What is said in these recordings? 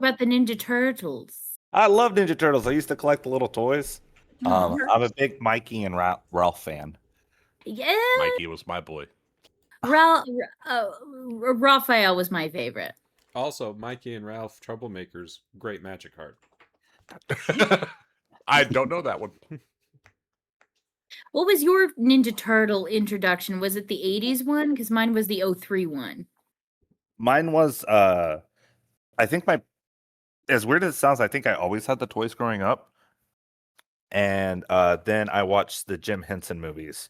about the Ninja Turtles? I love Ninja Turtles. I used to collect the little toys. Oh, I'm a big Mikey and Ralph fan. yeah. Mikey was my boy. Raphael was my favorite. Also, Mikey and Ralph Troublemakers, great Magic card. I don't know that one. What was your Ninja Turtle introduction? Was it the 80s one? Because mine was the 03 one. Mine was I think as weird as it sounds, I think I always had the toys growing up. And then I watched the Jim Henson movies.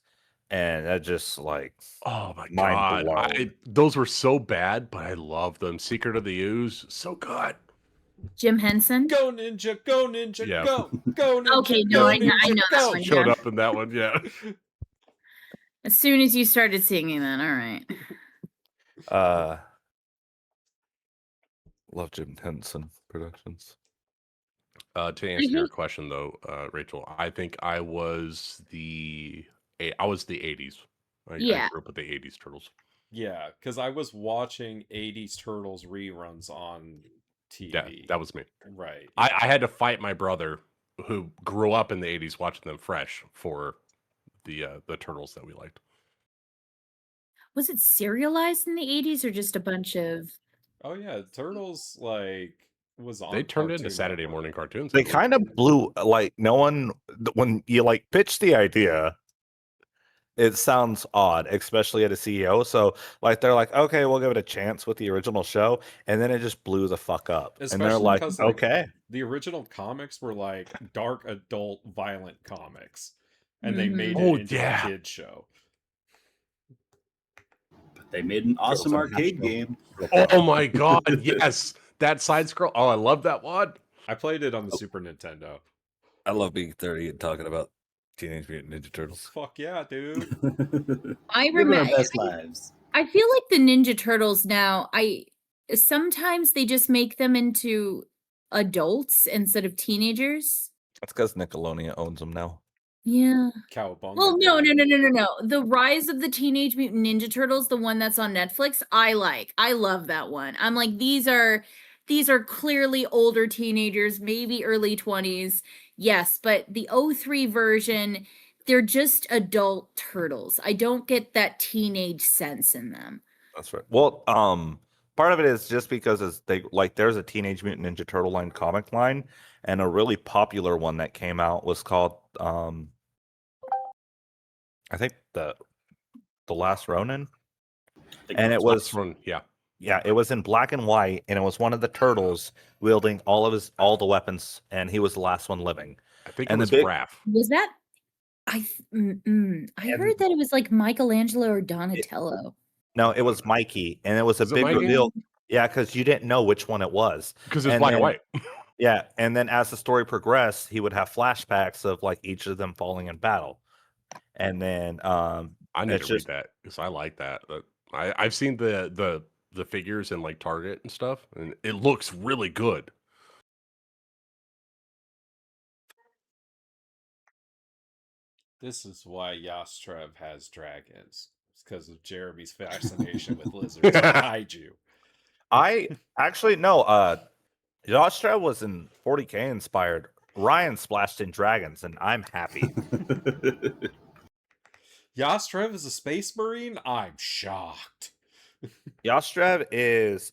And that just like Oh my mind god. blown. Those were so bad, but I love them. Secret of the Ooze, so good. Jim Henson? Go Ninja, go Ninja, Yeah. go Ninja, Okay, go no, I know Ninja, that go. one. Showed Yeah. up in that one, yeah. As soon as you started singing that, all right. Love Jim Henson Productions. To answer your question though, Rachel, I think I was the 80s. I Yeah. grew up with the 80s Turtles. Yeah, because I was watching 80s Turtles reruns on TV. Yeah, that was me. Right. I had to fight my brother who grew up in the 80s watching them fresh for the Turtles that we liked. Was it serialized in the 80s or just a bunch of... Oh yeah, Turtles like was on. They turned into Cartoon Saturday Network. morning cartoons. They kind of blew like no one when you like pitched the idea. It sounds odd, especially at a CEO. So like they're like, okay, we'll give it a chance with the original show, and then it just blew the fuck up. And they're Especially like, 'cause, like, okay. The original comics were like dark adult violent comics, and they Mhm. made Oh, it into yeah. a kid show. But they made an awesome arcade game. Oh my god, yes. That side scroll. Oh, I love that one. I played it on the Super Nintendo. I love being 30 and talking about Teenage Mutant Ninja Turtles. Fuck yeah, dude. I Living our remember. best lives. I feel like the Ninja Turtles now, sometimes they just make them into adults instead of teenagers. That's because Nickelodeon owns them now. Yeah. Cowabunga. Well, no. baby. The Rise of the Teenage Mutant Ninja Turtles, the one that's on Netflix, I like. I love that one. I'm like, these are clearly older teenagers, maybe early 20s. Yes, but the 03 version, they're just adult turtles. I don't get that teenage sense in them. That's right. Well, part of it is just because there's a Teenage Mutant Ninja Turtle line comic line, and a really popular one that came out was called I think the Last Ronin, and it was it was in black and white, and it was one of the turtles wielding all the weapons, and he was the last one living. I think and it was Raph. Was that? I heard that it was like Michelangelo or Donatello. No, it was Mikey, and it was a big reveal. Yeah, because you didn't know which one it was. Because it's black and white. Yeah, and then as the story progressed, he would have flashbacks of like each of them falling in battle. And then I need to read that because I like that. But I've seen the figures in like Target and stuff, and it looks really good. This is why Yastrev has dragons. It's because of Jeremy's fascination with lizards and kaiju. I actually no. Yastrev was in 40K inspired. Ryan splashed in dragons, and I'm happy. Yastrev is a space marine? I'm shocked. Yastrev is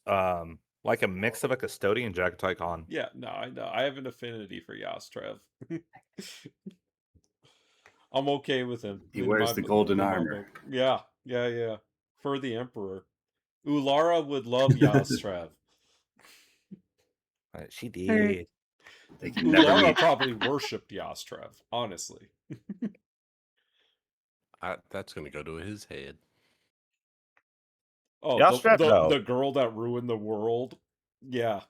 like a mix of a custodian Jackatoy-Con. Yeah, no, I know. I have an affinity for Yastrev. I'm okay with him. He wears the golden armor. Yeah. For the Emperor. Ulara would love Yastrev. She did. Ulara probably worshipped Yastrev, honestly. That's going to go to his head. Oh, Yastrev, the girl that ruined the world? Yeah.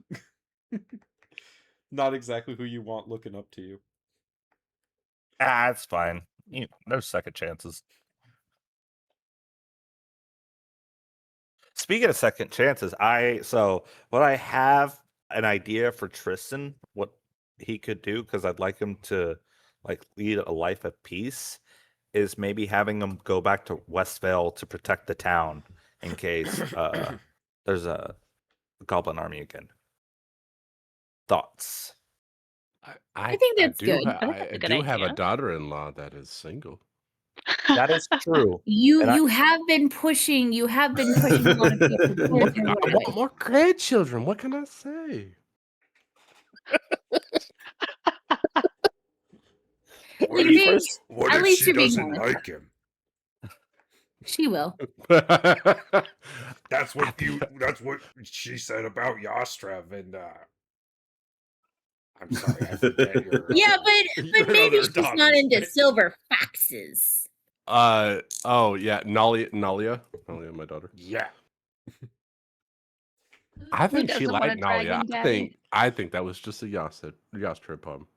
Not exactly who you want looking up to you. It's fine. There's second chances. Speaking of second chances, I have an idea for Tristan, what he could do, because I'd like him to like lead a life of peace, is maybe having him go back to Westvale to protect the town in case there's a goblin army again. Thoughts? I think that's good. I think that's a good do have a idea. daughter-in-law that is single. That is true. You And I- you have been pushing. You have been pushing a lot of people towards her I way. want more grandchildren. What can I say? At least, What at if least she you're being doesn't honest. like him? She will. That's what she said about Yastrev, and I'm sorry, I forget your Yeah, but your maybe other she's not daughter's into name. silver foxes. Oh yeah, Nalia, my daughter. Yeah. I think she doesn't want a liked Nalia. dragon daddy? I think that was just a Yastra poem.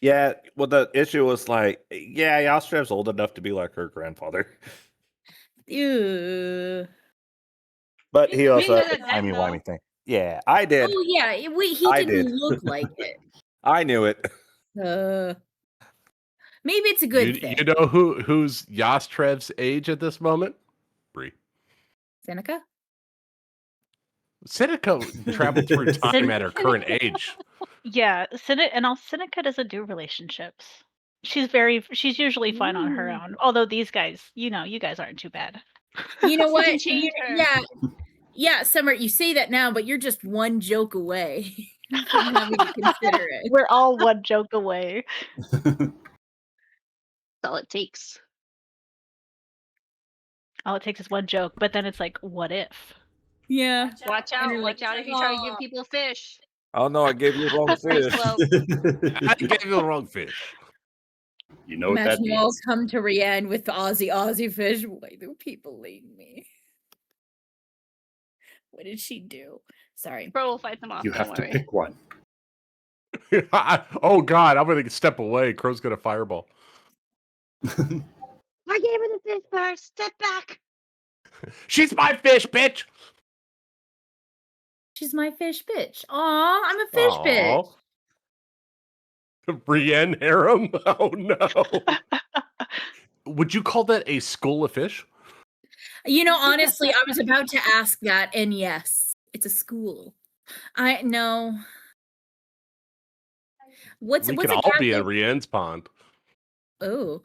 Yeah, well, the issue was like, yeah, Yastrev's old enough to be like her grandfather, Ew. but he also does has a that, timey though. wimey thing. Yeah, I did. Oh yeah, he I didn't did. look like it. I knew it. Maybe it's a good thing. You know who's Yastrev's age at this moment? Bree. Seneca? Seneca traveled through time at her current age. Yeah, Seneca doesn't do relationships. She's usually fine on her own. Although these guys, you guys aren't too bad. You know what? can change her. Yeah, Summer, you say that now, but you're just one joke away from having to consider it. We're all one joke away. That's all it takes. All it takes is one joke, but then it's like, what if? Yeah. Watch And out! you're Watch like, out if you try to "Oh." give people fish. Oh no, I gave you the wrong fish. Well, I gave you the wrong fish. You know what that Imagine you all means. come to Rianne with Aussie fish. Why do people leave me? What did she do? Sorry. bro will fight them off. You don't have to worry. pick one. Oh God, I'm gonna step away. Crow's gonna fireball. I gave her the fish first. Step back. She's my fish, bitch. She's my fish bitch. Aw, I'm a fish bitch. Brienne harem? Oh no. Would you call that a school of fish? You know, honestly, I was about to ask that, and yes, it's a school. I know. What's We what's can a all be in gaggle? Brienne's pond. Oh,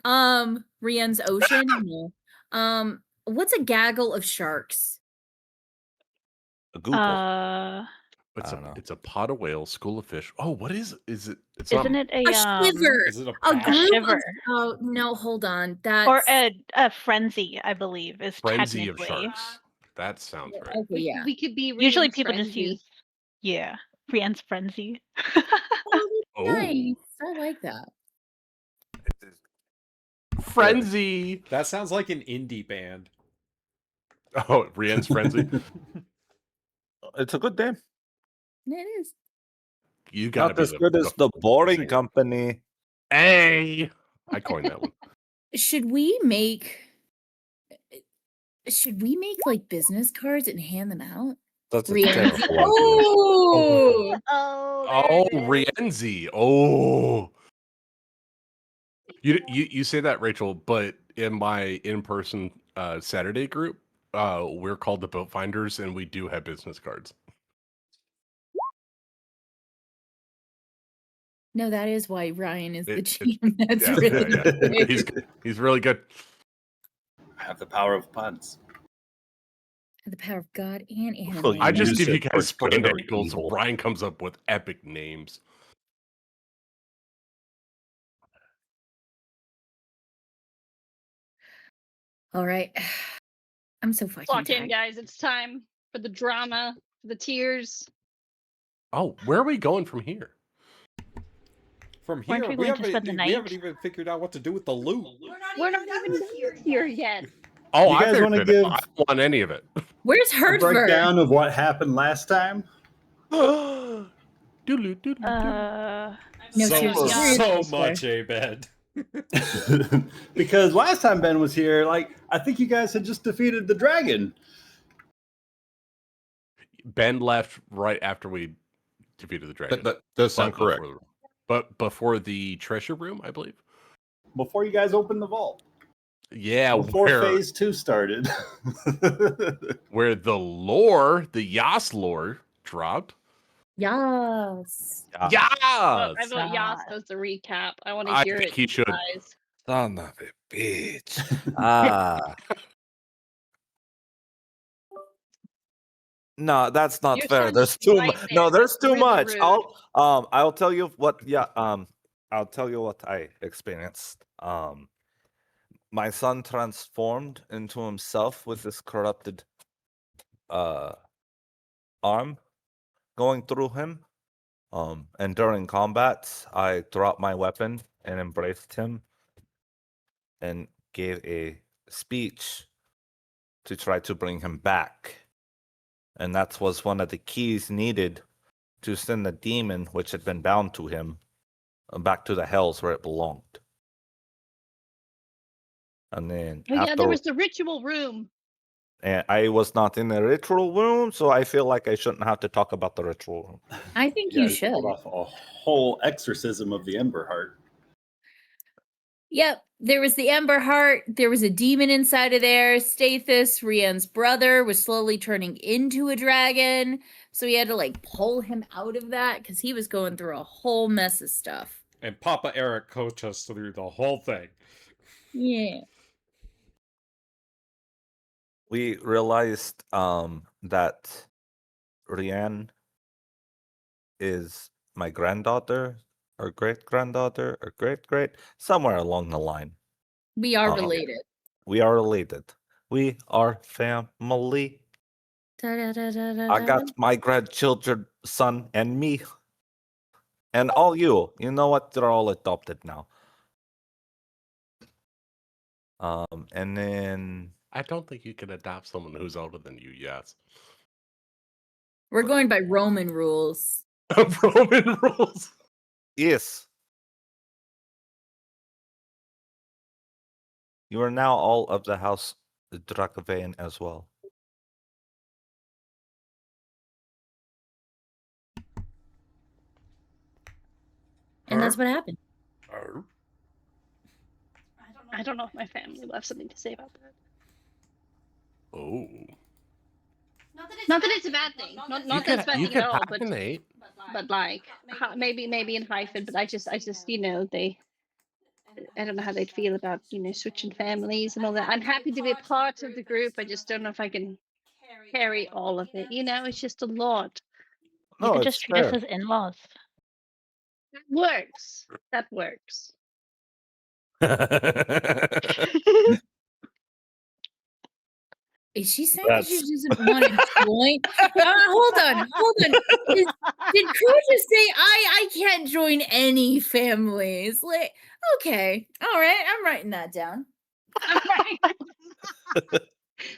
Rianne's ocean. No. What's a gaggle of sharks? A Google. It's I don't know. it's a pot of whales, school of fish. Oh, what is it? It's Isn't it a A shiver. Is it a A pack? group of, shiver. oh no, hold on. That's or a frenzy, I believe, is frenzy of technically. sharks? That sounds right. okay, yeah. We could be Usually Rian's people just frenzy. use Brienne's frenzy. Oh, Oh, nice. I like that. frenzy. That sounds like an indie band. Oh, Brienne's frenzy. It's a good name. It is. You gotta Not be as good as the Boring Company. Hey, I coined that one. Should we make like business cards and hand them out? That's a Rianne. terrible idea. Oh, Oh, Oh, Rienzi. Oh. You say that, Rachel, but in my in-person Saturday group, we're called the Boat Finders, and we do have business cards. no, that is why Ryan is the It- GM. That's yeah, really yeah, yeah. good. He's really good. I have the power of puns. The power of God and anime. Well, I just use give you it for guys sprained good or ankles, so evil. Brian comes up with epic names. All right. I'm so fucking lock in, tired. guys. It's time for the drama, for the tears. Oh, where are we going from here? From Weren't here, we going to haven't, spend the we night? haven't even figured out what to do with the loot. We're not even here yet. Oh, You I guys figured wanna it. give- I don't want any of it. Where's A Hertford? breakdown of what happened last time. Doodle, doodle, No, so seriously, yeah. so much, Abed. Because last time Ben was here, I think you guys had just defeated the dragon. Ben left right after we defeated the dragon. That does sound But correct. But before the treasure room, I believe. Before you guys opened the vault. Yeah, Before where, phase 2 started. where the lore, the Yas lore, dropped. Yes. Yes. I vote Yas Yes. as the recap. I want to I hear think it. he should. Guys. Son of a bitch. No, that's not Your fair. son's There's too right much. there. No, there's That's too really much. rude. I'll tell you what. Yeah. I'll tell you what I experienced. My son transformed into himself with this corrupted arm going through him. And during combat, I dropped my weapon and embraced him and gave a speech to try to bring him back. And that was one of the keys needed to send the demon, which had been bound to him, back to the hells where it belonged. And then Oh yeah, after, there was the ritual room. and I was not in the ritual room, so I feel like I shouldn't have to talk about the ritual room. I think Yeah, you he should. pulled off a whole exorcism of the Ember Heart. Yep. There was the Ember Heart. There was a demon inside of there. Stathis, Rian's brother, was slowly turning into a dragon. So he had to like pull him out of that because he was going through a whole mess of stuff. And Papa Eric coached us through the whole thing. Yeah. We realized that Rianne is my granddaughter, or great granddaughter, or great, somewhere along the line. We are Uh-oh. related. We are related. We are family. I got my grandchildren, son, and me. And all you. You know what? They're all adopted now. And then I don't think you can adopt someone who's older than you. Yes. We're going by Roman rules. Roman rules. yes. You are now all of the house Dracovane as well. And that's what happened. I don't know if my family will have something to say about that. Oh. Not that it's a bad thing. Not that it's a bad You thing can at all. But hyphenate. like maybe in hyphen. But I just I don't know how they'd feel about switching families and all that. I'm happy to be a part of the group. I just don't know if I can carry all of it. It's just a lot. You No, can it's just treat us fair. as in-laws. That works. That works. Is she saying that she doesn't want to join? Hold on. Did Crew just say I can't join any families? Like, okay, all right, I'm writing that down.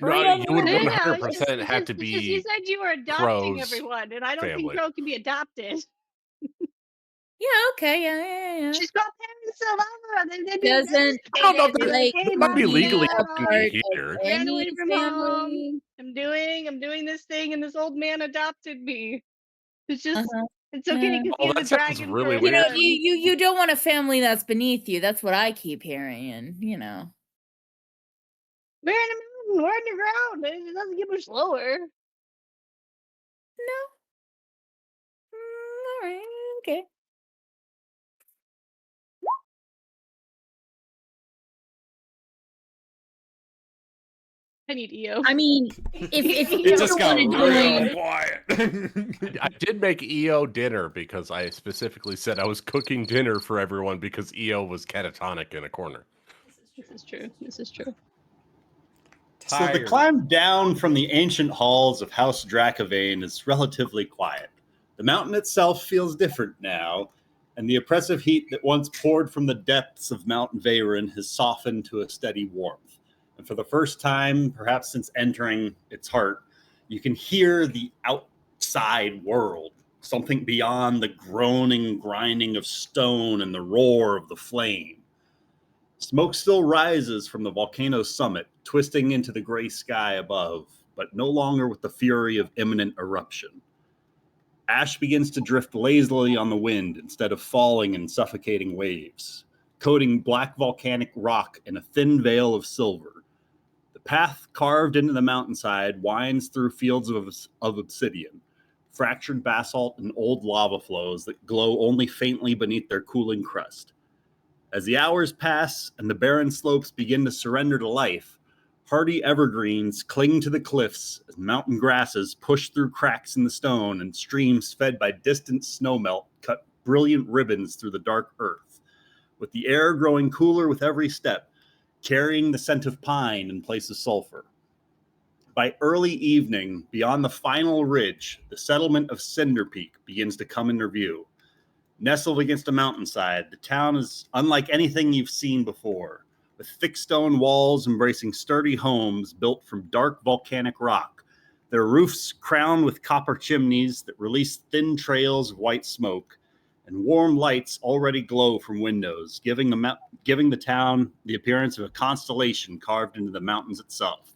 No, you would No, 100% have to because you be. said you were adopting Crow's everyone, and I don't family. think Crow can be adopted. Yeah, okay, yeah. She's got parents all over. They're Doesn't I don't know, devastated. They're like hey, might be Mom, legally no, couldn't be here. ran away any from home. family. I'm doing this thing, and this old man adopted me. It's just Uh-huh. it's okay Yeah. because Oh, he's a that sounds dragon. really for a You know, weird. reason. you don't want a family that's beneath you. That's what I keep hearing. We're in a mountain. We're underground. It doesn't get much lower. No. All right. Okay. I need EO. I mean, if you It just don't got want to real join, quiet. I did make EO dinner because I specifically said I was cooking dinner for everyone because EO was catatonic in a corner. This is true. So the Tired. climb down from the ancient halls of House Dracovane is relatively quiet. The mountain itself feels different now, and the oppressive heat that once poured from the depths of Mount Veyron has softened to a steady warmth. And for the first time, perhaps since entering its heart, you can hear the outside world, something beyond the groaning, grinding of stone and the roar of the flame. Smoke still rises from the volcano's summit, twisting into the gray sky above, but no longer with the fury of imminent eruption. Ash begins to drift lazily on the wind instead of falling in suffocating waves, coating black volcanic rock in a thin veil of silver. The path carved into the mountainside winds through fields of obsidian, fractured basalt and old lava flows that glow only faintly beneath their cooling crust. As the hours pass and the barren slopes begin to surrender to life, hardy evergreens cling to the cliffs as mountain grasses push through cracks in the stone and streams fed by distant snowmelt cut brilliant ribbons through the dark earth, with the air growing cooler with every step, carrying the scent of pine in place of sulfur. By early evening, beyond the final ridge, the settlement of Cinder Peak begins to come into view. Nestled against a mountainside, the town is unlike anything you've seen before, with thick stone walls embracing sturdy homes built from dark volcanic rock, their roofs crowned with copper chimneys that release thin trails of white smoke, and warm lights already glow from windows, giving the town the appearance of a constellation carved into the mountains itself.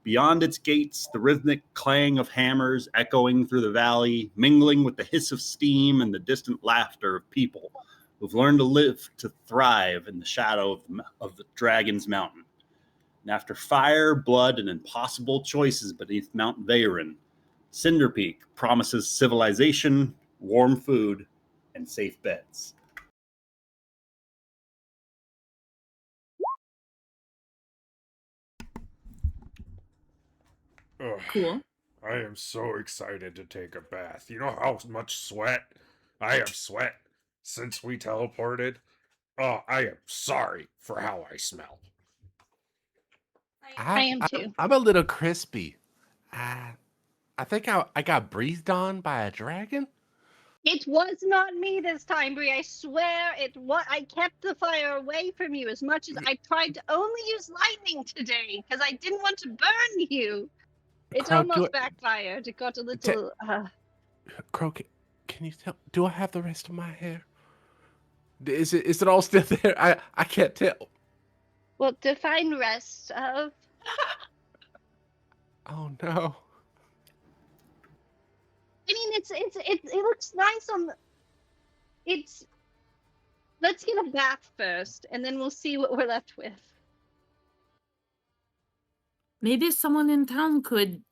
Beyond its gates, the rhythmic clang of hammers echoing through the valley, mingling with the hiss of steam and the distant laughter of people who've learned to live, to thrive in the shadow of the Dragon's Mountain. And after fire, blood, and impossible choices beneath Mount Veyron, Cinder Peak promises civilization, warm food, and safe beds. Ugh, Cool. I am so excited to take a bath. You know how much sweat I have sweat since we teleported? Oh, I am sorry for how I smell. I am too. I'm a little crispy. I think I got breathed on by a dragon. It was not me this time, Bree. I swear it was. I kept the fire away from you as much as I tried to only use lightning today because I didn't want to burn you. It Crow, almost backfired. It got a little. Crow, can you tell? Do I have the rest of my hair? Is it all still there? I can't tell. Well, define rest of. Oh no. I mean, it looks nice on. It's. Let's get a bath first, and then we'll see what we're left with. Maybe someone in town could,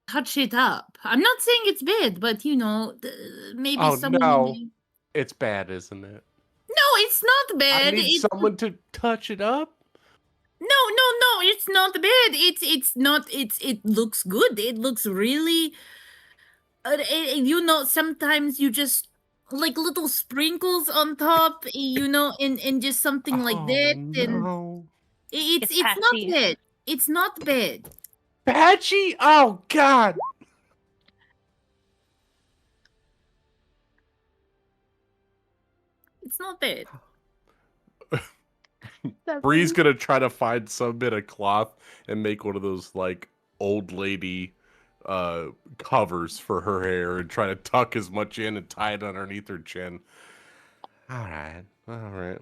touch it up. I'm not saying it's bad, but maybe Oh someone. no, it's bad, isn't it? No, it's not bad. I need someone to touch it up. No, it's not bad. It's not. It looks good. It looks really. Sometimes you just like little sprinkles on top. And just something like that. And No. it's It's not patchy. bad. It's not bad. Patchy? Oh God. It's not bad. Bree's gonna try to find some bit of cloth and make one of those like old lady covers for her hair and try to tuck as much in and tie it underneath her chin. All right.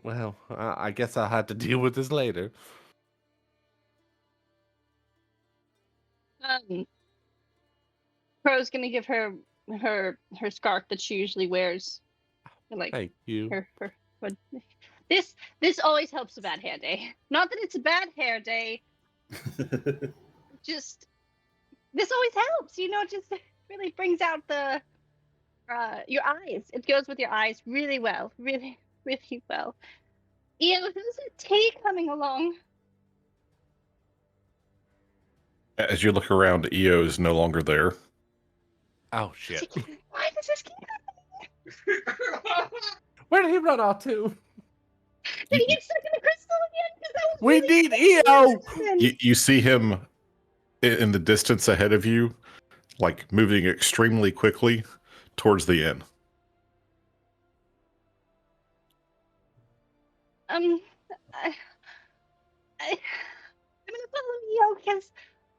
Well, I guess I'll have to deal with this later. Crow's gonna give her scarf that she usually wears. Like Thank you. but this always helps a bad hair day. Not that it's a bad hair day. Just this always helps. Just really brings out the your eyes. It goes with your eyes really well, really, really well. How's the tea coming along? As you look around, EO is no longer there. Oh shit! Why does this keep happening? Where did he run off to? Did he get stuck in the crystal again? 'Cause that was We really need EO. fun. You see him in the distance ahead of you, like moving extremely quickly towards the inn. I'm gonna follow you because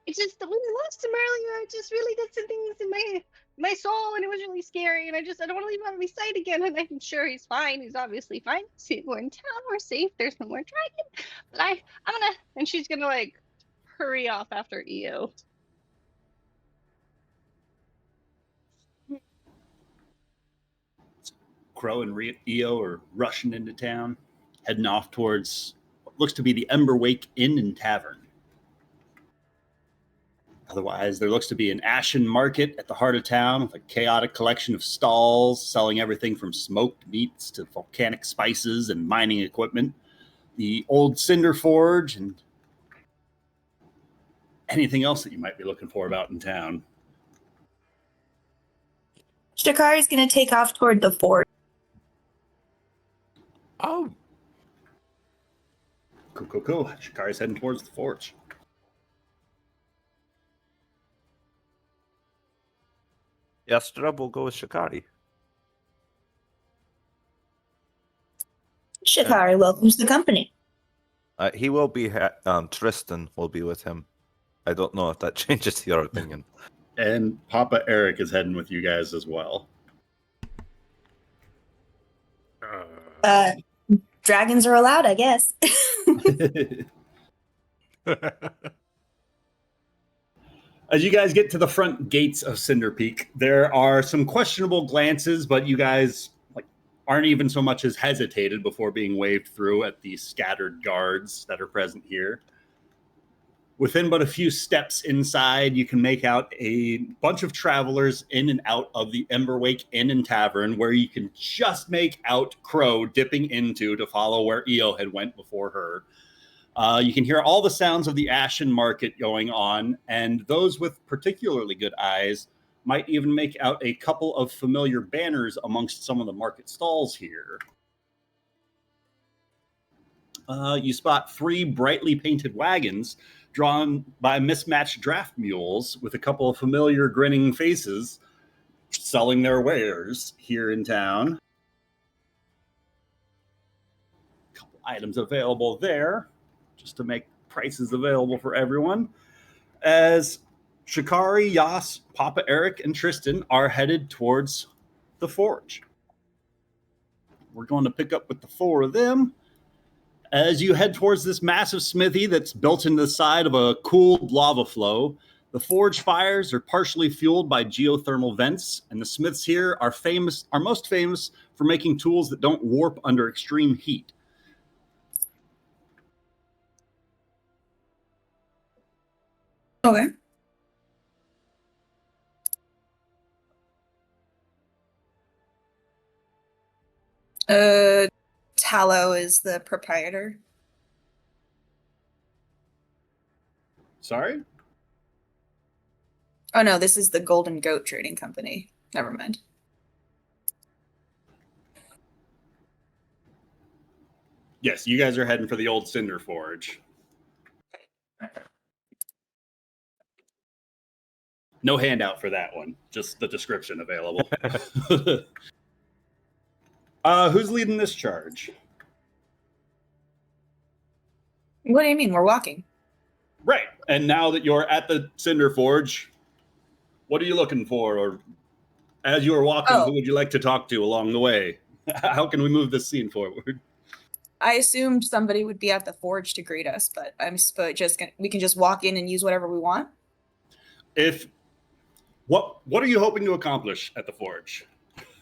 it's just when I lost him earlier, I just really did some things in my soul, and it was really scary. And I don't want to leave him out of my sight again. And I'm sure he's fine. He's obviously fine. See, we're in town. We're safe. There's no more dragon. But I'm gonna, and she's gonna like hurry off after EO. Crow and EO are rushing into town, heading off towards what looks to be the Emberwake Inn and Tavern. Otherwise, there looks to be an ashen market at the heart of town with a chaotic collection of stalls selling everything from smoked meats to volcanic spices and mining equipment. The old cinder forge and anything else that you might be looking for about in town. Shikari's gonna take off toward the fort. Oh, Cool. Shikari's heading towards the forge. Yastrub will go with Shikari. Shikari welcomes the company. He will be. Tristan will be with him. I don't know if that changes your opinion. And Papa Eric is heading with you guys as well. Dragons are allowed, I guess. As you guys get to the front gates of Cinder Peak, there are some questionable glances, but you guys aren't even so much as hesitated before being waved through at the scattered guards that are present here. Within but a few steps inside, you can make out a bunch of travelers in and out of the Emberwake Inn and Tavern, where you can just make out Crow dipping into to follow where Io had went before her. You can hear all the sounds of the Ashen Market going on, and those with particularly good eyes might even make out a couple of familiar banners amongst some of the market stalls here. You spot 3 brightly painted wagons drawn by mismatched draft mules with a couple of familiar grinning faces selling their wares here in town. A couple items available there just to make prices available for everyone. As Shikari, Yas, Papa Eric, and Tristan are headed towards the forge. We're going to pick up with the 4 of them. As you head towards this massive smithy that's built into the side of a cooled lava flow, the forge fires are partially fueled by geothermal vents, and the smiths here are most famous for making tools that don't warp under extreme heat. Okay. Tallow is the proprietor. Sorry? Oh no, this is the Golden Goat Trading Company. Never mind. Yes, you guys are heading for the old Cinder Forge. No handout for that one, just the description available. Who's leading this charge? What do you mean? We're walking. Right. And now that you're at the Cinder Forge, what are you looking for? Or as you are walking, who would you like to talk to along the way? How can we move this scene forward? I assumed somebody would be at the forge to greet us, but we can just walk in and use whatever we want. What are you hoping to accomplish at the forge?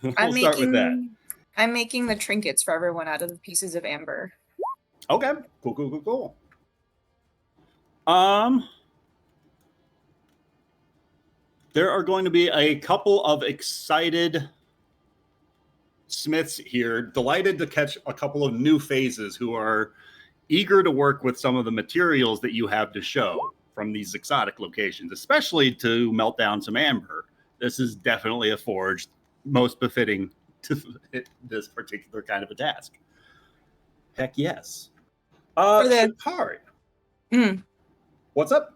We'll start with that. I'm making the trinkets for everyone out of the pieces of amber. Okay. Cool. There are going to be a couple of excited smiths here, delighted to catch a couple of new phases who are eager to work with some of the materials that you have to show from these exotic locations, especially to melt down some amber. This is definitely a forge most befitting to this particular kind of a task. Heck yes. Shikari. What's up?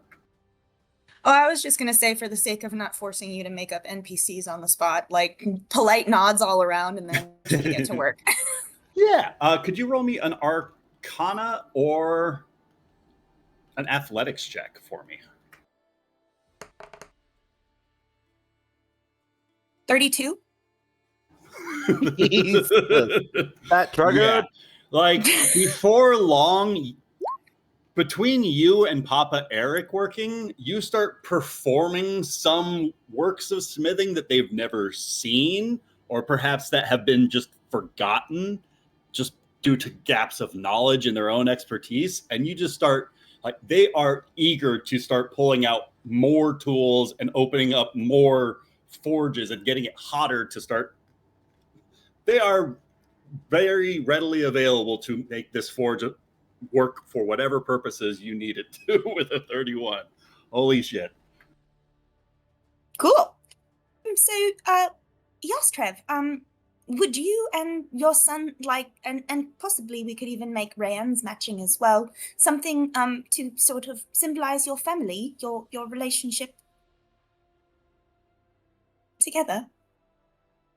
Oh, I was just going to say, for the sake of not forcing you to make up NPCs on the spot, like polite nods all around and then we get to work. Yeah. Could you roll me an Arcana or an Athletics check for me? 32? That triggered. Yeah. Like before long, between you and Papa Eric working, you start performing some works of smithing that they've never seen, or perhaps that have been just forgotten just due to gaps of knowledge in their own expertise. And you just start, like, they are eager to start pulling out more tools and opening up more forges and getting it hotter to start. They are very readily available to make this forge work for whatever purposes you need it to with a 31. Holy shit. Cool. So, Yostrev, would you and your son like, and possibly we could even make Rayan's matching as well, something to sort of symbolize your family, your relationship together?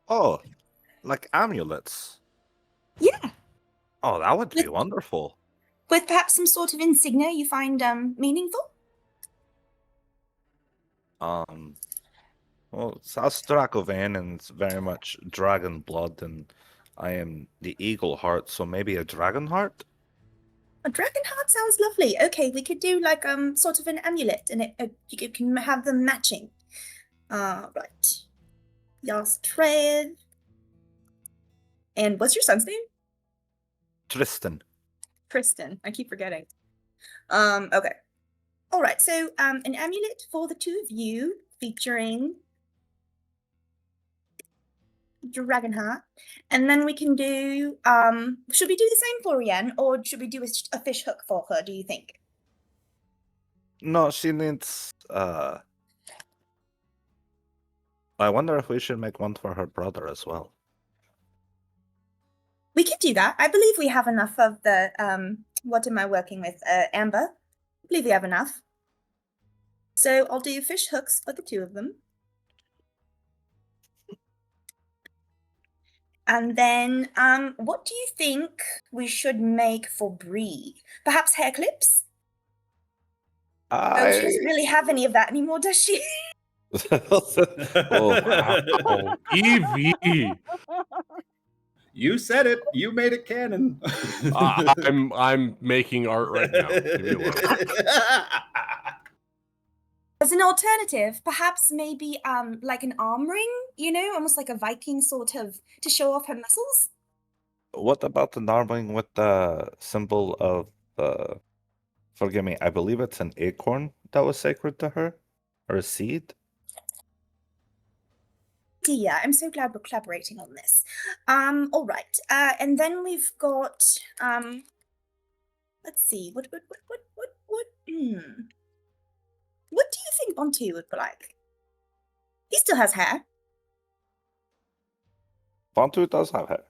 Oh, like amulets. Yeah, Oh, that would be Like- wonderful. with perhaps some sort of insignia you find meaningful. Well, South Dracovan and it's very much dragon blood, and I am the eagle heart, so maybe a dragon heart? A dragon heart sounds lovely. Okay, we could do like sort of an amulet, and you can have them matching. Right. Yostrev. And what's your son's name? Tristan. Tristan. I keep forgetting. Okay. All right. So, an amulet for the two of you featuring Dragonheart, and then we can do. Should we do the same for Rian, or should we do a fish hook for her? Do you think? No, she needs. I wonder if we should make one for her brother as well. We could do that. I believe we have enough of the. What am I working with? Amber. I believe we have enough. So I'll do fish hooks for the two of them. And then, what do you think we should make for Bree? Perhaps hair clips? Oh, she doesn't really have any of that anymore, does she? Oh, Wow. Evie. You said it. You made it canon. I'm making art right now. Give me a look. As an alternative, perhaps maybe like an arm ring, you know, almost like a Viking sort of to show off her muscles. What about the Narwing with the symbol of forgive me, I believe it's an acorn that was sacred to her? Or a seed? Dear, I'm so glad we're collaborating on this. All right. And then we've got let's see, what what do you think Bontu would like? He still has hair. Bantu does have hair.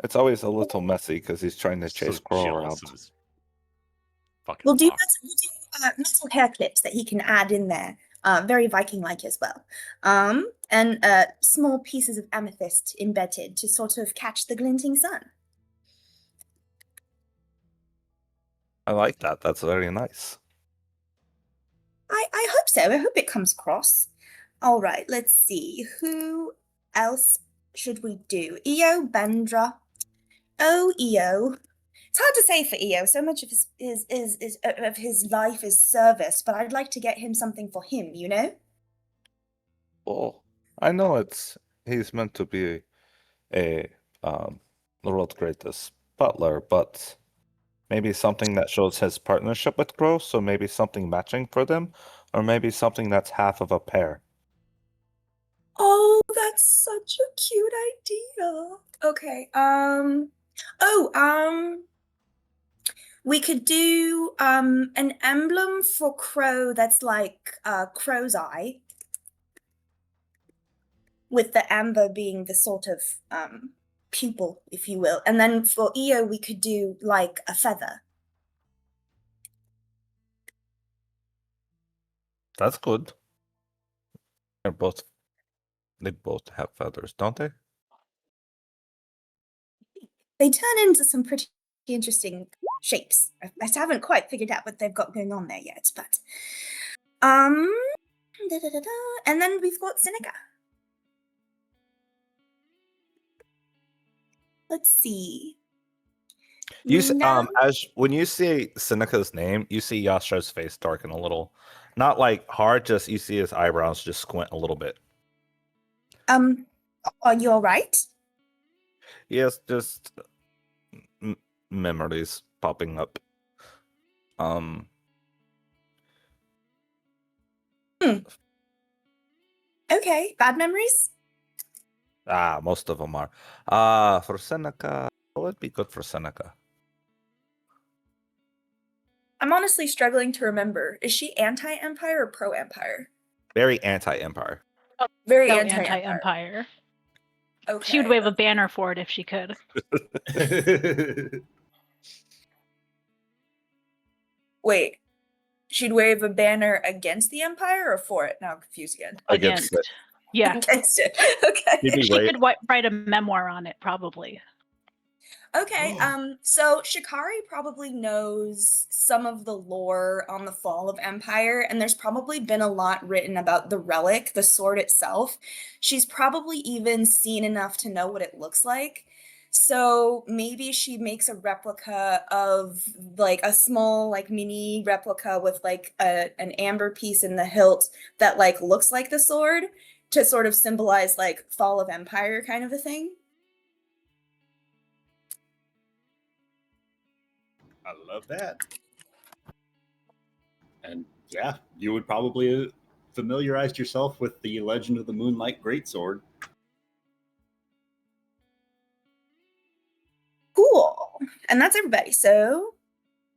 It's always a little messy because he's trying to chase So Crow jealous around. of his fucking We'll do locks. metal hair clips that he can add in there. Very Viking-like as well. And small pieces of amethyst embedded to sort of catch the glinting sun. I like that. That's very nice. I hope so. I hope it comes across. All right, let's see. Who else should we do? Eo Bendra. Oh, Eo. It's hard to say for Eo. So much of his life is service, but I'd like to get him something for him, you know? Well, I know he's meant to be a the world's greatest butler, but maybe something that shows his partnership with Crow, so maybe something matching for them, or maybe something that's half of a pair. Oh, that's such a cute idea. Okay. We could do an emblem for Crow that's like Crow's eye, with the amber being the sort of pupil, if you will. And then for Eo, we could do like a feather. That's good. They both have feathers, don't they? They turn into some pretty interesting shapes. I haven't quite figured out what they've got going on there yet, but and then we've got Seneca. Let's see. You see, Now- as when you see Seneca's name, you see Yastra's face darken a little. Not like hard, just you see his eyebrows just squint a little bit. Are you all right? Yes, just memories popping up. Okay, bad memories? Most of them are. For Seneca, what would be good for Seneca? I'm honestly struggling to remember. Is she anti-empire or pro-empire? Very anti-empire. Very So anti-empire. anti-empire. Okay. She would wave a banner for it if she could. Wait. She'd wave a banner against the empire or for it? Now I'm confused again. Against it. Yeah. Against it. Okay. Maybe She could write a memoir on it, probably. Okay, so Shikari probably knows some of the lore on the fall of Empire, and there's probably been a lot written about the relic, the sword itself. She's probably even seen enough to know what it looks like. So maybe she makes a replica of like a small, like mini replica with like an amber piece in the hilt that like looks like the sword to sort of symbolize like fall of Empire kind of a thing. I love that. And yeah, you would probably familiarize yourself with the Legend of the Moonlight Greatsword. Cool. And that's everybody. So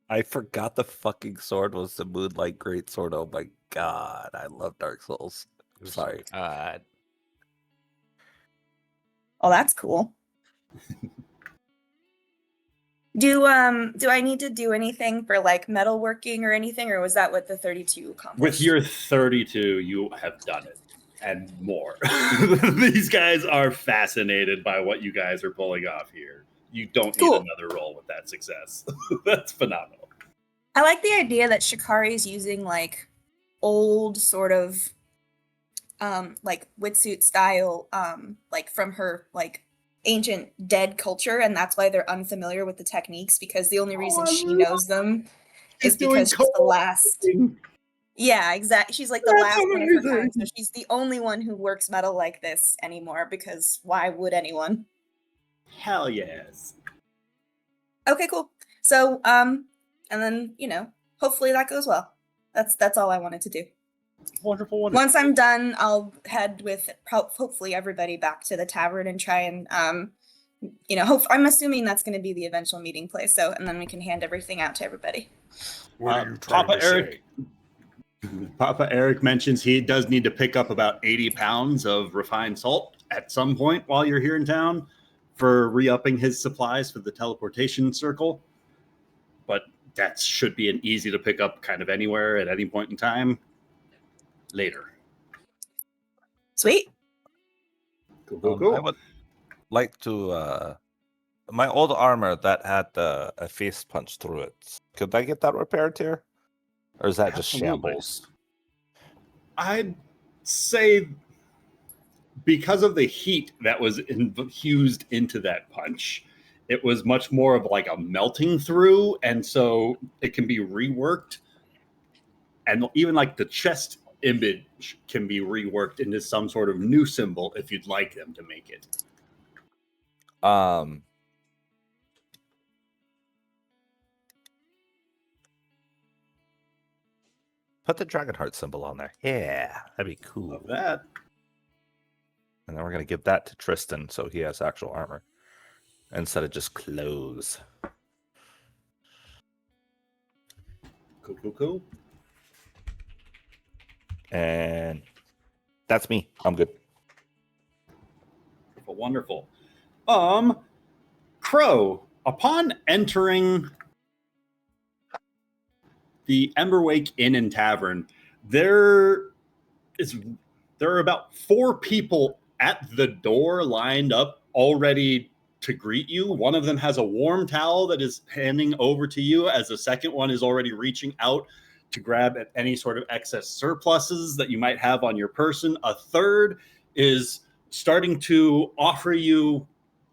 I forgot the fucking sword was the Moonlight Greatsword. Oh my god, I love Dark Souls. Sorry. oh, that's cool. Do I need to do anything for like metalworking or anything, or was that what the 32 accomplished? With your 32, you have done it and more. These guys are fascinated by what you guys are pulling off here. You don't need another roll with that success. That's phenomenal. I like the idea that Shikari is using like old sort of like wetsuit style like from her like ancient dead culture, and that's why they're unfamiliar with the techniques, because the only reason she knows them is because she's the last. Yeah, exactly. She's like the last one of her kind, so she's the only one who works metal like this anymore, because why would anyone? Hell yes. Okay, cool. So and then, you know, hopefully that goes well. That's all I wanted to do. Wonderful, wonderful. Once I'm done, I'll head with hopefully everybody back to the tavern and try and you know, I'm assuming that's going to be the eventual meeting place. So, and then we can hand everything out to everybody. What are you trying Papa to Eric, say? Papa Eric mentions he does need to pick up about 80 pounds of refined salt at some point while you're here in town for re-upping his supplies for the teleportation circle. But that should be an easy to pick up kind of anywhere at any point in time later. Sweet. Cool. I would like to my old armor that had a face punch through it. Could I get that repaired here? Or is that just Absolutely. shambles? I'd say because of the heat that was infused into that punch, it was much more of like a melting through, and so it can be reworked. And even like the chest image can be reworked into some sort of new symbol if you'd like them to make it. Put the Dragonheart symbol on there. Yeah, that'd be cool. Love that. And then we're gonna give that to Tristan so he has actual armor instead of just clothes. Cool. And that's me. I'm good. Wonderful. Crow, upon entering the Emberwake Inn and Tavern, there are about 4 people at the door lined up already to greet you. One of them has a warm towel that is handing over to you, as the second one is already reaching out to grab at any sort of excess surpluses that you might have on your person. A third is starting to offer you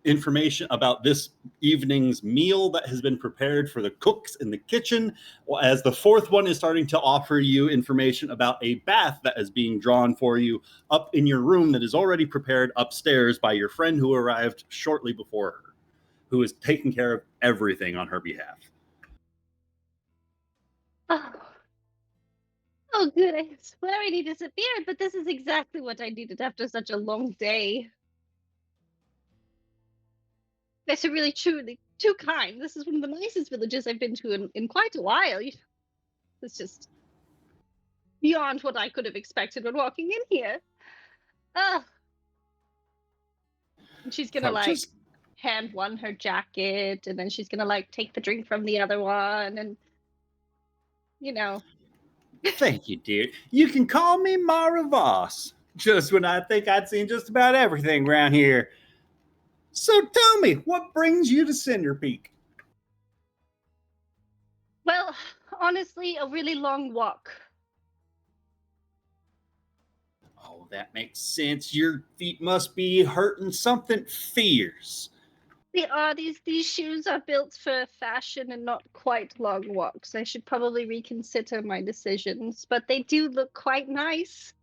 information about this evening's meal that has been prepared for the cooks in the kitchen, as the fourth one is starting to offer you information about a bath that is being drawn for you up in your room that is already prepared upstairs by your friend who arrived shortly before her, who is taking care of everything on her behalf. Oh, good. I swear he disappeared, but this is exactly what I needed after such a long day. They're really truly too kind. This is one of the nicest villages I've been to in quite a while. It's just beyond what I could have expected when walking in here. Ah. And she's gonna hand one her jacket, and then she's gonna take the drink from the other one, and Thank you, dear. You can call me Mara Voss. Just when I think I'd seen just about everything around here. So tell me, what brings you to Cinder Peak? Well, honestly, a really long walk. Oh, that makes sense. Your feet must be hurting something fierce. They are. These shoes are built for fashion and not quite long walks. I should probably reconsider my decisions, but they do look quite nice.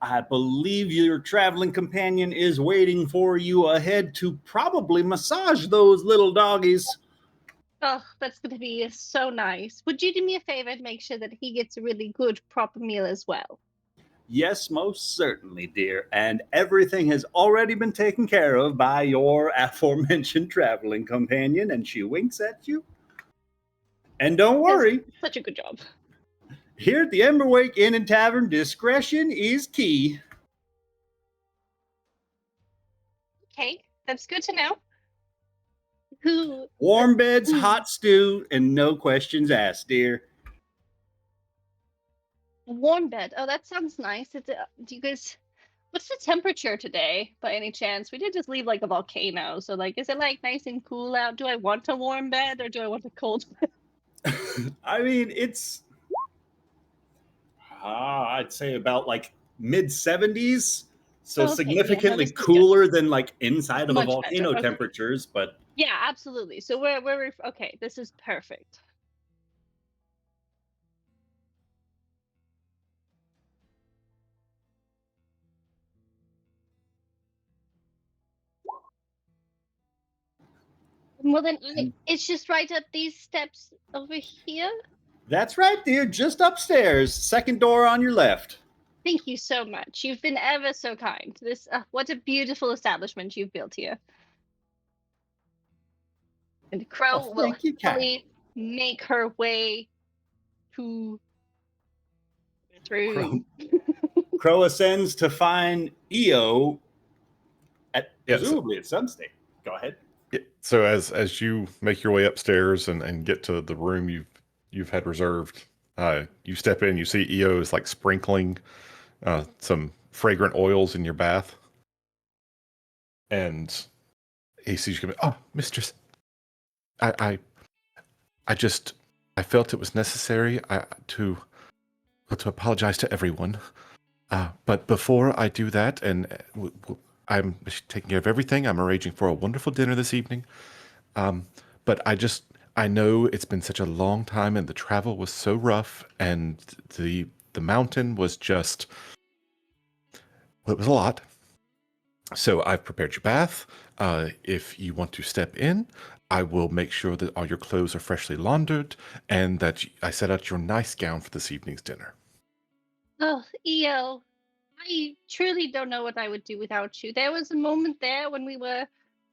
I believe your traveling companion is waiting for you ahead to probably massage those little doggies. Oh, that's going to be so nice. Would you do me a favor and make sure that he gets a really good, proper meal as well? Yes, most certainly, dear. And everything has already been taken care of by your aforementioned traveling companion, and she winks at you. And don't worry, Such a good job. here at the Emberwake Inn and Tavern, discretion is key. Okay, that's good to know. Who? Warm beds, hot stew, and no questions asked, dear. A warm bed. Oh, that sounds nice. Do you guys? What's the temperature today, by any chance? We did just leave a volcano, so is it nice and cool out? Do I want a warm bed or do I want a cold bed? I mean, it's I'd say about mid 70s, so Okay, yeah, no, significantly this is good. cooler than inside of a Much better, volcano okay. temperatures. But Yeah, absolutely. So we're okay. This is perfect. Well, then it's just right up these steps over here. that's right, dear, just upstairs, second door on your left. Thank you so much. You've been ever so kind. What a beautiful establishment you've built here. And Crow will thank you, Kat. happily make her way to through. Crow ascends to find Io Yes. presumably at some state. Go ahead. Yeah, so as you make your way upstairs and get to the room you've had reserved, you step in. You see Io is sprinkling some fragrant oils in your bath, and he sees you coming. Oh, mistress, I felt it was necessary to apologize to everyone. But before I do that, and I'm taking care of everything. I'm arranging for a wonderful dinner this evening. But I know it's been such a long time, and the travel was so rough, and the mountain was just, well, it was a lot. So I've prepared your bath. If you want to step in, I will make sure that all your clothes are freshly laundered, and that I set out your nice gown for this evening's dinner. Oh, Io, I truly don't know what I would do without you. There was a moment there when we were,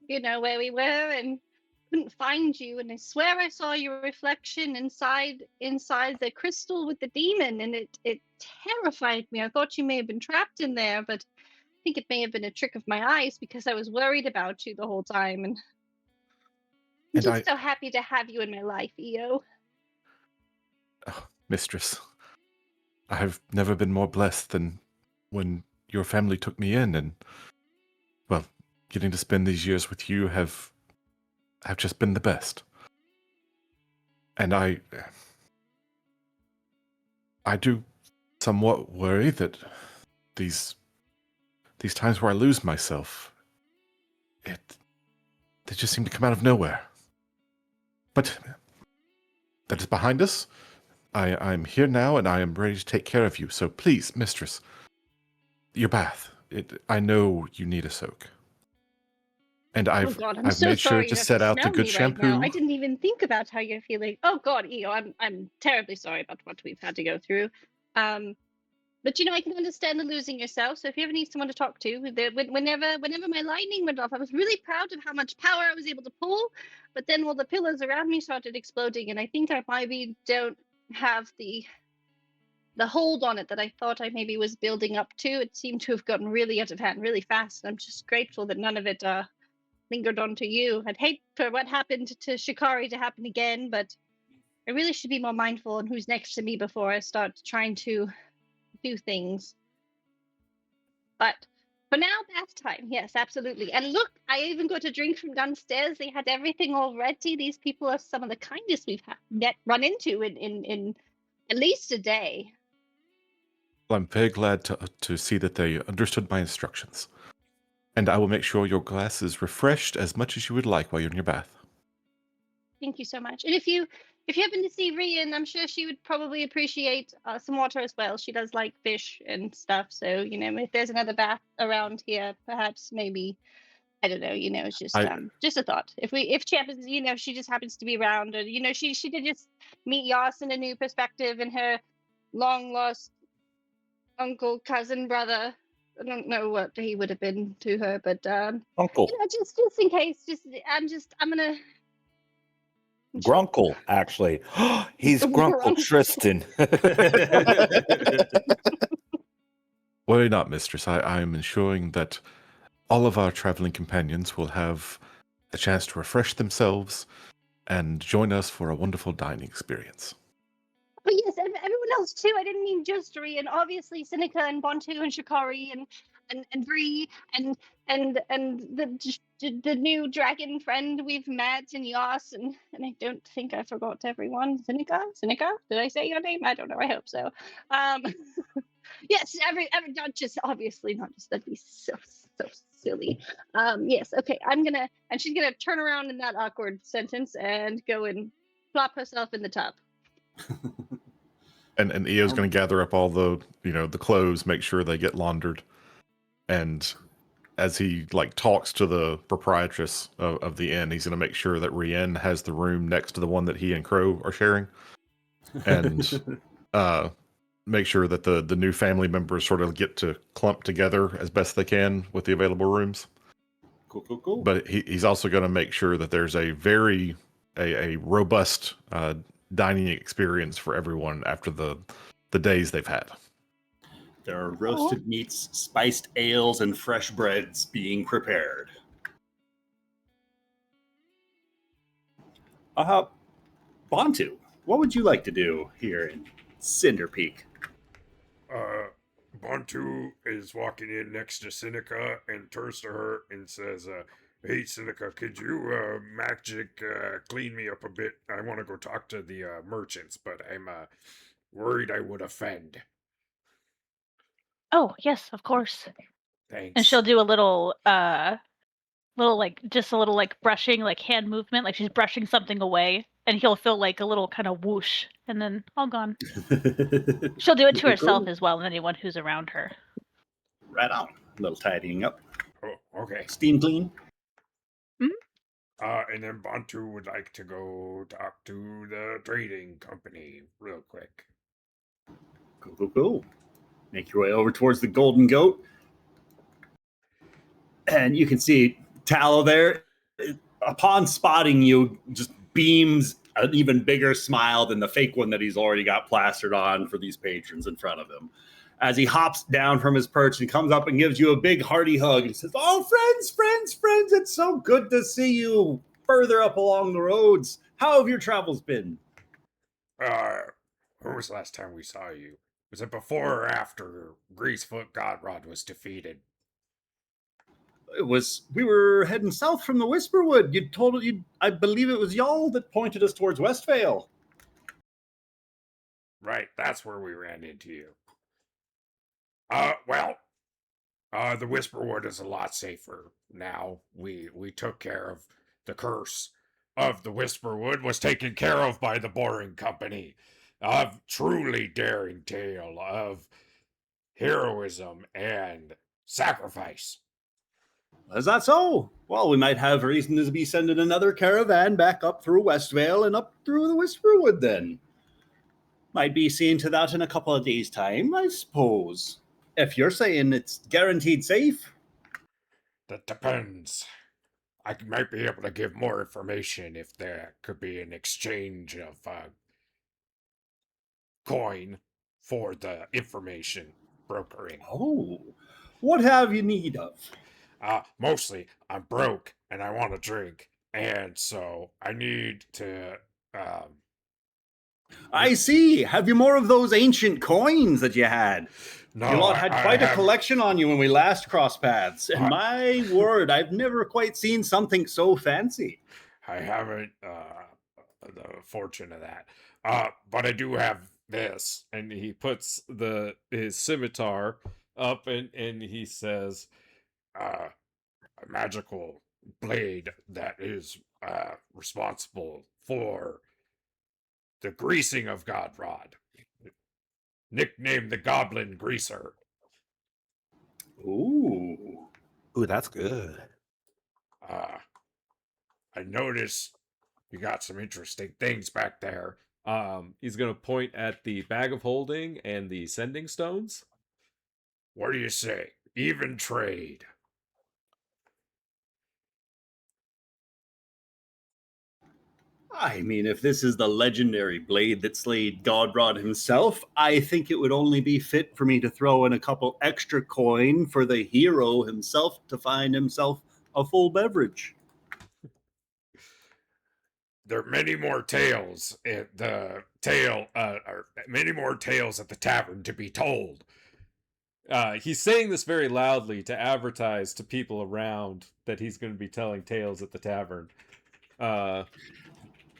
where we were and couldn't find you, and I swear I saw your reflection inside the crystal with the demon, and it terrified me. I thought you may have been trapped in there, but I think it may have been a trick of my eyes because I was worried about you the whole time, and I'm just so happy to have you in my life, Io. Oh, mistress, I've never been more blessed than when your family took me in, and, well, getting to spend these years with you have just been the best. And I do somewhat worry that these times where I lose myself, they just seem to come out of nowhere. But that is behind us. I'm here now, and I am ready to take care of you. So please, mistress, your bath. I know you need a soak. And Oh I've God, I'm I've so made sure sorry to you have set to out the smell good me right now. shampoo. I didn't even think about how you're feeling. Oh God, Eo, I'm terribly sorry about what we've had to go through. But I can understand the losing yourself. So if you ever need someone to talk to, whenever my lightning went off, I was really proud of how much power I was able to pull. But then all the pillars around me started exploding, and I think I maybe don't have the hold on it that I thought I maybe was building up to. It seemed to have gotten really out of hand really fast. And I'm just grateful that none of it lingered on to you. I'd hate for what happened to Shikari to happen again, but I really should be more mindful on who's next to me before I start trying to do things. But for now, bath time. Yes, absolutely. And look, I even got a drink from downstairs. They had everything all ready. These people are some of the kindest we've run into in at least a day. Well, I'm very glad to see that they understood my instructions. And I will make sure your glass is refreshed as much as you would like while you're in your bath. Thank you so much. And if you happen to see Rian, I'm sure she would probably appreciate some water as well. She does like fish and stuff. So, if there's another bath around here, perhaps maybe, I don't know, it's just a thought. If she happens, she just happens to be around, or, she did just meet Yas in a new perspective, and her long lost uncle, cousin, brother. I don't know what he would have been to her, but Uncle. just in case, I'm gonna Grunkle, actually. He's Grunkle Tristan. Worry not, mistress. I am ensuring that all of our traveling companions will have a chance to refresh themselves and join us for a wonderful dining experience. But yes, everyone else too. I didn't mean just Rian. Obviously, Seneca and Bontu and Shikari and Bree and the new dragon friend we've met, and Yas, and I don't think I forgot everyone. Seneca, did I say your name? I don't know. I hope so. Yes, every not just that'd be so silly. Yes, okay. And she's gonna turn around in that awkward sentence and go and plop herself in the tub. And Eo's going to gather up all the the clothes, make sure they get laundered, and as he talks to the proprietress of the inn, he's going to make sure that Rian has the room next to the one that he and Crow are sharing, and make sure that the new family members sort of get to clump together as best they can with the available rooms. Cool. But he's also going to make sure that there's a very robust dining experience for everyone after the days they've had. There are roasted meats, spiced ales, and fresh breads being prepared. Bontu, what would you like to do here in Cinder Peak? Bontu is walking in next to Seneca and turns to her and says, hey, Seneca, could you magic clean me up a bit? I want to go talk to the merchants, but I'm worried I would offend. Oh, yes, of course. Thanks. And she'll do a little brushing, hand movement, like she's brushing something away, and he'll feel a little kind of whoosh, and then all gone. She'll do it to herself as well, and anyone who's around her. Right on. A little tidying up. Oh, okay. Steam clean. And then Bontu would like to go talk to the trading company real quick. Cool. Make your way over towards the Golden Goat. And you can see Tallow there. Upon spotting you, just beams an even bigger smile than the fake one that he's already got plastered on for these patrons in front of him. As he hops down from his perch and comes up and gives you a big hearty hug. And he says, oh, friends, it's so good to see you further up along the roads. How have your travels been? When was the last time we saw you? Was it before or after Greasefoot Godrod was defeated? We were heading south from the Whisperwood. I believe it was y'all that pointed us towards Westvale. Right, that's where we ran into you. The Whisperwood is a lot safer now. We took care of the curse of the Whisperwood was taken care of by the Boring Company. Of truly daring tale of heroism and sacrifice. Is that so? Well, we might have reason to be sending another caravan back up through Westvale and up through the Whisperwood then. Might be seeing to that in a couple of days' time, I suppose. If you're saying it's guaranteed safe. That depends. I might be able to give more information if there could be an exchange of coin for the information brokering. Oh, what have you need of? Mostly, I'm broke and I want to drink, and so I need to. I see. Have you more of those ancient coins that you had? No, you lot had quite a have- collection on you when we last crossed paths. And my word, I've never quite seen something so fancy. I haven't the fortune of that. But I do have this, and he puts his scimitar up, and he says, a magical blade that is responsible for the greasing of Godrod. Nicknamed the Goblin Greaser. Ooh, that's good. I notice you got some interesting things back there. He's gonna point at the bag of holding and the sending stones. What do you say? Even trade. I mean, if this is the legendary blade that slayed Godrod himself, I think it would only be fit for me to throw in a couple extra coin for the hero himself to find himself a full beverage. There are many more tales at the many more tales at the tavern to be told. He's saying this very loudly to advertise to people around that he's going to be telling tales at the tavern.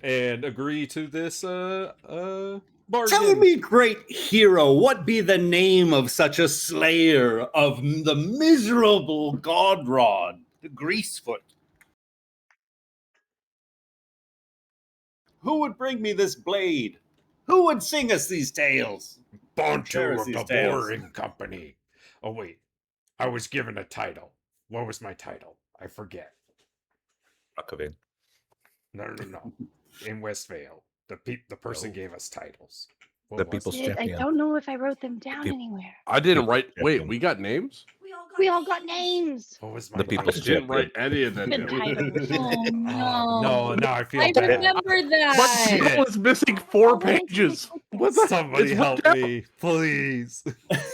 And agree to this bargain. Tell me, great hero, what be the name of such a slayer of the miserable Godrod, the Greasefoot? Who would bring me this blade? Who would sing us these tales? Bontu Share us of these the tales. Boring Company. Oh wait, I was given a title. What was my title? I forget. Rockavin. No. In Westvale, the person gave us titles. What The was people's it? I champion. don't know if I wrote them down Peop- anywhere. I didn't write. Yeah. Wait, we got names? We all got names. What was my The I people's didn't write champion. any of them. Good down. titles. Oh no. No, I feel I bad. remember My that. title is missing 4 pages. What the? Somebody it's help down. me, please.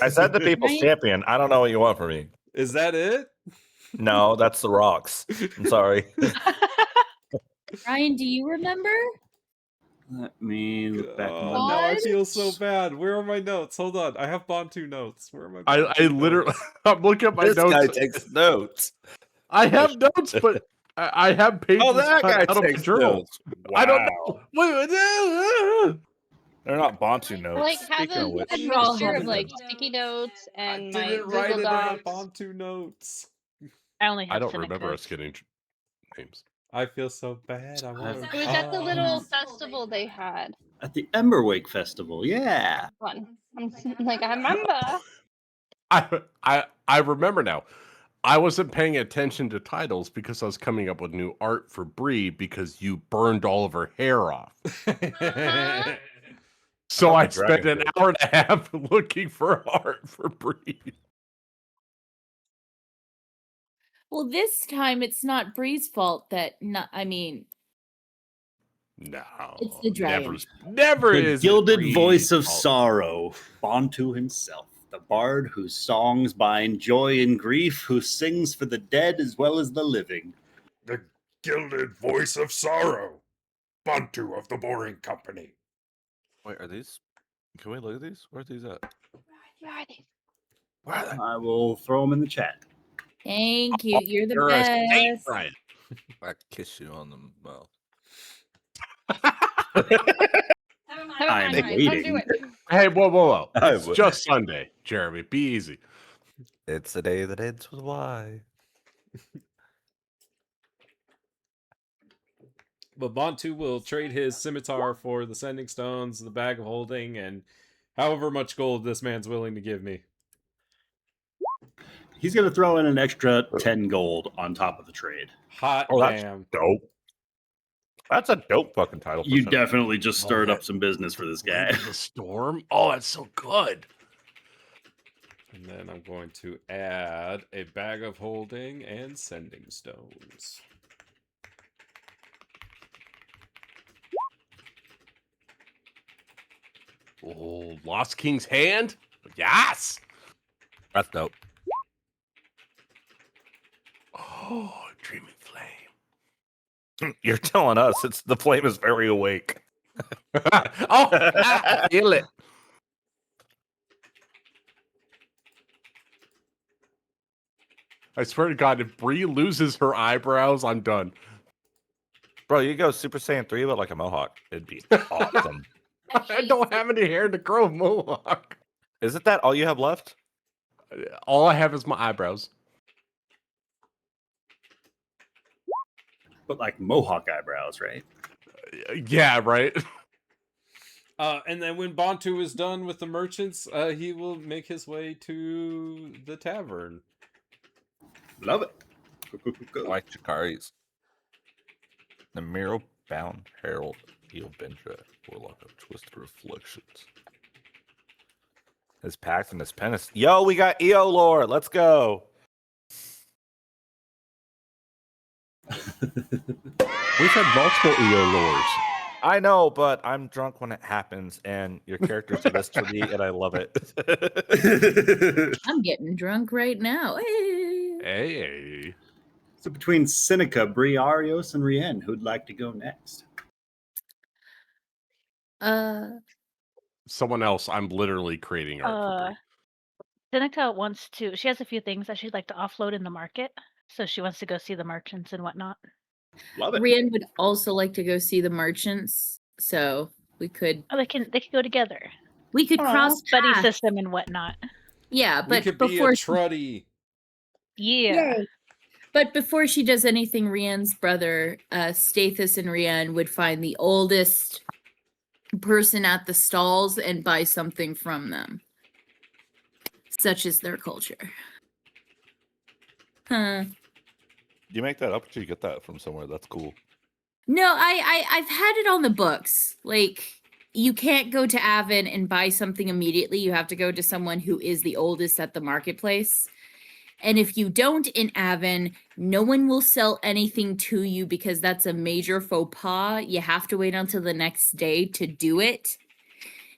I said the people's Right? champion. I don't know what you want from me. Is that it? No, that's the rocks. I'm sorry. Ryan, do you remember? Let me look back. Oh, in my now I notes. feel so bad. Where are my notes? Hold on. I have Bontu notes. Where are my I Bontu literally. notes? I'm looking at my This notes. guy takes notes. I have notes, but I have pages Oh, that cut guy out of my takes journal. notes. I don't Wow. know. Wait. They're not Bantu I notes. like have Speaking a, of which, We're all mixture of having like them. sticky notes and I my didn't write it Google in my Docs. Bontu notes. I only have I don't Cynic remember notes. us getting names. I feel so bad. I want It was at the little festival they had. At the Emberwake Festival, yeah. One. I'm like, I remember. I remember now. I wasn't paying attention to titles because I was coming up with new art for Bree because you burned all of her hair off. So thought I the spent dragon an did. hour and a half looking for art for Bree. Well, this time it's not Bree's fault that not. I mean, No, It's the dragon. Never The is it gilded Bree's voice of fault. sorrow, Bantu himself, the bard whose songs bind joy and grief, who sings for the dead as well as the living. The gilded voice of sorrow. Bantu of the Boring Company. wait, are these? Can we look at these? Where are these at? Where are they? Where are they? I will throw them in the chat. thank you. You're the You're a saint, best. Brian. I kiss you on the mouth. I'm Don't do waiting. it. Hey, whoa. I It's would- just Sunday, Jeremy. Be easy. It's the day that ends with Y. But Bontu will trade his scimitar for the sending stones, the bag of holding, and however much gold this man's willing to give me. He's going to throw in an extra 10 gold on top of the trade. Hot Oh, that's damn. dope. That's a dope fucking title. for You Cinnamon. definitely just stirred that up some business for this guy. Blade of the Storm. Oh, that's so good. And then I'm going to add a bag of holding and sending stones. Oh, Lost King's Hand. Yes. That's dope. Oh, Dreaming Flame. You're telling us it's the flame is very awake. Oh, I feel it. I swear to God, if Bree loses her eyebrows, I'm done. Bro, you go Super Saiyan 3, but like a mohawk. It'd be awesome. I don't have any hair to grow a mohawk. Isn't that all you have left? All I have is my eyebrows. But like mohawk eyebrows, right? Yeah, right. And then when Bantu is done with the merchants, he will make his way to the tavern. Love it. I like Chikari's. The Miro bound Herald, Eo Benja, Warlock of Twisted Reflections. His pact and his penance. Yo, we got EO lore. Let's go. We've had multiple EO lores. I know, but I'm drunk when it happens, and your characters are this to me, and I love it. I'm getting drunk right now. Hey. Hey. So between Seneca, Briarios, and Rien, who'd like to go next? Someone else. I'm literally creating art for Bree. Seneca wants to. She has a few things that she'd like to offload in the market, so she wants to go see the merchants and whatnot. Love it. Rian would also like to go see the merchants, so we could Oh, they can go together. we could cross Buddy paths. system and whatnot. Yeah, We but could be a before truddy. Yeah. but before she does anything, Rian's brother, Stathis and Rian would find the oldest person at the stalls and buy something from them. Such is their culture. Huh. You make that up or you get that from somewhere? That's cool. No, I've had it on the books. Like, you can't go to Avon and buy something immediately. You have to go to someone who is the oldest at the marketplace. And if you don't in Avon, no one will sell anything to you because that's a major faux pas. You have to wait until the next day to do it.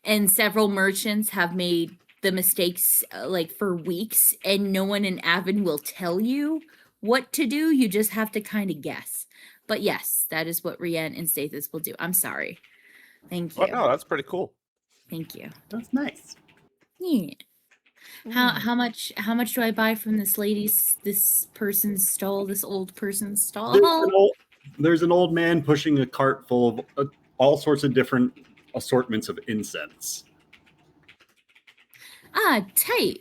And several merchants have made the mistakes like for weeks, and no one in Avon will tell you what to do. You just have to kind of guess. But yes, that is what Rian and Stathis will do. I'm sorry. Thank you. Oh, no, that's pretty cool. Thank you. That's nice. Yeah. How much do I buy from this person's stall, this old person's stall? There's an old man pushing a cart full of all sorts of different assortments of incense. Ah, tight.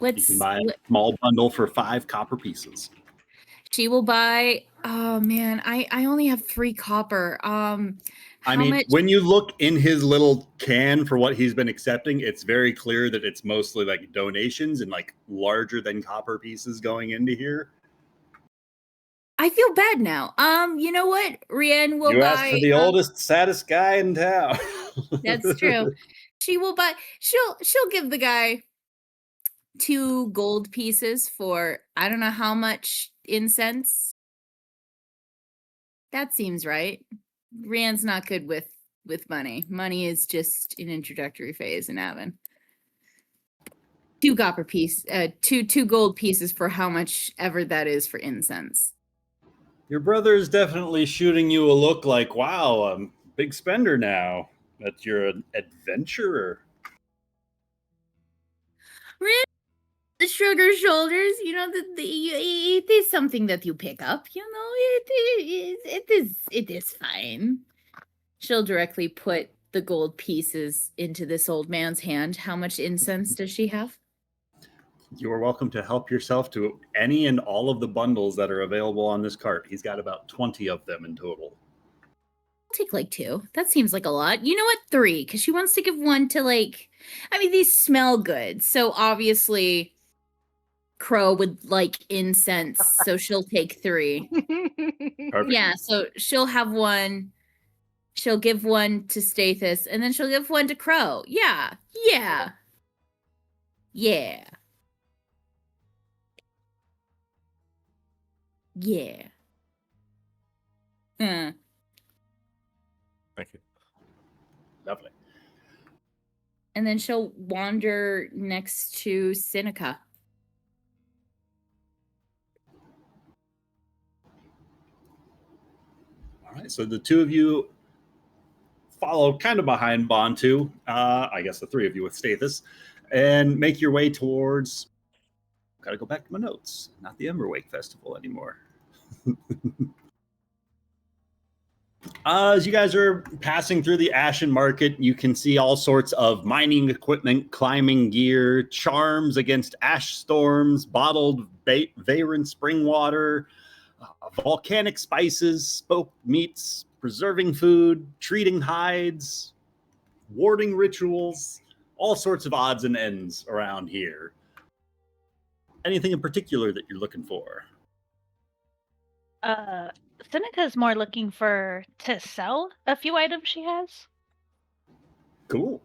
You can buy a small bundle for 5 copper pieces. She will buy. Oh man, I only have 3 copper. I mean, when you look in his little can for what he's been accepting, it's very clear that it's mostly like donations and like larger than copper pieces going into here. I feel bad now. You know what? Rian will You buy. asked for the oldest, saddest guy in town. That's true. She will buy. She'll give the guy 2 gold pieces for I don't know how much incense. That seems right. Rian's not good with money. Money is just an introductory phase in Avon. 2 copper piece, two gold pieces for how much ever that is for incense. Your brother is definitely shooting you a look like, wow, I'm a big spender now. That you're an adventurer. The sugar shoulders, you know, it is something that you pick up. You know, it is fine. She'll directly put the gold pieces into this old man's hand. How much incense does she have? You are welcome to help yourself to any and all of the bundles that are available on this cart. He's got about 20 of them in total. I'll take like 2. That seems like a lot. You know what? 3, because she wants to give 1 to these smell good. So obviously Crow would like incense, so she'll take 3. Perfect. Yeah, so she'll have one. She'll give one to Stathis, and then she'll give one to Crow. Yeah, yeah, yeah, yeah. Hmm. Thank you. Lovely. And then she'll wander next to Seneca. All right, so the two of you follow kind of behind Bontu, I guess the three of you with Stathis, and make your way towards. Gotta go back to my notes. Not the Emberwake Festival anymore. As you guys are passing through the Ashen Market, you can see all sorts of mining equipment, climbing gear, charms against ash storms, bottled Veyron spring water, volcanic spices, smoked meats, preserving food, treating hides, warding rituals, all sorts of odds and ends around here. Anything in particular that you're looking for? Seneca's more looking to sell a few items she has. Cool.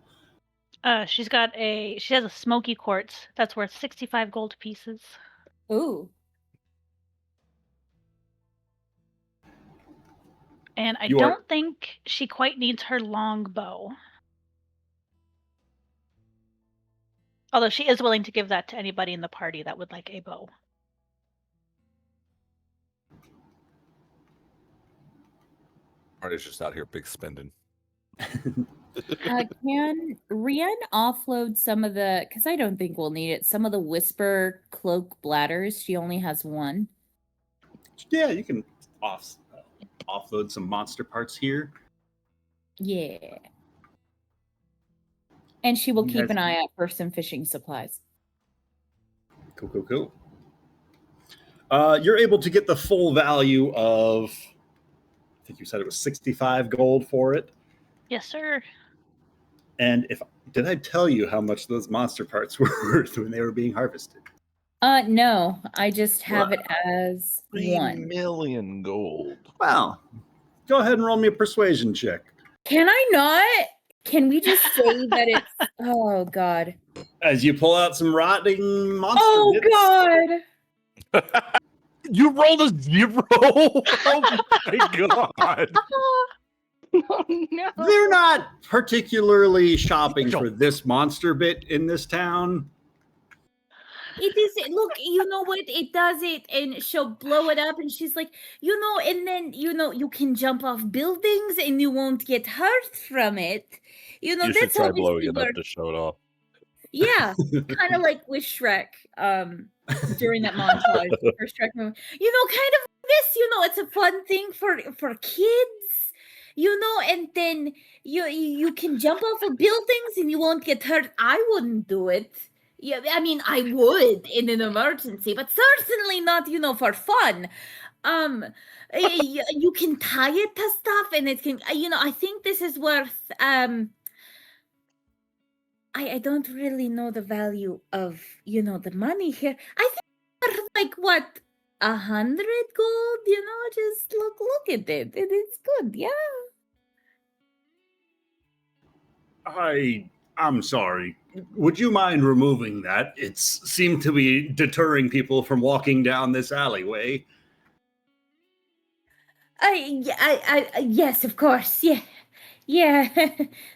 She has a smoky quartz that's worth 65 gold pieces. Ooh. And I You are- don't think she quite needs her long bow. Although she is willing to give that to anybody in the party that would like a bow. Marty's just out here big spending. Can Rian offload some of the, because I don't think we'll need it, some of the Whisper cloak bladders? She only has one. Yeah, you can offload some monster parts here. Yeah. And she will You keep guys- an eye out for some fishing supplies. Cool. You're able to get the full value of, I think you said it was 65 gold for it. Yes, sir. And did I tell you how much those monster parts were worth when they were being harvested? No, I just have it as 3 one. million gold. Wow. Go ahead and roll me a persuasion check. Can I not? Can we just say that it's, oh God. As you pull out some rotting monster Oh bits. God. You rolled a 0. Oh my god! Oh no. They're not particularly shopping for this monster bit in this town. It is, look, you know what? It does it, and she'll blow it up, and she's like, and then, you can jump off buildings and you won't get hurt from it. You should that's try obviously blowing it where- up to show it off. Yeah, kind of like with Shrek, during that montage, the first Shrek movie. Kind of this, it's a fun thing for kids, and then you can jump off of buildings and you won't get hurt. I wouldn't do it. Yeah, I mean, I would in an emergency, but certainly not, for fun. You can tie it to stuff, and it can, I think this is worth, I don't really know the value of, the money here. I think worth, like, what, 100 gold, just look at it. It's good, yeah. I'm sorry. Would you mind removing that? It seemed to be deterring people from walking down this alleyway. Yes, of course, yeah.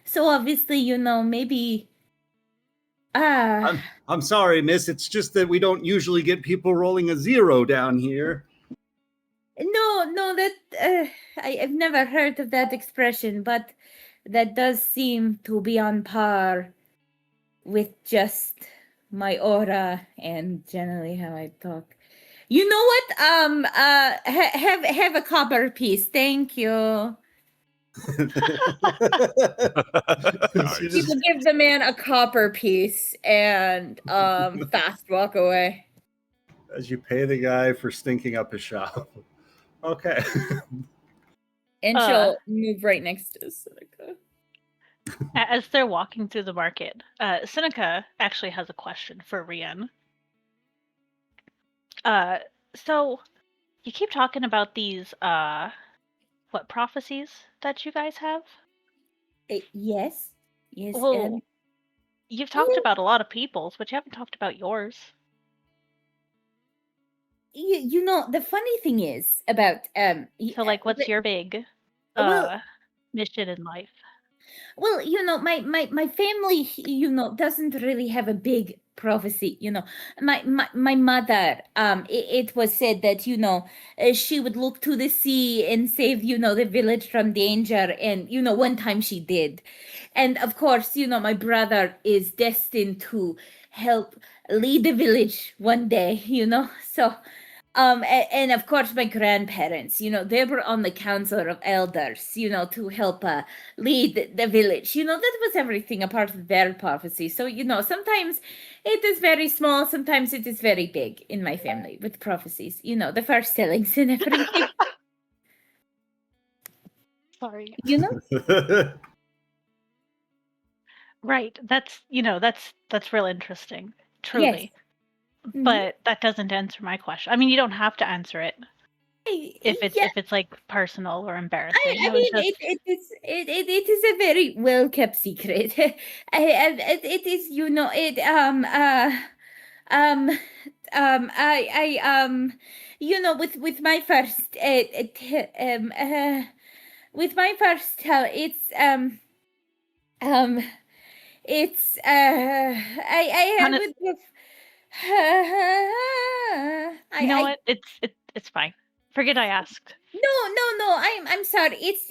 So obviously, maybe. I'm sorry, miss. It's just that we don't usually get people rolling a 0 down here. No, that I've never heard of that expression, but that does seem to be on par with just my aura and generally how I talk. You know what? Have a copper piece. Thank you. She People just- give the man a copper piece and fast walk away. as you pay the guy for stinking up his shop. Okay. And she'll move right next to Seneca. As they're walking through the market, Seneca actually has a question for Rian. So you keep talking about these what prophecies that you guys have? Yes. Yes. Well, you've talked about a lot of people's, but you haven't talked about yours. You know, the funny thing is about So like what's your big well, mission in life? well, you know, my family, you know, doesn't really have a big prophecy. You know, my mother, it was said that, you know, she would look to the sea and save, you know, the village from danger, and you know, one time she did, and of course, you know, my brother is destined to help lead the village one day. You know, so. And of course, my grandparents, you know, they were on the council of elders, you know, to help lead the village. You know, that was everything a part of their prophecy. So, you know, sometimes it is very small, sometimes it is very big in my family with prophecies, you know, the first tellings and everything. Sorry. You know? Right. That's that's real interesting. Truly. Yes. But that doesn't answer my question. I mean, you don't have to answer it if it's like personal or embarrassing. I mean, it is a very well kept secret. It is, you know, you know, with my first with my first tell, it's I Kind have of- with You know what? It's fine. Forget I asked. No. I'm sorry. It's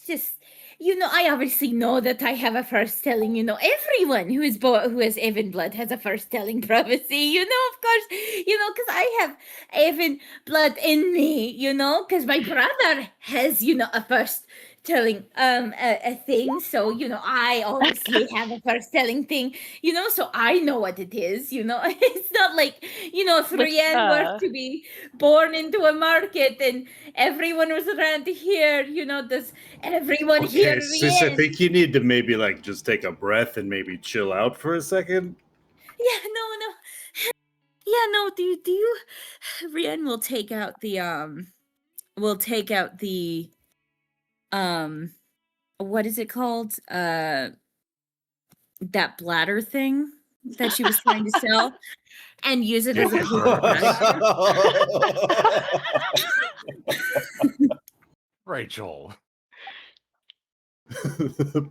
just, you know, I obviously know that I have a first telling. You know, everyone who is who has Evan blood has a first telling prophecy. You know, of course, you know, because I have Evan blood in me. You know, because my brother has, you know, a first telling a thing. So, you know, I obviously have a first telling thing, you know, so I know what it is, you know. It's not like, you know, if Rianne were to be born into a market and everyone was around here, you know, does everyone hear Okay, sis, I Rianne? think you need to maybe like just take a breath and maybe chill out for a second. Yeah, no. Yeah, no, do you Rianne will take out the what is it called? That bladder thing that she was trying to sell and use it as a Rachel.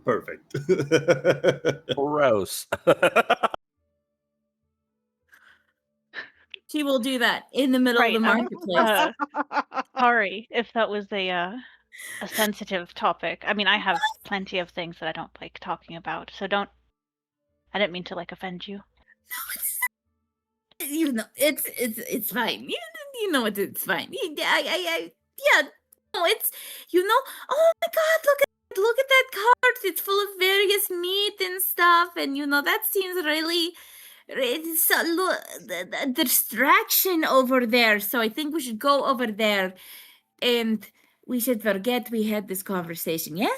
Perfect. Gross. She will do that in the middle of the marketplace. Sorry if that was a sensitive topic. I mean, I have plenty of things that I don't like talking about, so don't. I didn't mean to like offend you. You know, it's fine. You know it's fine. Yeah. No, it's, you know. Oh my God! Look at that cart. It's full of various meat and stuff, and you know that seems really. It's a distraction over there. So I think we should go over there, and we should forget we had this conversation. Yeah.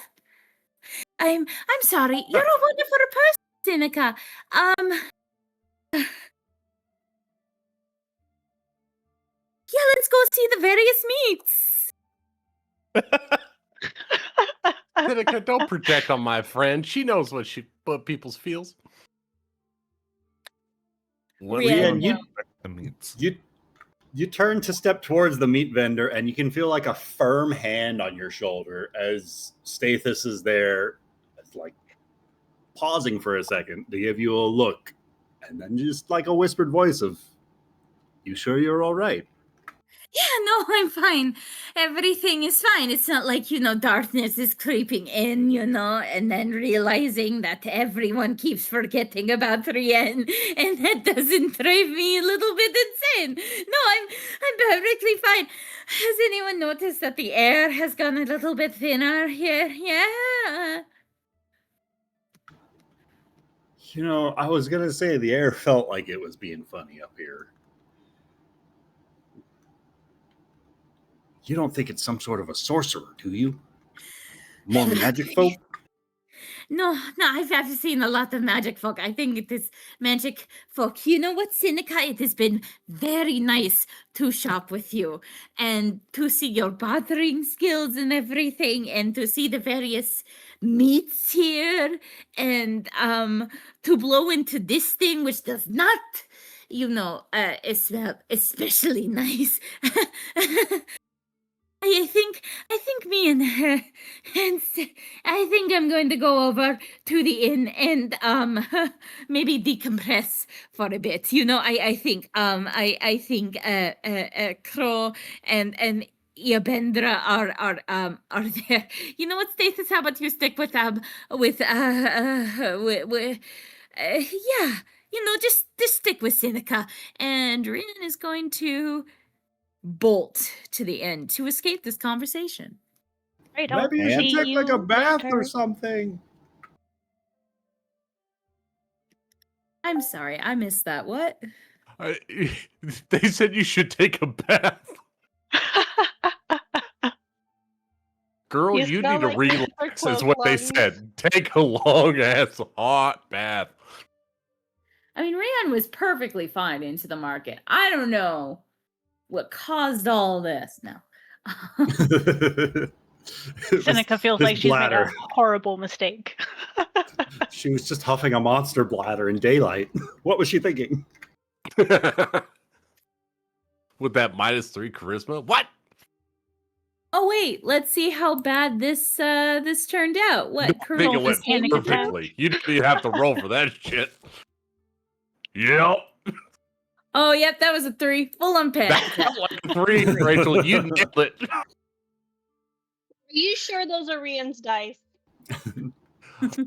I'm sorry. You're a wonderful person, Seneca. Yeah, let's go see the various meats. Seneca, don't project on my friend. She knows what people's feels. Rianne, you turn to step towards the meat vendor, and you can feel like a firm hand on your shoulder as Stathis is there, like pausing for a second to give you a look, and then just like a whispered voice of, "You sure you're all right?" Yeah, no, I'm fine. Everything is fine. It's not like, you know, darkness is creeping in, you know, and then realizing that everyone keeps forgetting about Rianne, and that doesn't drive me a little bit insane. No, I'm perfectly fine. Has anyone noticed that the air has gone a little bit thinner here? Yeah. You know, I was gonna say the air felt like it was being funny up here. You don't think it's some sort of a sorcerer, do you? More magic folk? No, I've seen a lot of magic folk. I think it is magic folk. You know what, Seneca? It has been very nice to shop with you and to see your bartering skills and everything, and to see the various meats here, and to blow into this thing, which does not, smell especially nice. I think me and I think I'm going to go over to the inn and maybe decompress for a bit. I think Crow and Iabendra are there. You know what, Stathis? How about you stick with yeah. Just stick with Seneca, and Rian is going to bolt to the end to escape this conversation. Right, I'll Maybe you should see take like a you bath or later. something. I'm sorry, I missed that. What? They said you should take a bath. Girl, You you smell need to like relax, is cloak what they lungs. said. Take a long ass hot bath. I mean, Rian was perfectly fine into the market. I don't know what caused all this. No. Seneca feels like she's made a horrible mistake. She was just huffing a monster bladder in daylight. What was she thinking? With that -3 charisma? What? Oh wait, let's see how bad this turned out. What? I think it Colonel went Panic attack? perfectly. You didn't even have to roll for that shit. Yep. Oh, yep, that was a 3. Full on panic That attack. felt like a 3, Rachel. You nailed it. Are you sure those are Rian's dice?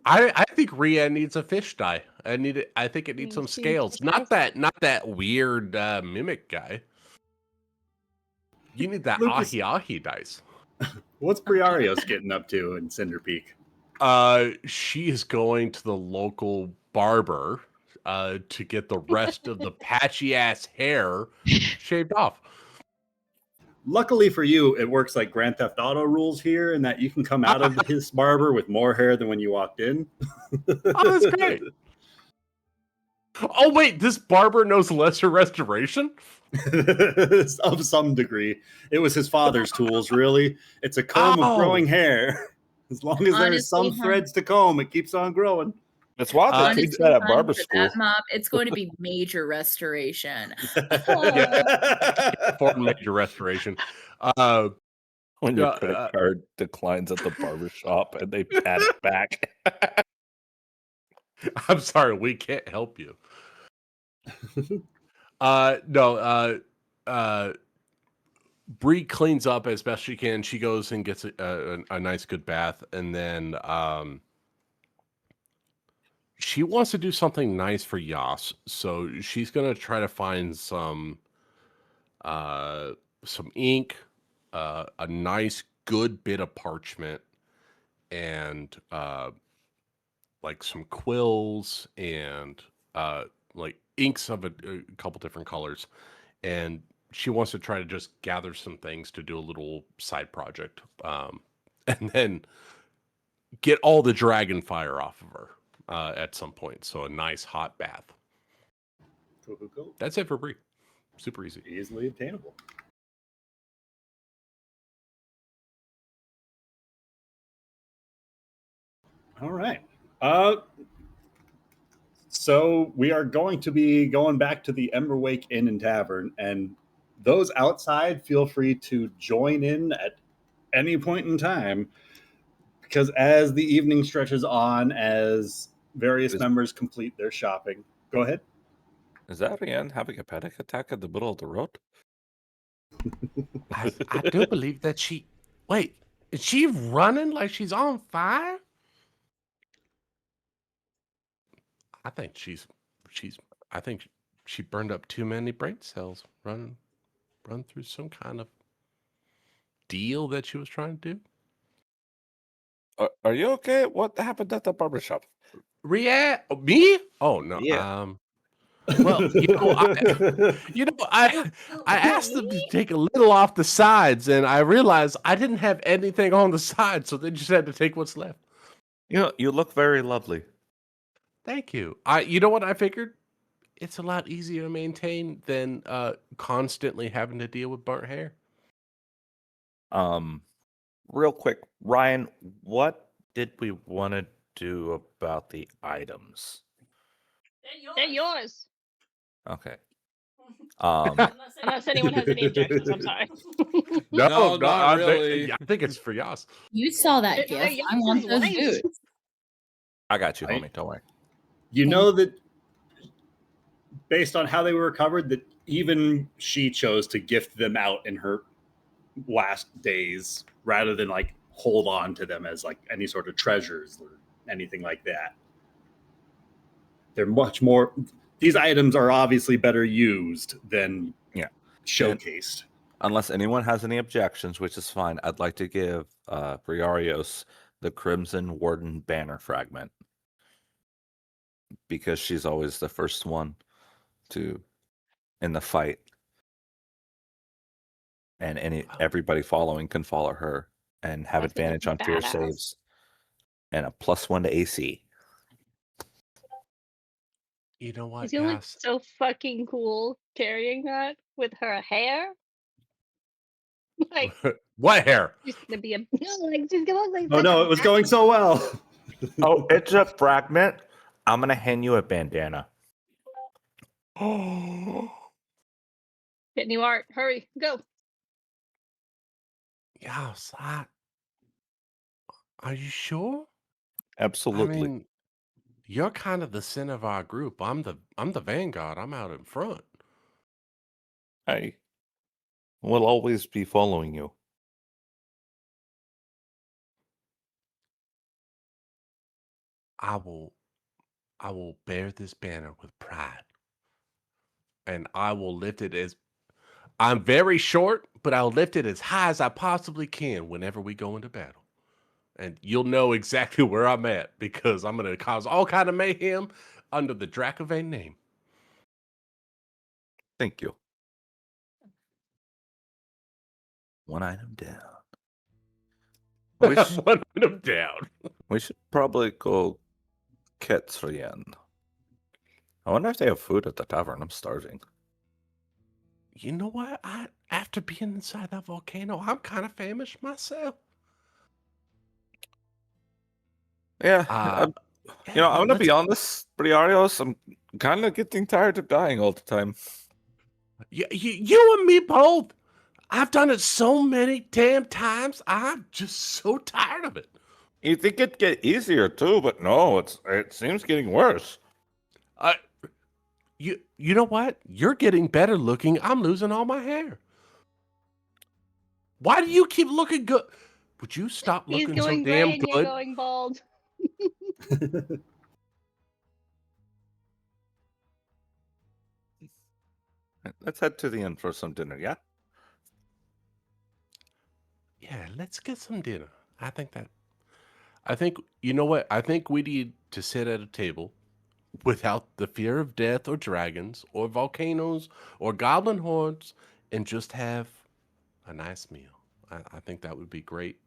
I think Rhea needs a fish die. I think it needs some She scales. just Not that weird mimic guy. You need that Lucas- ahi dice. What's Briarios getting up to in Cinder Peak? She is going to the local barber to get the rest of the patchy ass hair shaved off. Luckily for you, it works like Grand Theft Auto rules here, in that you can come out of his barber with more hair than when you walked in. Oh, that's great. Oh wait, this barber knows lesser restoration? Of some degree. It was his father's tools, really. It's a comb of growing hair. As long as there's some Honestly, huh? threads to comb, it keeps on growing. It's wild they Honestly, teach that at hun, barber for school. that mop, it's going to be major restoration. For major restoration. When your Yeah, credit card declines at the barber shop and they pat it back. I'm sorry, we can't help you. Bree cleans up as best she can. She goes and gets a nice good bath, and then she wants to do something nice for Yas. So she's gonna try to find some ink, a nice good bit of parchment, and like some quills and like inks of a couple different colors, and she wants to try to just gather some things to do a little side project, and then get all the dragon fire off of her at some point. So a nice hot bath. Cool. That's it for Bree. Super easy. Easily obtainable. All right. So we are going to be going back to the Emberwake Inn and Tavern, and those outside feel free to join in at any point in time, because as the evening stretches on, as various members complete their shopping. Go ahead. Is that Rian having a panic attack in the middle of the road? I do believe that she. Wait, is she running like she's on fire? I think I think she burned up too many brain cells. Run through some kind of deal that she was trying to do. Are you okay? What happened at the barbershop? Me? Oh no. Yeah. Well, I asked them to take a little off the sides, and I realized I didn't have anything on the side, so they just had to take what's left. You look very lovely. Thank you. You know what I figured? It's a lot easier to maintain than constantly having to deal with burnt hair. Real quick, Ryan, what did we want to do about the items? They're yours. Okay. Unless anyone has any objections, I'm sorry. No, not really. I think it's for Yas. You saw that They're gift. I want Yas's those wives. boots. I got you, Right. homie. Don't worry. You know that based on how they were recovered, that even she chose to gift them out in her last days rather than like hold on to them as like any sort of treasures or anything like that. They're much more. These items are obviously better used than showcased. Unless anyone has any objections, which is fine, I'd like to give Briarios the Crimson Warden banner fragment. Because she's always the first one in the fight. And everybody following can follow her and have That's advantage on fear badass. saves. And a +1 to AC. You know what, He's gonna look Yas? so fucking cool carrying that with her hair. Like What hair? she's gonna be a like she's gonna look like Oh no, it was going so well. Oh, it's a fragment. I'm gonna hand you a bandana. Oh, Get new art. Hurry, go. Yas, are you sure? Absolutely. I mean, you're kind of the center of our group. I'm the vanguard. I'm out in front. I will always be following you. I will bear this banner with pride. And I will lift it as I'm very short, but I'll lift it as high as I possibly can whenever we go into battle. And you'll know exactly where I'm at because I'm going to cause all kind of mayhem under the Dracovane name. Thank you. One item down. One item down. We should probably go Ketzrian. I wonder if they have food at the tavern. I'm starving. You know what? After being inside that volcano, I'm kind of famished myself. Yeah. Uh, I'm going to be let's- honest, Briarios. I'm kind of getting tired of dying all the time. You and me both. I've done it so many damn times. I'm just so tired of it. You think it'd get easier too, but no, it seems getting worse. You know what? You're getting better looking. I'm losing all my hair. Why do you keep looking good? Would you stop He's looking so going damn gray and you're good? going bald. Let's head to the inn for some dinner, yeah? Yeah, let's get some dinner. I think you know what? I think we need to sit at a table without the fear of death or dragons or volcanoes or goblin hordes and just have a nice meal. I think that would be great.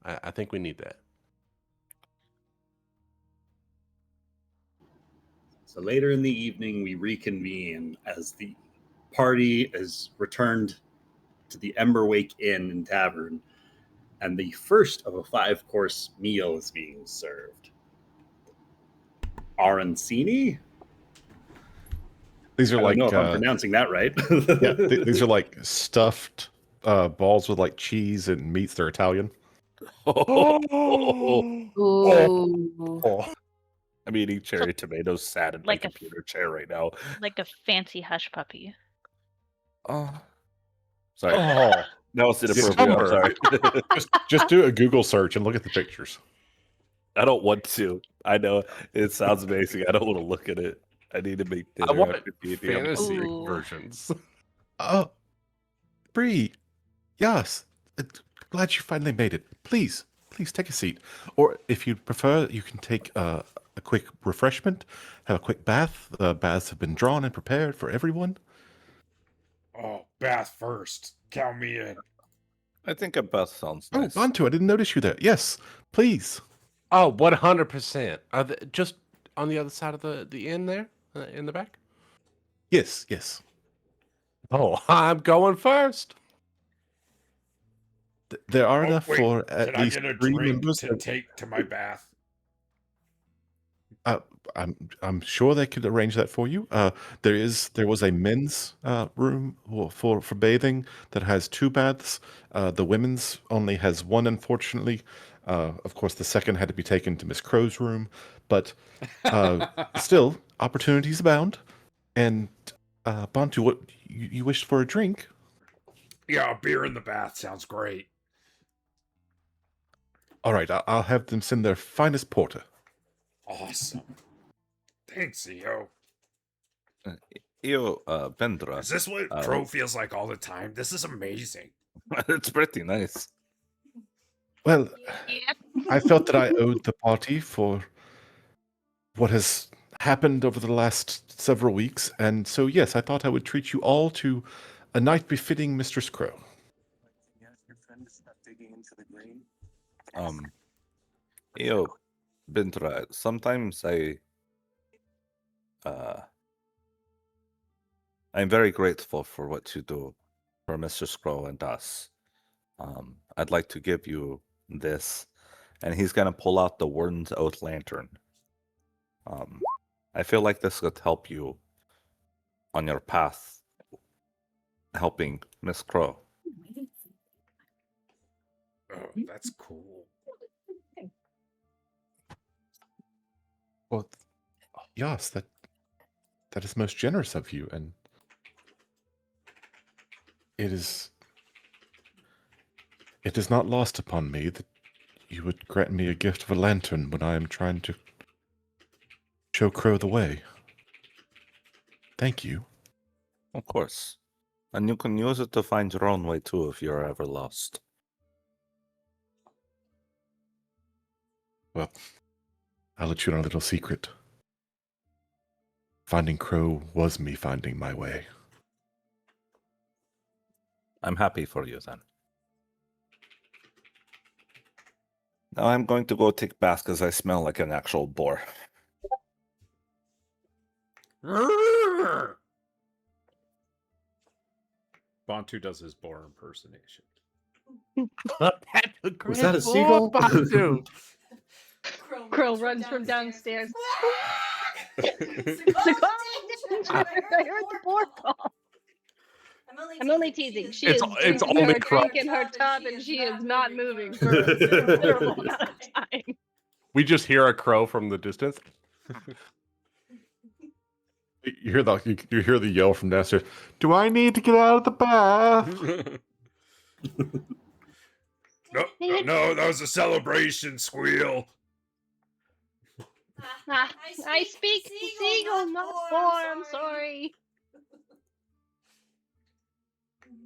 I think we need that. So later in the evening, we reconvene as the party is returned to the Emberwake Inn and Tavern, and the first of a 5-course meal is being served. Arancini? These are I like don't know if I'm pronouncing that right. yeah, these are like stuffed balls with like cheese and meats. They're Italian. Ooh. I'm eating cherry tomatoes sat in Like my a- computer chair right now. Like a fancy hush puppy. Oh, sorry. Oh, That was inappropriate. I'm sorry. just do a Google search and look at the pictures. I don't want to. I know it sounds amazing. I don't want to look at it. I need to make dinner. I want after D&D. I'm fantasy hungry. Ooh. versions. Bree, yes, glad you finally made it. Please take a seat. Or if you prefer, you can take a quick refreshment, have a quick bath. The baths have been drawn and prepared for everyone. Oh, bath first. Count me in. I think a bath sounds Oh, nice. Bantu, I didn't notice you there. Yes, please. Oh, 100%. Just on the other side of the inn there, in the back. Yes, yes. Oh, I'm going first. There are Oh, enough wait, for at can I least get a 3 drink members. to take to my bath? I'm sure they could arrange that for you. There was a men's room for bathing that has 2 baths. The women's only has 1, unfortunately. Of course, the second had to be taken to Miss Crow's room, but still, opportunities abound. And Bantu, what you wished for a drink? Yeah, a beer in the bath sounds great. All right, I'll have them send their finest porter. Awesome. Thanks, EO. Io, Vendra. Is this what Crow feels like all the time? This is amazing. It's pretty nice. Well, Yep. I felt that I owed the party for what has happened over the last several weeks, and so yes, I thought I would treat you all to a night befitting Mistress Crow. Io, Vendra, sometimes I'm very grateful for what you do for Mr. Scroll and us. I'd like to give you this, and he's gonna pull out the Warden's Oath lantern. I feel like this could help you on your path, helping Miss Crow. Oh, that's cool. Well, yes, that is most generous of you, and it is not lost upon me that you would grant me a gift of a lantern when I am trying to show Crow the way. Thank you. Of course. And you can use it to find your own way too if you're ever lost. Well, I'll let you in a little secret. Finding Crow was me finding my way. I'm happy for you then. Now I'm going to go take a bath because I smell like an actual boar. Bantu does his boar impersonation. Was that a seagull? Bantu. Crow runs from downstairs. I heard the boar call. I'm only teasing. She is It's drinking only her Crow. drink in her tub, and she is not moving for a considerable amount of time. We just hear a crow from the distance. You hear the yell from downstairs. Do I need to get out of the bath? No, that was a celebration squeal. I speak seagull, not boar. I'm sorry.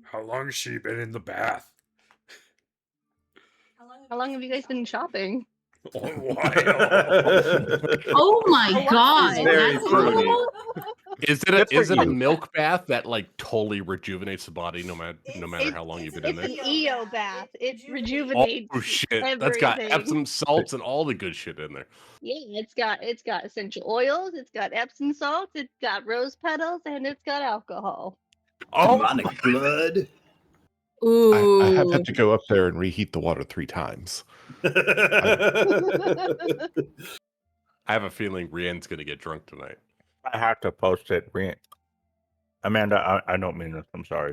How long has she been in the bath? How long have you guys been shopping? A while. Oh my god. very That's fruity. cool. Is it a milk bath that like totally rejuvenates the body no matter how long you've been in It's there? an EO bath. It rejuvenates. Oh shit! That's got everything. Epsom salts and all the good shit in there. Yeah, it's got essential oils, it's got Epsom salts, it's got rose petals, and it's got alcohol. Oh, Demonic blood. Ooh. I have had to go up there and reheat the water 3 times. I have a feeling Rienne's gonna get drunk tonight. I have to post it. Amanda, I don't mean this. I'm sorry.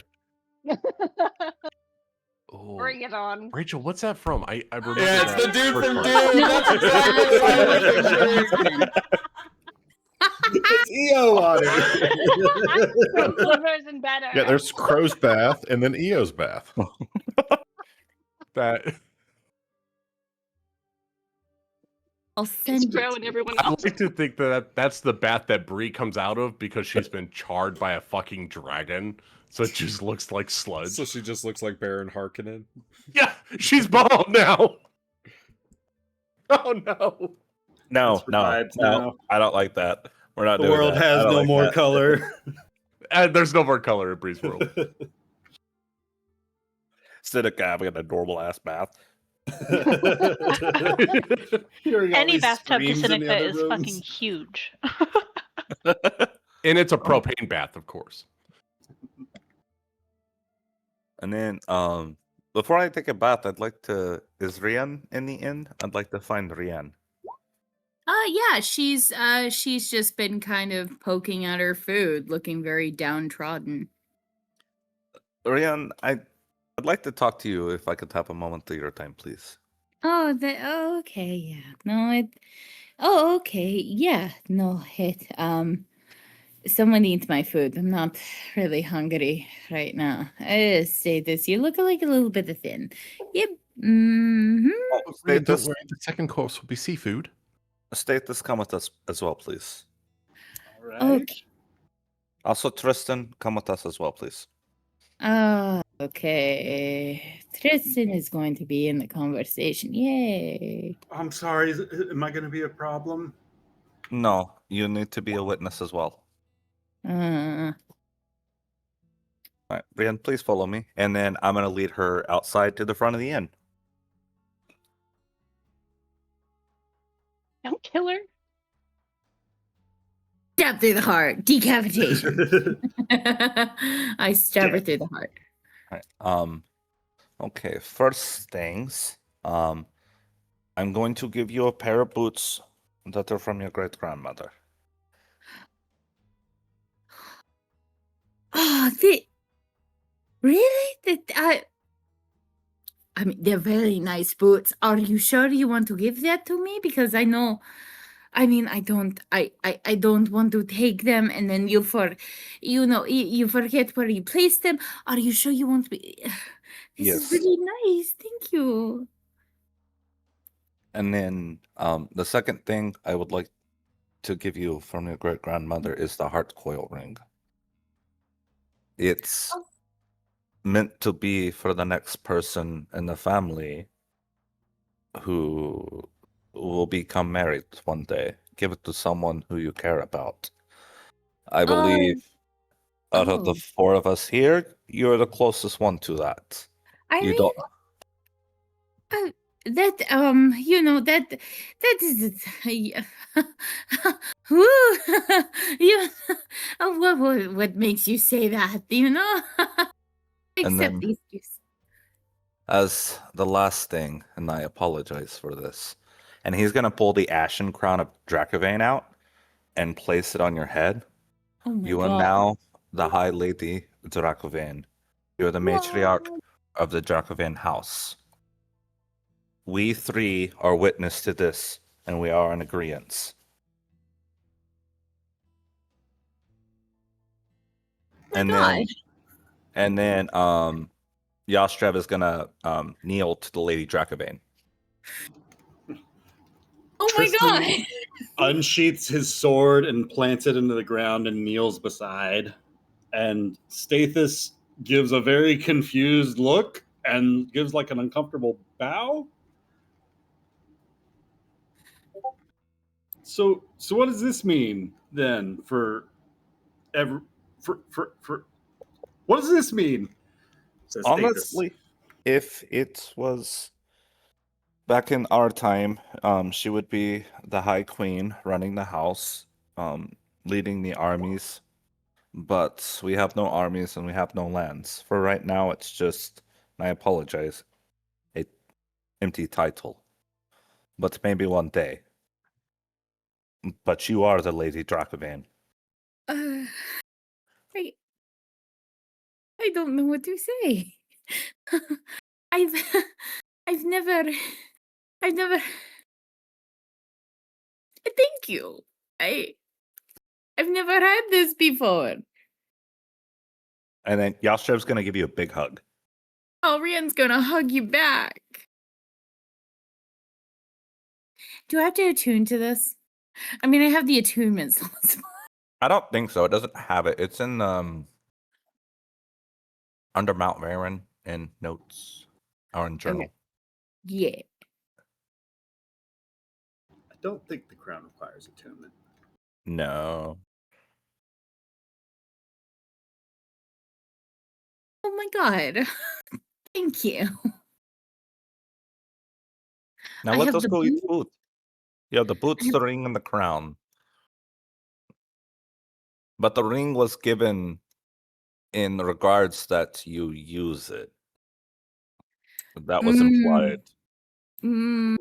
Oh, Bring it on. Rachel, what's that from? I remember. Yeah, it's that the dude first from part. Dune. That's exactly what I was picturing. It's EO water. Livers and better. Yeah, there's Crow's bath and then Eo's bath. That I'll It's send Crow it. and everyone I else. like to think that's the bath that Bree comes out of because she's been charred by a fucking dragon, so it just looks like sludge. So she just looks like Baron Harkonnen. Yeah, she's bald now. Oh no. No, That's vibes no, now. I don't like that. We're not The doing world that. I has don't no like more that. color. And there's no more color in Bree's world. Instead of having a normal ass bath. Hearing all Any these bathtub to screams in the Seneca other is fucking rooms. huge. And it's a propane bath, of course. And then, before I take a bath, I'd like to. Is Rian in the inn? I'd like to find Rian. Yeah, she's just been kind of poking at her food, looking very downtrodden. Rian, I'd like to talk to you if I could have a moment of your time, please. Oh, okay, yeah. No, okay, yeah. No, someone eats my food. I'm not really hungry right now. Say this. You look like a little bit thin. Yep. Mm-hmm. Oh, Rian, don't Status, worry. The second course will be seafood. Status, come with us as well, please. All right. Okay. Also, Tristan, come with us as well, please. Oh, okay. Tristan is going to be in the conversation. Yay. I'm sorry. Am I going to be a problem? No, you need to be a witness as well. Uh, All right, Brian, please follow me, and then I'm gonna lead her outside to the front of the inn. Don't kill her. stab through the heart. Decapitation. I stab her through the heart. All right. Okay. First things. I'm going to give you a pair of boots that are from your great grandmother. Oh, really? I mean, they're very nice boots. Are you sure you want to give that to me? Because I know, I mean, I don't want to take them and then you forget where you placed them. Are you sure you want to be? This Yes. is really nice. Thank you. And then the second thing I would like to give you from your great grandmother is the heart coil ring. It's meant to be for the next person in the family who will become married one day. Give it to someone who you care about. I believe out of the oh. four of us here, you're the closest one to that. I You mean, don't. that is whoo, you what makes you say that, And Except then- these juice. As the last thing, and I apologize for this, and he's gonna pull the ashen crown of Dracovane out and place it on your head. Oh my You god. are now the High Lady Dracovane. You're the matriarch of the Dracovane house. We three are witness to this, and we are in agreement. And then, Yastrev is gonna kneel to the Lady Dracovane. Oh my god. Tristan unsheaths his sword and plants it into the ground and kneels beside. And Stathis gives a very confused look and gives like an uncomfortable bow. So what does this mean then for what does this mean? Says Stathis. Honestly, if it was back in our time, she would be the High Queen running the house, leading the armies. But we have no armies and we have no lands. For right now, it's just, and I apologize, a empty title. But maybe one day. But you are the Lady Dracovane. I don't know what to say. I've never thank you. I've never had this before. And then Yastrev's gonna give you a big hug. Oh, Rian's gonna hug you back. Do I have to attune to this? I mean, I have the attunement slots. I don't think so. It doesn't have it. It's in under Mount Varen in notes or in journal. Okay. Yeah. I don't think the crown requires attunement. No. Oh my god. Thank you. Now I let have us the go eat boot. food. Yeah, the boots, have- the ring, and the crown. But the ring was given in regards that you use it. That was implied. Mm.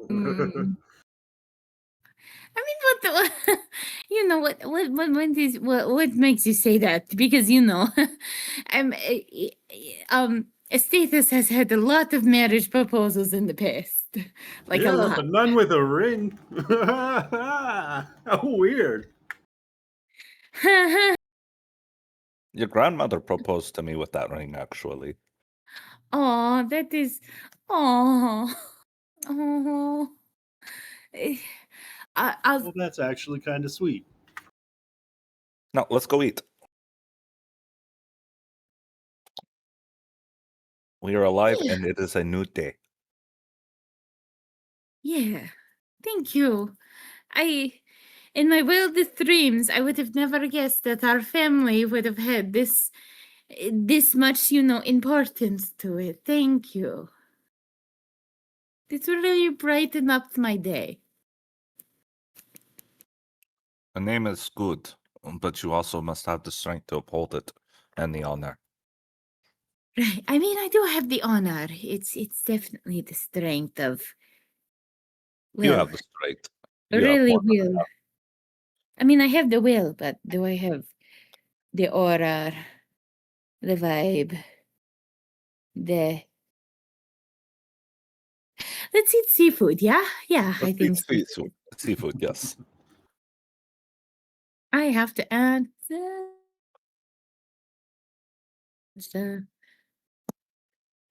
I mean, what the, you know what makes you say that? Because I'm Estathis has had a lot of marriage proposals in the past, like a Yeah, lot. but none with a ring. How weird. Your grandmother proposed to me with that ring, actually. Oh, that is, oh, oh. I'll Well, that's actually kind of sweet. Now let's go eat. We are alive, Yeah. and it is a new day. Yeah, thank you. In my wildest dreams, I would have never guessed that our family would have had this much, importance to it. Thank you. This really brightened up my day. A name is good, but you also must have the strength to uphold it and the honor. Right. I mean, I do have the honor. It's definitely the strength of. You Well, have the strength. You have really more than will. enough. I mean, I have the will, but do I have the aura, the vibe, the? Let's eat seafood. Yeah, yeah. I Let's think eat seafood. Seafood, yes. I have to add.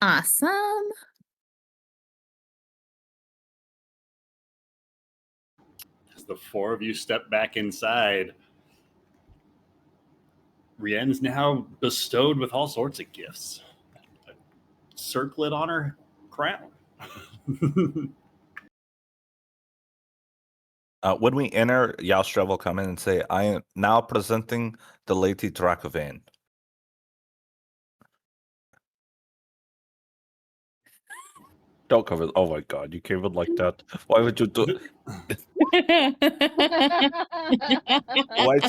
Awesome. As the four of you step back inside, Rienne's now bestowed with all sorts of gifts. A circlet on her crown. When we enter, Yastra will come in and say, I am now presenting the Lady Dracovane. Don't cover. Oh my god, you came in like that. Why would you do? Why'd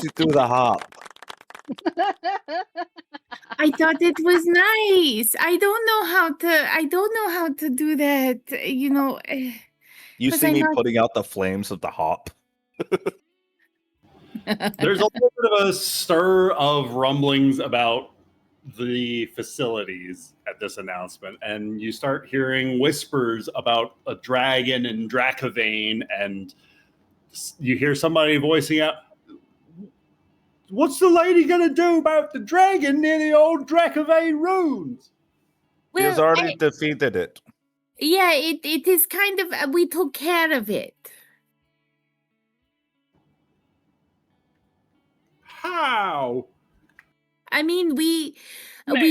you do the hop? I thought it was nice. I don't know how to do that, You 'cause see I'm me not- putting out the flames of the hop. There's a little bit of a stir of rumblings about the facilities at this announcement, and you start hearing whispers about a dragon and Dracovane, and you hear somebody voicing out, "What's the lady gonna do about the dragon near the old Dracovane ruins?" He has Well, already defeated it. yeah, it is kind of we took care of it. How? I mean, we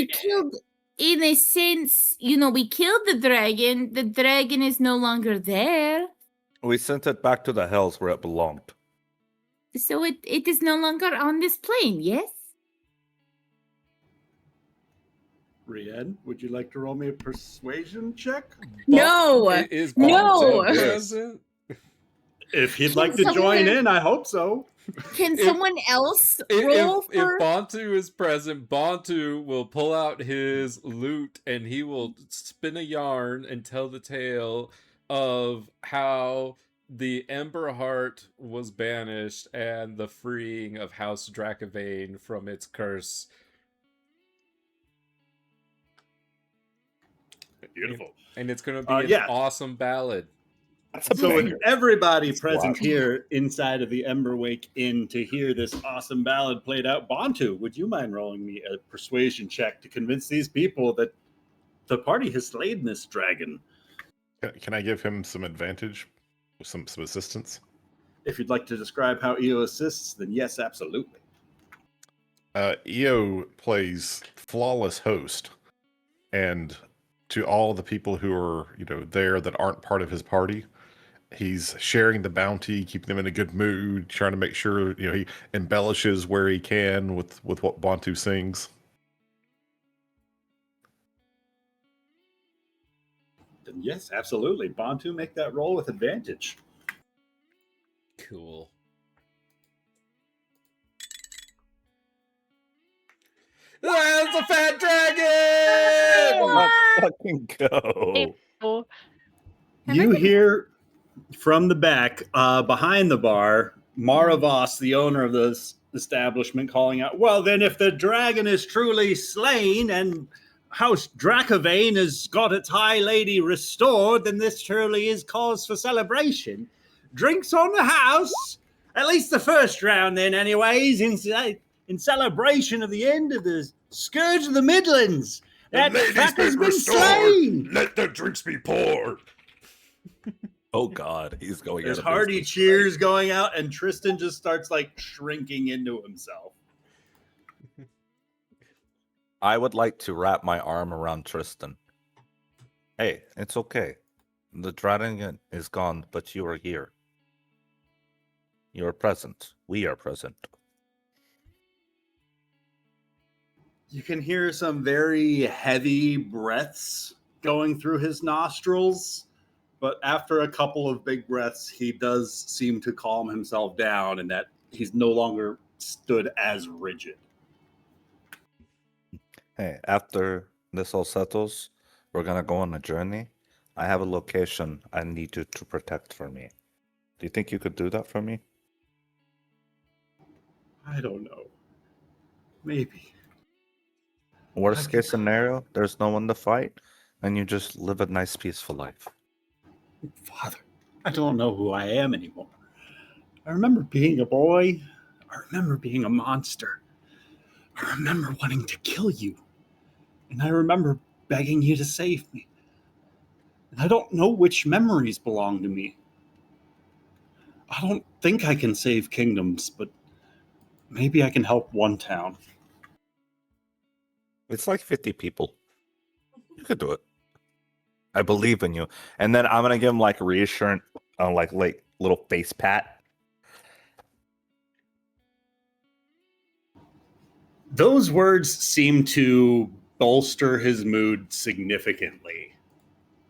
killed, in a sense, we killed the dragon. The dragon is no longer there. We sent it back to the hells where it belonged. So it is no longer on this plane, yes? Rienne, would you like to roll me a persuasion check? No! Is No! Bonzo present? If he'd Can like to join someone- in, I hope so. Can If- someone else If, roll if for? Bantu is present, Bantu will pull out his lute and he will spin a yarn and tell the tale of how the Ember Heart was banished and the freeing of House Dracovane from its curse. Beautiful. And it's going to be an yeah. awesome ballad. So with everybody It's present wild. here inside of the Emberwake Inn to hear this awesome ballad played out, Bantu, would you mind rolling me a persuasion check to convince these people that the party has slain this dragon? Can I give him some advantage, some assistance? If you'd like to describe how EO assists, then yes, absolutely. EO plays flawless host, and to all the people who are there that aren't part of his party, he's sharing the bounty, keeping them in a good mood, trying to make sure he embellishes where he can with what Bantu sings. Then yes, absolutely. Bantu, make that roll with advantage. Cool. That's a fat dragon! Let's fucking go. Oh, You hear from the back, behind the bar, Mara Voss, the owner of this establishment, calling out, "Well, then, if the dragon is truly slain and House Dracovane has got its high lady restored, then this truly is cause for celebration. Drinks on the house, at least the first round, then, anyways, in celebration of the end of the Scourge of the Midlands. That fucker's been slain." Let the drinks be poured. Oh God, he's going. There's out of hearty business. cheers going out, and Tristan just starts like shrinking into himself. I would like to wrap my arm around Tristan. Hey, it's okay. The dragon is gone, but you are here. You are present. We are present. You can hear some very heavy breaths going through his nostrils, but after a couple of big breaths, he does seem to calm himself down, and that he's no longer stood as rigid. Hey, after this all settles, we're gonna go on a journey. I have a location I need you to protect for me. Do you think you could do that for me? I don't know. Maybe. Worst case scenario, there's no one to fight, and you just live a nice, peaceful life. Father, I don't know who I am anymore. I remember being a boy. I remember being a monster. I remember wanting to kill you. And I remember begging you to save me. And I don't know which memories belong to me. I don't think I can save kingdoms, but maybe I can help one town. It's like 50 people. You could do it. I believe in you. And then I'm gonna give him like a reassurance, like little face pat. Those words seem to bolster his mood significantly.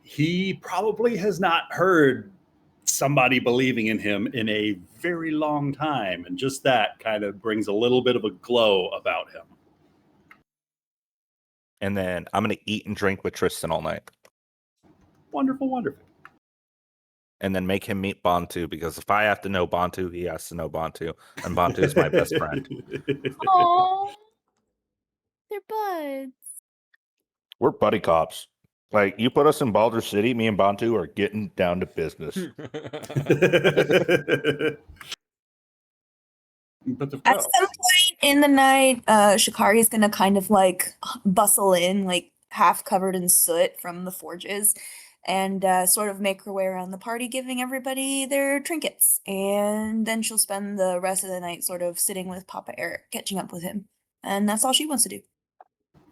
He probably has not heard somebody believing in him in a very long time, and just that kind of brings a little bit of a glow about him. And then I'm gonna eat and drink with Tristan all night. Wonderful, wonderful. And then make him meet Bantu, because if I have to know Bantu, he has to know Bantu. And Bantu is my best friend. Oh, they're buds. We're buddy cops. Like, you put us in Baldur City, me and Bantu are getting down to business. But At some point in the night, Shikari's gonna kind of like bustle in, like half covered in soot from the forges, and sort of make her way around the party, giving everybody their trinkets. And then she'll spend the rest of the night sort of sitting with Papa Eric, catching up with him. And that's all she wants to do.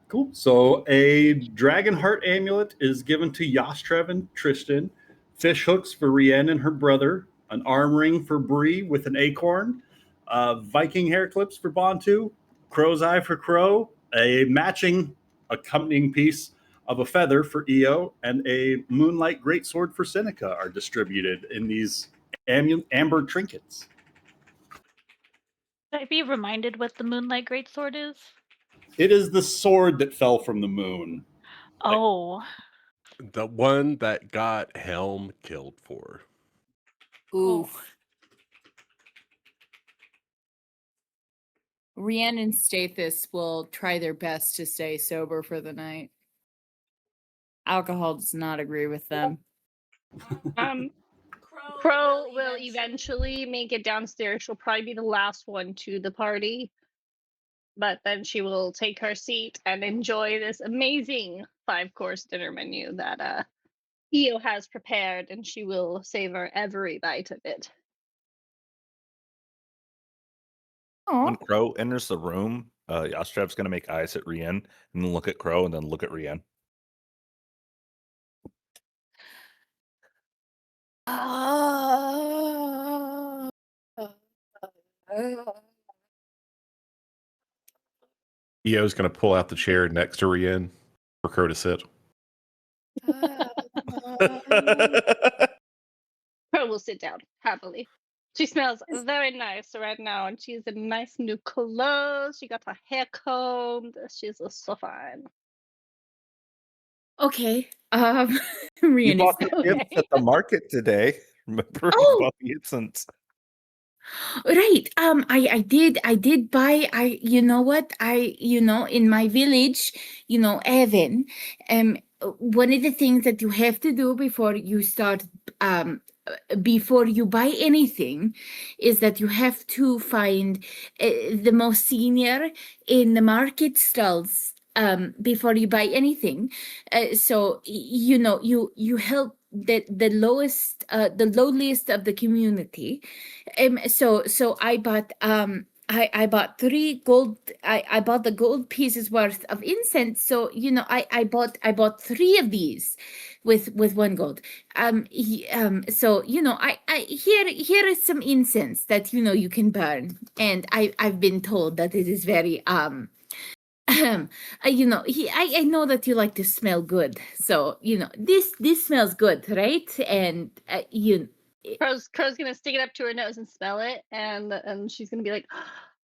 Cool. So a dragon heart amulet is given to Yastrev and Tristan, fish hooks for Rienne and her brother, an arm ring for Bree with an acorn, Viking hair clips for Bantu, crow's eye for Crow, a matching accompanying piece of a feather for Io, and a moonlight greatsword for Seneca are distributed in these amber trinkets. Should I be reminded what the Moonlight Greatsword is? It is the sword that fell from the moon. Oh, The one that got Helm killed for. Ooh. Rienne and Stathis will try their best to stay sober for the night. Alcohol does not agree with them. Crow will eventually make it downstairs. She'll probably be the last one to the party. But then she will take her seat and enjoy this amazing 5-course dinner menu that Io has prepared, and she will savor every bite of it. When Crow enters the room, Yastrev's going to make eyes at Rienne, and then look at Crow, and then look at Rienne. Io's going to pull out the chair next to Rienne for Crow to sit. Pearl will sit down happily. She smells very nice right now, and she's in nice new clothes. She got her hair combed. She's so fine. Okay. You Rian bought is the gifts at the market today. Remember, Oh! you bought the incense. Right. I did buy, you know what? In my village, Evan, one of the things that you have to do before you start, before you buy anything is that you have to find the most senior in the market stalls, before you buy anything. So, you help the lowest, the lowliest of the community. So I bought I bought 3 gold. I bought the gold pieces worth of incense. So I bought 3 of these with 1 gold. So I here is some incense that you can burn, and I've been told that it is very I know that you like to smell good, so this smells good, right? And Crow's gonna stick it up to her nose and smell it, and she's gonna be like,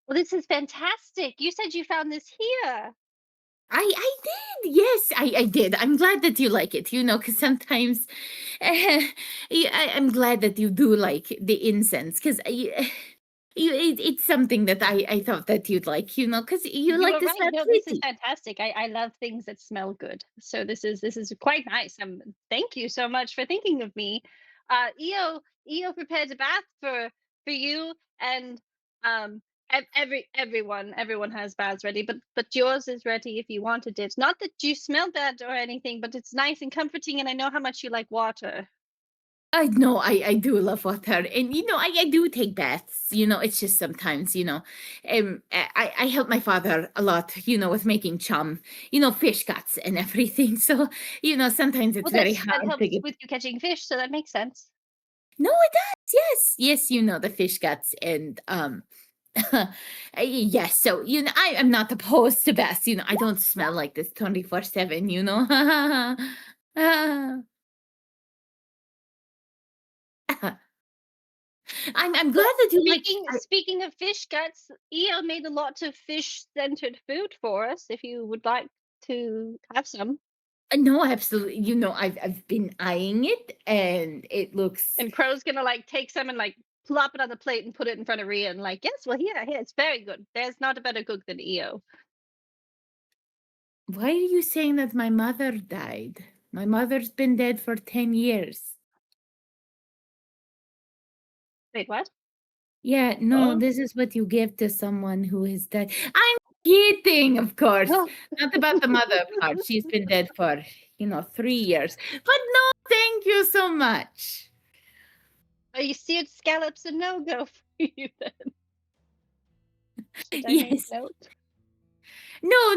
"Well, this is fantastic. You said you found this here." I did. Yes, I did. I'm glad that you like it, because sometimes I'm glad that you do like the incense, because it's something that I thought that you'd like, because you like were to right. smell No, this is pretty. fantastic. I love things that smell good. So this is quite nice. Thank you so much for thinking of me. Eo prepared a bath for you, and everyone has baths ready, but yours is ready if you wanted it. Not that you smell bad or anything, but it's nice and comforting, and I know how much you like water. I know I do love water, and I do take baths. It's just sometimes, I help my father a lot, with making chum, fish guts and everything. So sometimes it's Well, very that hard to helps get. with you catching fish, so that makes sense. No, it does. Yes, the fish guts, and yes. So I am not opposed to baths. I don't smell like this 24/7. I'm glad that you like. Speaking of fish guts, Eo made a lot of fish-centered food for us. If you would like to have some, No, absolutely. I've been eyeing it, and it looks. and Crow's gonna take some and plop it on the plate and put it in front of Rhea and yes, well, here, it's very good. There's not a better cook than Eo. Why are you saying that my mother died? My mother's been dead for 10 years. Wait, what? Yeah, no, this is what you give to someone who is dead. I'm kidding, of course. Not about the mother part. She's been dead for, 3 years. But no, thank you so much. Are you seared scallops a no-go for you then? Should I Yes. make note? No.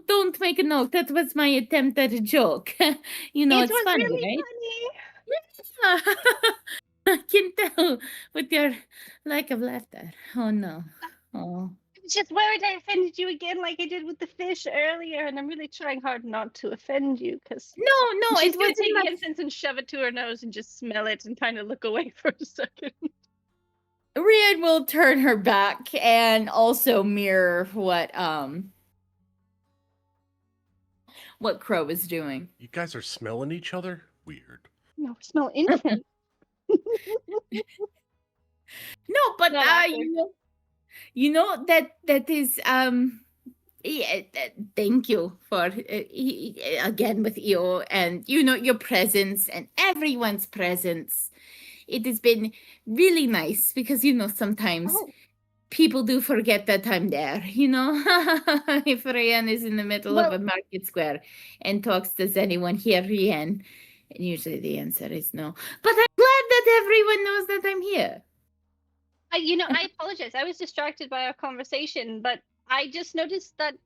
Don't make a note. That was my attempt at a joke. It it's was funny, really right? funny. I can tell with your lack of laughter. Oh no. Oh. Just worried I offended you again like I did with the fish earlier, and I'm really trying hard not to offend you because No, she's it gonna wasn't take like the incense and shove it to her nose and just smell it and kind of look away for a second. Rian will turn her back and also mirror what Crow is doing. You guys are smelling each other? Weird. No, smell incense. No, but Not after. that is yeah, thank you for again with Eo and your presence and everyone's presence. It has been really nice because sometimes people do forget that I'm there. If Rian is in the middle of a market square and talks, does anyone hear Rian? And usually the answer is no. But I'm glad that everyone knows that I'm here. I apologize. I was distracted by our conversation, but I just noticed that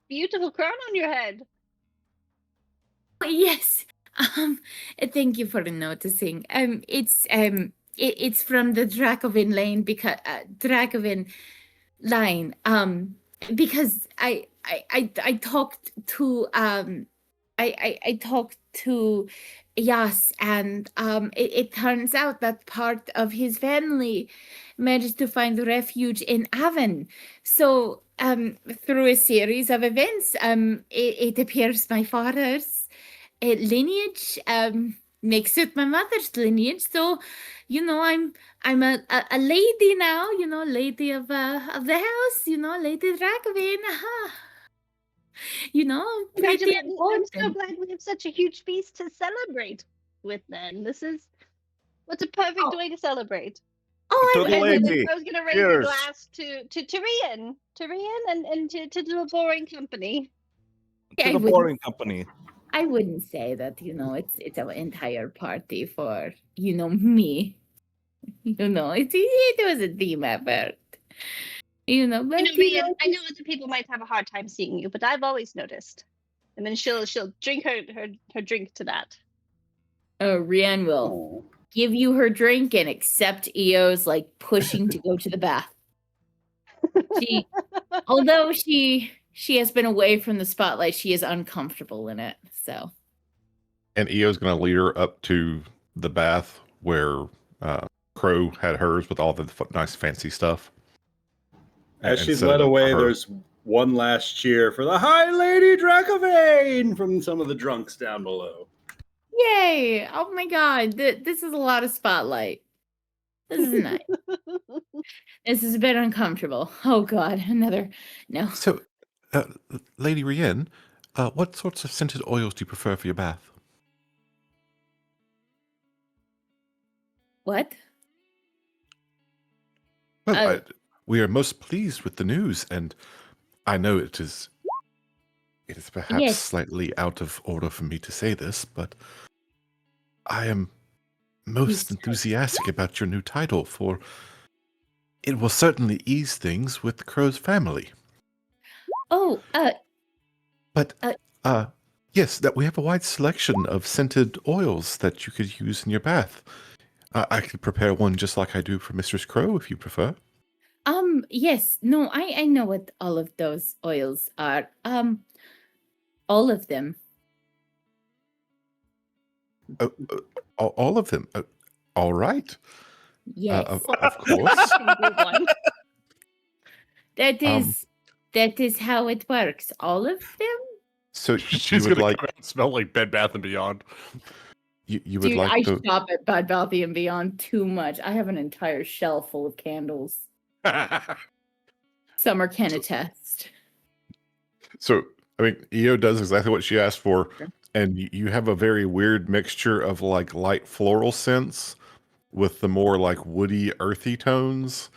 beautiful crown on your head. Yes. Thank you for noticing. It's from the Dracovin lane because Dracovin line. Because I talked to I talked to Yes, and it turns out that part of his family managed to find refuge in Avon. So, through a series of events, it appears my father's lineage mixed with my mother's lineage. So, I'm a lady now. Lady of the house. Lady Dragavane. Aha. Pretty Congratulations. I'm so important. glad we have such a huge feast to celebrate with then. What's a perfect Oh. way to celebrate? Oh, To the I And lady. I was gonna raise a Cheers. glass to Rian. To Rian and to the boring company. To I the wouldn't- boring company. I wouldn't say that, it's an entire party for, me. It was a team effort. But Rian, I know other people might have a hard time seeing you, but I've always noticed. And then she'll drink her drink to that. Rian will Oh. give you her drink and accept EO's pushing to go to the bath. Although she has been away from the spotlight, she is uncomfortable in it. So And Eo's going to lead her up to the bath where Crow had hers with all the nice fancy stuff. As and she's set it led up for away, her. there's one last cheer for the High Lady Dracovane from some of the drunks down below. yay! Oh my god, this is a lot of spotlight. This is nice. This is a bit uncomfortable. Oh god, another no. So, Lady Rienne, what sorts of scented oils do you prefer for your bath? What? Well, we are most pleased with the news, and I know it is perhaps Yes. slightly out of order for me to say this, but I am most Please. enthusiastic about your new title, for it will certainly ease things with Crow's family. Oh, But yes, that we have a wide selection of scented oils that you could use in your bath. I could prepare one just like I do for Mistress Crow, if you prefer. yes. No, I know what all of those oils are. All of them. All of them. All right. Yes. Of course. That is how it works. All of them? So She's you would gonna like come out and smell like Bed Bath and Beyond. you would Dude, like I to shop at Bed Bath & Beyond too much. I have an entire shelf full of candles. Summer can attest. So, I mean, EO does exactly what she asked for, Sure. and you have a very weird mixture of light floral scents with the more woody, earthy tones.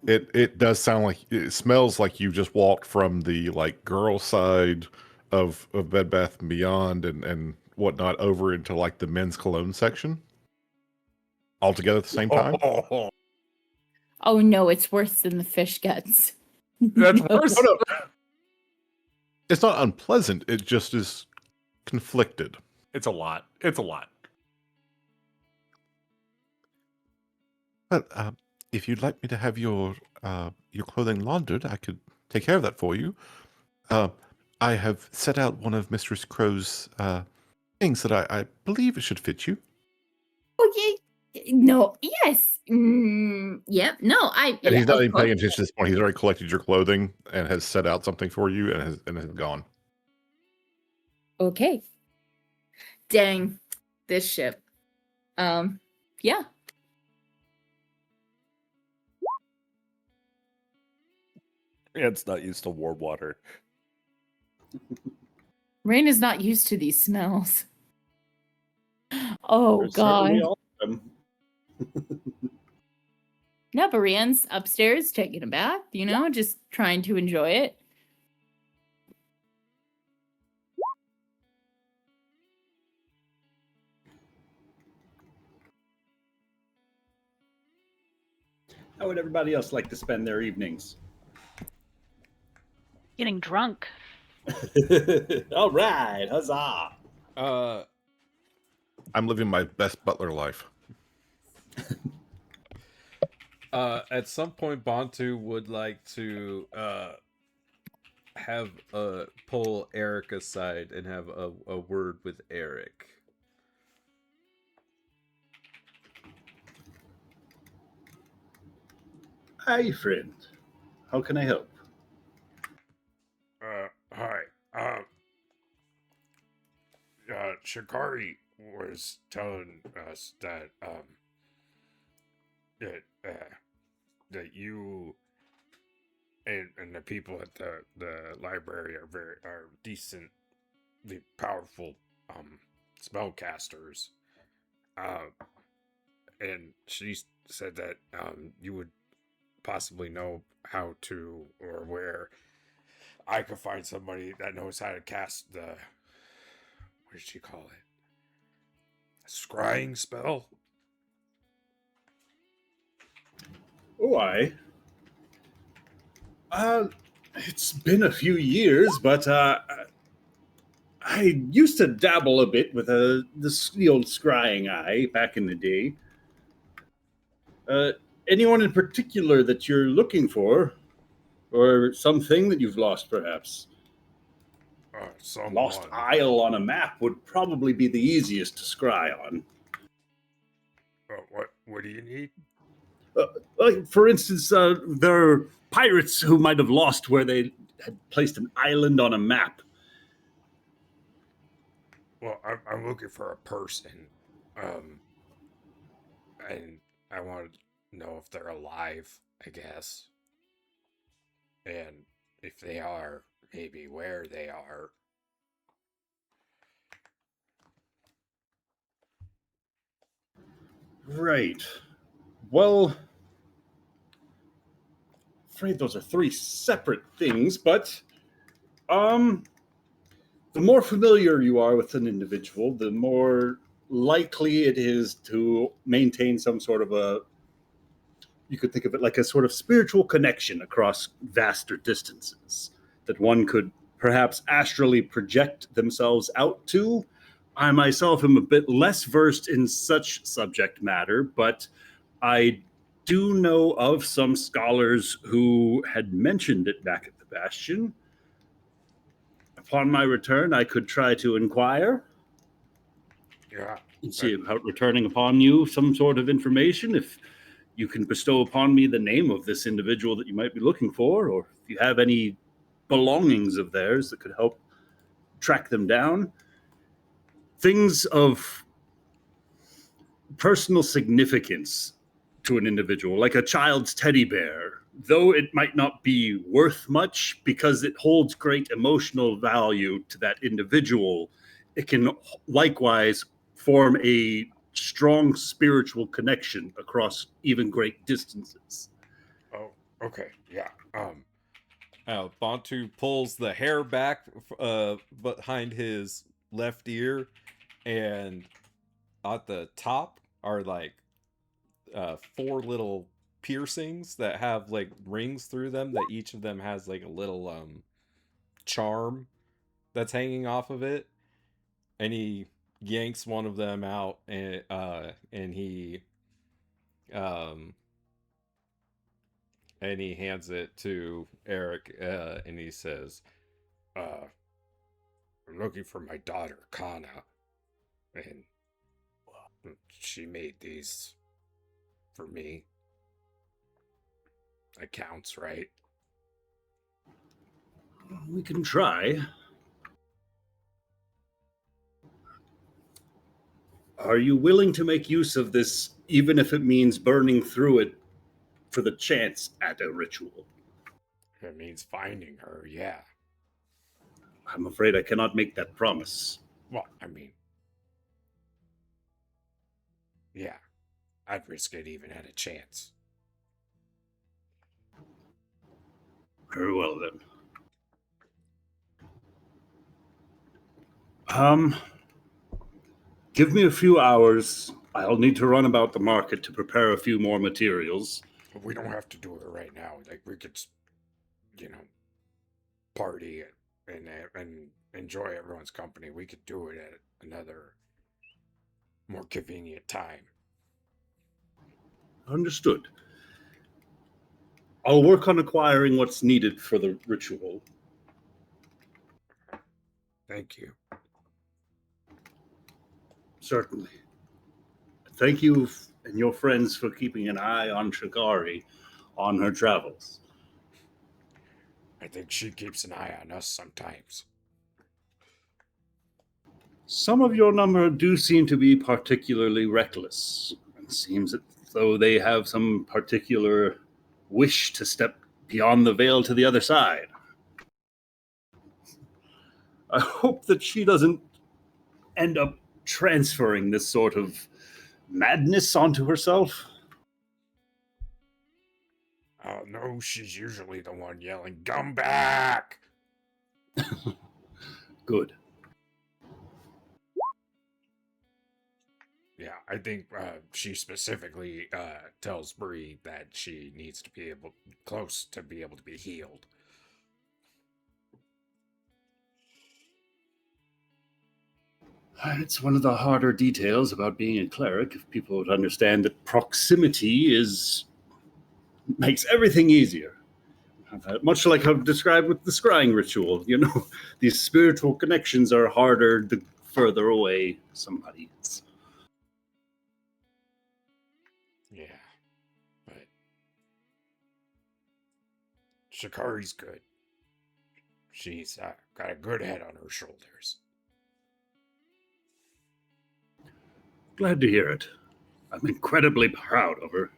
It does sound like it smells like you just walked from the girl side of Bed Bath & Beyond and whatnot over into the men's cologne section, all together at the same time. Oh no, it's worse than the fish guts. That's worse. No. It's not unpleasant. It just is conflicted. It's a lot. It's a lot. But if you'd like me to have your clothing laundered, I could take care of that for you. I have set out one of Mistress Crow's things that I believe it should fit you. Oh, yeah. No, yes. Yeah, no, And yeah, he's not of even course. paying attention to this point. He's already collected your clothing and has set out something for you and has gone. Okay. Dang, this ship. Yeah. It's not used to warm water. Rain is not used to these smells. Oh There's god. certainly all of them. No, but Rian's upstairs taking a bath, just trying to enjoy it. How would everybody else like to spend their evenings? Getting drunk. All right, huzzah! I'm living my best butler life. At some point, Bantu would like to pull Eric aside and have a word with Eric. Hi, friend. How can I help? Hi. Shikari was telling us that that you and the people at the library are decently powerful spellcasters. And she said that you would possibly know how to or where I could find somebody that knows how to cast the, what did she call it? Scrying spell? Oh, it's been a few years, but I used to dabble a bit with the old scrying eye back in the day. Anyone in particular that you're looking for, or something that you've lost, perhaps? Lost isle on a map would probably be the easiest to scry on. What do you need? Like, for instance, there are pirates who might have lost where they had placed an island on a map. Well, I'm looking for a person, and I want to know if they're alive, I guess, and if they are, maybe where they are. Right. Well, afraid those are three separate things, but the more familiar you are with an individual, the more likely it is to maintain some sort of you could think of it like a sort of spiritual connection across vaster distances that one could perhaps astrally project themselves out to. I myself am a bit less versed in such subject matter, but I do know of some scholars who had mentioned it back at the Bastion. Upon my return, I could try to inquire. Yeah. And see about returning upon you some sort of information. If you can bestow upon me the name of this individual that you might be looking for, or if you have any belongings of theirs that could help track them down. Things of personal significance to an individual, like a child's teddy bear, though it might not be worth much because it holds great emotional value to that individual, it can likewise form a strong spiritual connection across even great distances. Oh, okay, yeah. Bantu pulls the hair back behind his left ear, and at the top are like 4 little piercings that have like rings through them, that each of them has like a little charm that's hanging off of it. And he yanks one of them out, and he hands it to Eric, and he says, I'm looking for my daughter, Kana, and she made these for me. That counts, right? We can try. Are you willing to make use of this, even if it means burning through it for the chance at a ritual? It means finding her, yeah. I'm afraid I cannot make that promise. Well, I mean, yeah, I'd risk it even at a chance. Very well, then. Give me a few hours. I'll need to run about the market to prepare a few more materials. We don't have to do it right now. Like, we could, party and enjoy everyone's company. We could do it at another more convenient time. Understood. I'll work on acquiring what's needed for the ritual. Thank you. Certainly. Thank you and your friends for keeping an eye on Shikari. on her travels. I think she keeps an eye on us sometimes. Some of your number do seem to be particularly reckless. It seems as though they have some particular wish to step beyond the veil to the other side. I hope that she doesn't end up transferring this sort of madness onto herself. Oh no, she's usually the one yelling, "Come back!" Good. Yeah, I think she specifically tells Bree that she needs to be close to be able to be healed. It's one of the harder details about being a cleric. If people would understand that proximity makes everything easier. Much like I've described with the scrying ritual, these spiritual connections are harder the further away somebody is. Yeah, but Shikari's good. She's got a good head on her shoulders. Glad to hear it. I'm incredibly proud of her.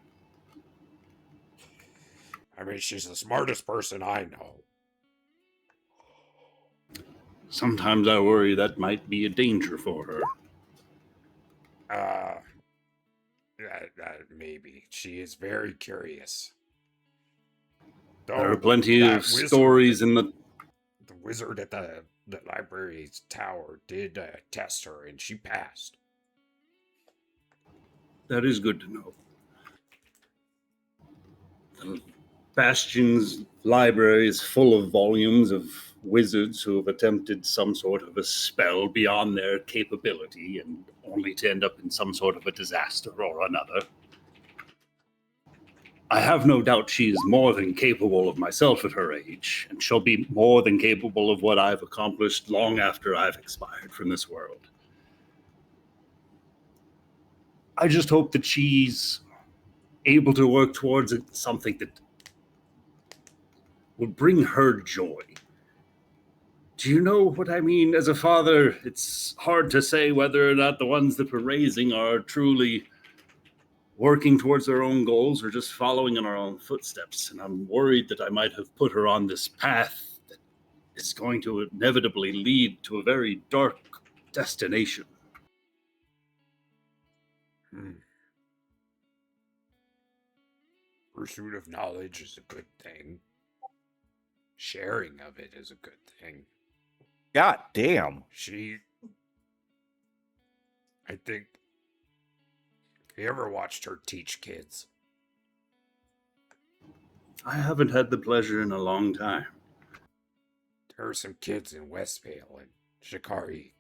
I mean, she's the smartest person I know. Sometimes I worry that might be a danger for her. Maybe. She is very curious. There are plenty that of stories in the... The wizard at the library's tower did test her, and she passed. That is good to know. The Bastion's library is full of volumes of wizards who have attempted some sort of a spell beyond their capability and only to end up in some sort of a disaster or another. I have no doubt she is more than capable of myself at her age, and she'll be more than capable of what I've accomplished long after I've expired from this world. I just hope that she's able to work towards something that will bring her joy. Do you know what I mean? As a father, it's hard to say whether or not the ones that we're raising are truly working towards their own goals or just following in our own footsteps. And I'm worried that I might have put her on this path that is going to inevitably lead to a very dark destination. Pursuit of knowledge is a good thing. Sharing of it is a good thing. God damn. I think, have you ever watched her teach kids? I haven't had the pleasure in a long time. There are some kids in Westvale and Shikari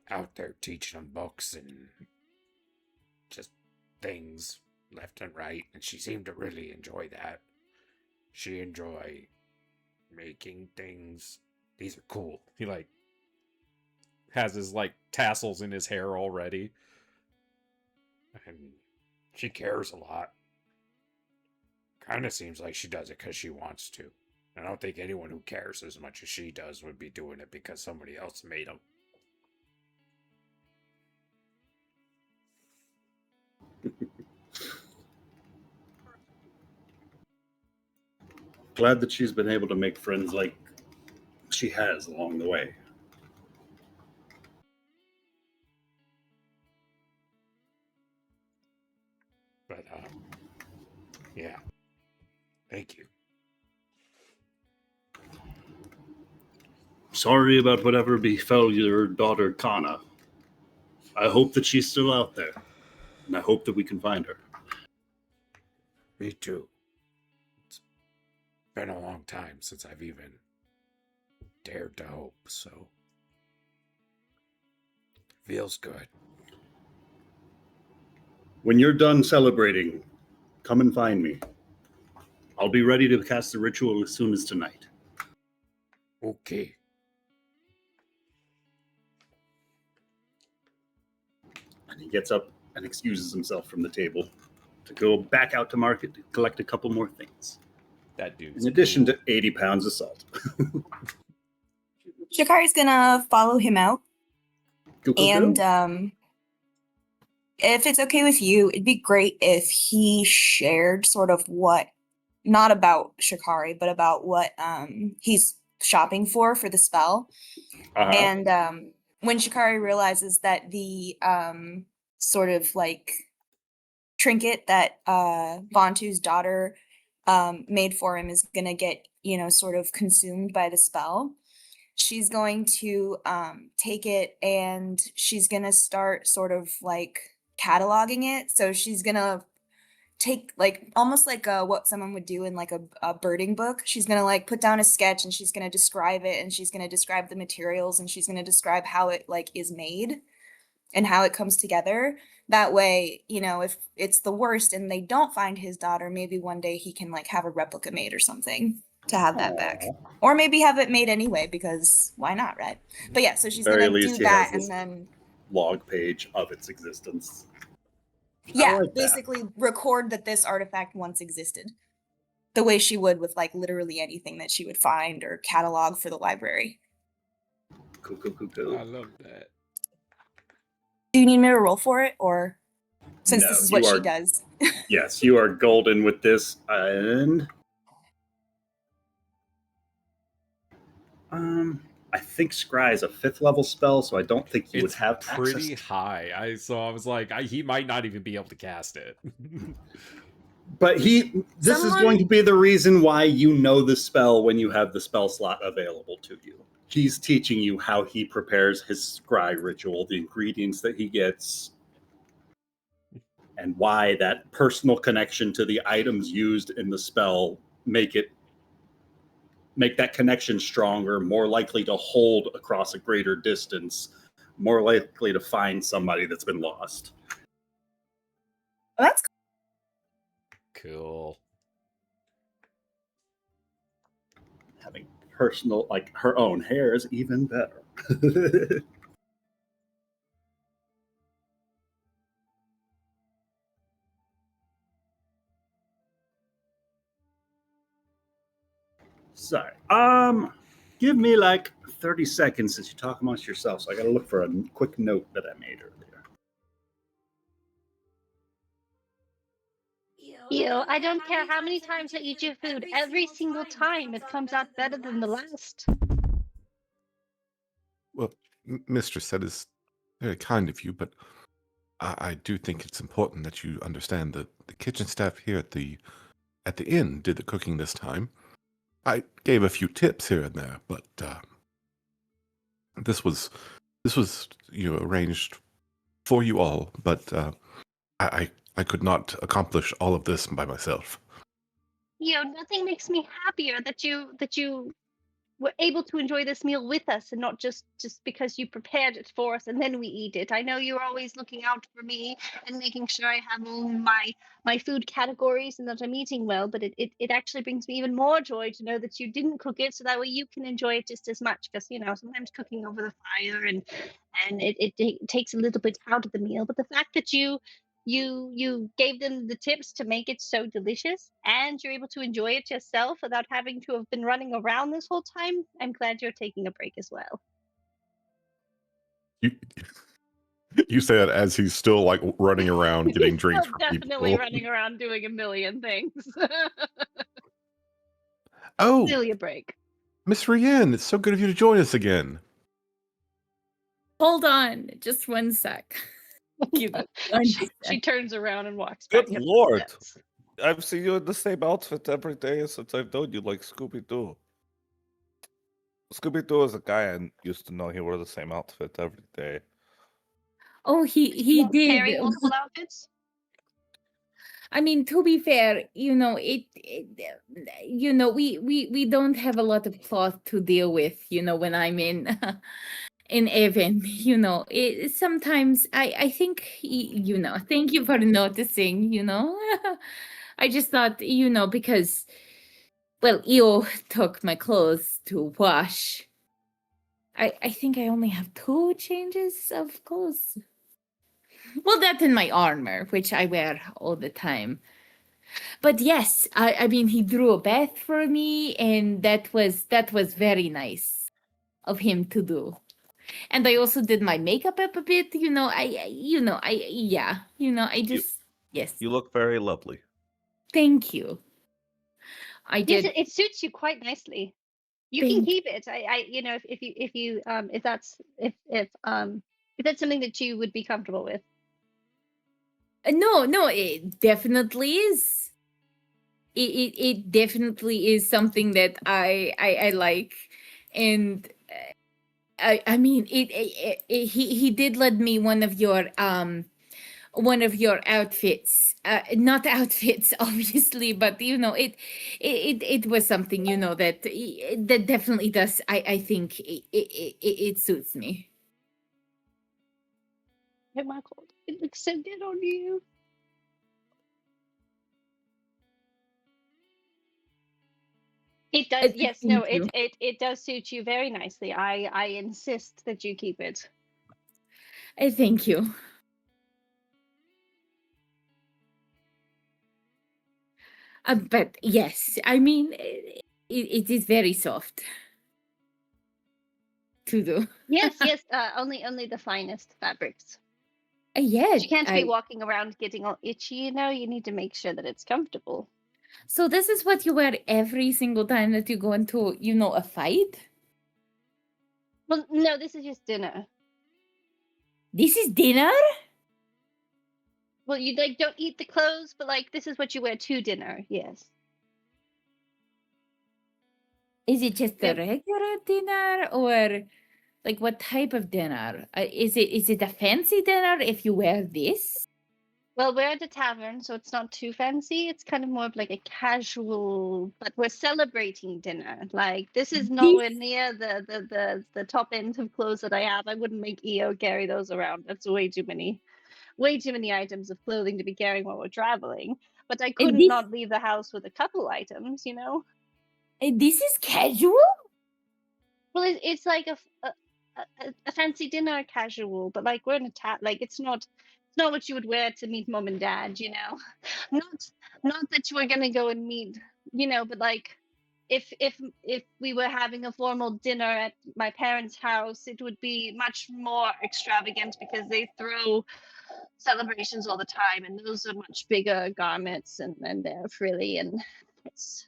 out there teaching them books and just things left and right, and she seemed to really enjoy that. She enjoyed making things. These are cool. He has his tassels in his hair already. And she cares a lot. Kind of seems like she does it because she wants to. I don't think anyone who cares as much as she does would be doing it because somebody else made them. Glad that she's been able to make friends like she has along the way. But, yeah. Thank you. Sorry about whatever befell your daughter, Kana. I hope that she's still out there, and I hope that we can find her. Me too. It's been a long time since I've even dared to hope, so feels good. When you're done celebrating, come and find me. I'll be ready to cast the ritual as soon as tonight. Okay. And he gets up and excuses himself from the table to go back out to market to collect a couple more things. That dude's In addition cool. to 80 pounds of salt. Shikari's gonna follow him out, Cool, cool, and cool. if it's okay with you, it'd be great if he shared sort of what, not about Shikari, but about what he's shopping for the spell. Uh-huh. And when Shikari realizes that the sort of like trinket that Vontu's daughter made for him is gonna get, sort of consumed by the spell, she's going to take it and she's gonna start sort of like cataloging it. So she's gonna take like almost like what someone would do in like a birding book. She's gonna like put down a sketch and she's gonna describe it, and she's gonna describe the materials, and she's gonna describe how it like is made and how it comes together. That way, if it's the worst and they don't find his daughter, maybe one day he can like have a replica made or something to have that back. Or maybe have it made anyway, because why not, right? But yeah, so she's Very gonna least do he that, has this and then log page of its existence. yeah, like that. basically record that this artifact once existed, the way she would with like literally anything that she would find or catalog for the library. Cool, cool, cool, cool. I love that. Do you need me to roll for it, or since No, this is what you she are- does? Yes, you are golden with this, and I think Scry is a 5th level spell, so I don't think you would It's have pretty access. high. I was like, he might not even be able to cast it. But this is Someone- going to be the reason why you know the spell when you have the spell slot available to you. He's teaching you how he prepares his Scry ritual, the ingredients that he gets, and why that personal connection to the items used in the spell make that connection stronger, more likely to hold across a greater distance, more likely to find somebody that's been lost. Oh, that's Cool. Having personal, like her own hair is even better. Sorry. Give me like 30 seconds since you talk amongst yourselves. So I got to look for a quick note that I made earlier. You, I don't care how many times I eat your food. Every single time it comes out better than the last. Well, Mistress, that is very kind of you, but I do think it's important that you understand that the kitchen staff here at the inn did the cooking this time. I gave a few tips here and there, but this was arranged for you all. But I could not accomplish all of this by myself. Nothing makes me happier that you were able to enjoy this meal with us and not just because you prepared it for us and then we eat it. I know you're always looking out for me and making sure I have all my food categories and that I'm eating well, but it actually brings me even more joy to know that you didn't cook it so that way you can enjoy it just as much, because sometimes cooking over the fire and it takes a little bit out of the meal, but the fact that you gave them the tips to make it so delicious and you're able to enjoy it yourself without having to have been running around this whole time, I'm glad you're taking a break as well. You say that as he's still like running around getting drinks Still for definitely people. running around doing a million things. Oh, Still your break. Miss Rienne, it's so good of you to join us again. Hold on, just one sec. Give it one She sec. turns around and walks Good back up the lord. steps. I've seen you in the same outfit every day since I've known you, like Scooby Doo. Scooby Doo is a guy I used to know. He wore the same outfit every day. Oh, he Not did. carrying multiple outfits. I mean, to be fair, we don't have a lot of cloth to deal with, when I'm in Evan, sometimes I think, thank you for noticing, I just thought, because, well, Io took my clothes to wash. I think I only have 2 changes of clothes. Well, that and my armor, which I wear all the time. But yes, I mean, he drew a bath for me, and that was very nice of him to do. And I also did my makeup up a bit. I just yes. You look very lovely. Thank you. I Yes, did. it suits you quite nicely. You can Thank keep it. If that's something that you would be comfortable with. No, it definitely is. It definitely is something that I like, and I mean he did lend me one of your outfits, not outfits obviously, but it was something that definitely does. I think it suits me. Hey, Michael, it looks so good on you. It does. Yes. No. Thank you. It does suit you very nicely. I insist that you keep it. Thank you. But yes, I mean, it is very soft to do. Yes. Yes. Only the finest fabrics. Yes, You can't be walking around getting all itchy. You need to make sure that it's comfortable. So this is what you wear every single time that you go into, a fight? Well, no, this is just dinner. This is dinner? Well, you don't eat the clothes, but this is what you wear to dinner. Yes. Is it just a Yep. regular dinner, or what type of dinner? Is it a fancy dinner if you wear this? Well, we're at a tavern, so it's not too fancy. It's kind of more of like a casual, but we're celebrating dinner. This is nowhere near the top end of clothes that I have. I wouldn't make EO carry those around. That's way too many items of clothing to be carrying while we're traveling. But I couldn't this- not leave the house with a couple items, This is casual? Well, it's like a fancy dinner casual, but we're in a it's not what you would wear to meet mom and dad, not that you were gonna go and meet, but if we were having a formal dinner at my parents' house, it would be much more extravagant because they throw celebrations all the time, and those are much bigger garments, and they're frilly, and it's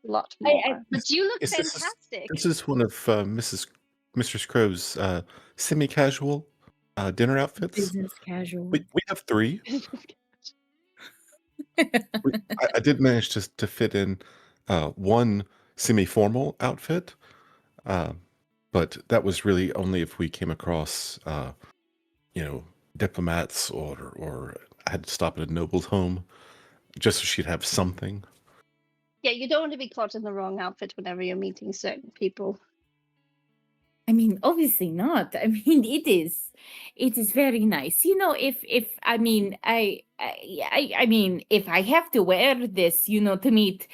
a lot more. But you look fantastic. This is one of Mistress Crow's semi-casual dinner outfits. Business casual. We have 3. I did manage to fit in one semi-formal outfit, but that was really only if we came across, diplomats or I had to stop at a noble's home, just so she'd have something. Yeah, you don't want to be caught in the wrong outfit whenever you're meeting certain people. I mean, obviously not. I mean, it is very nice. If I mean, I mean, if I have to wear this, to meet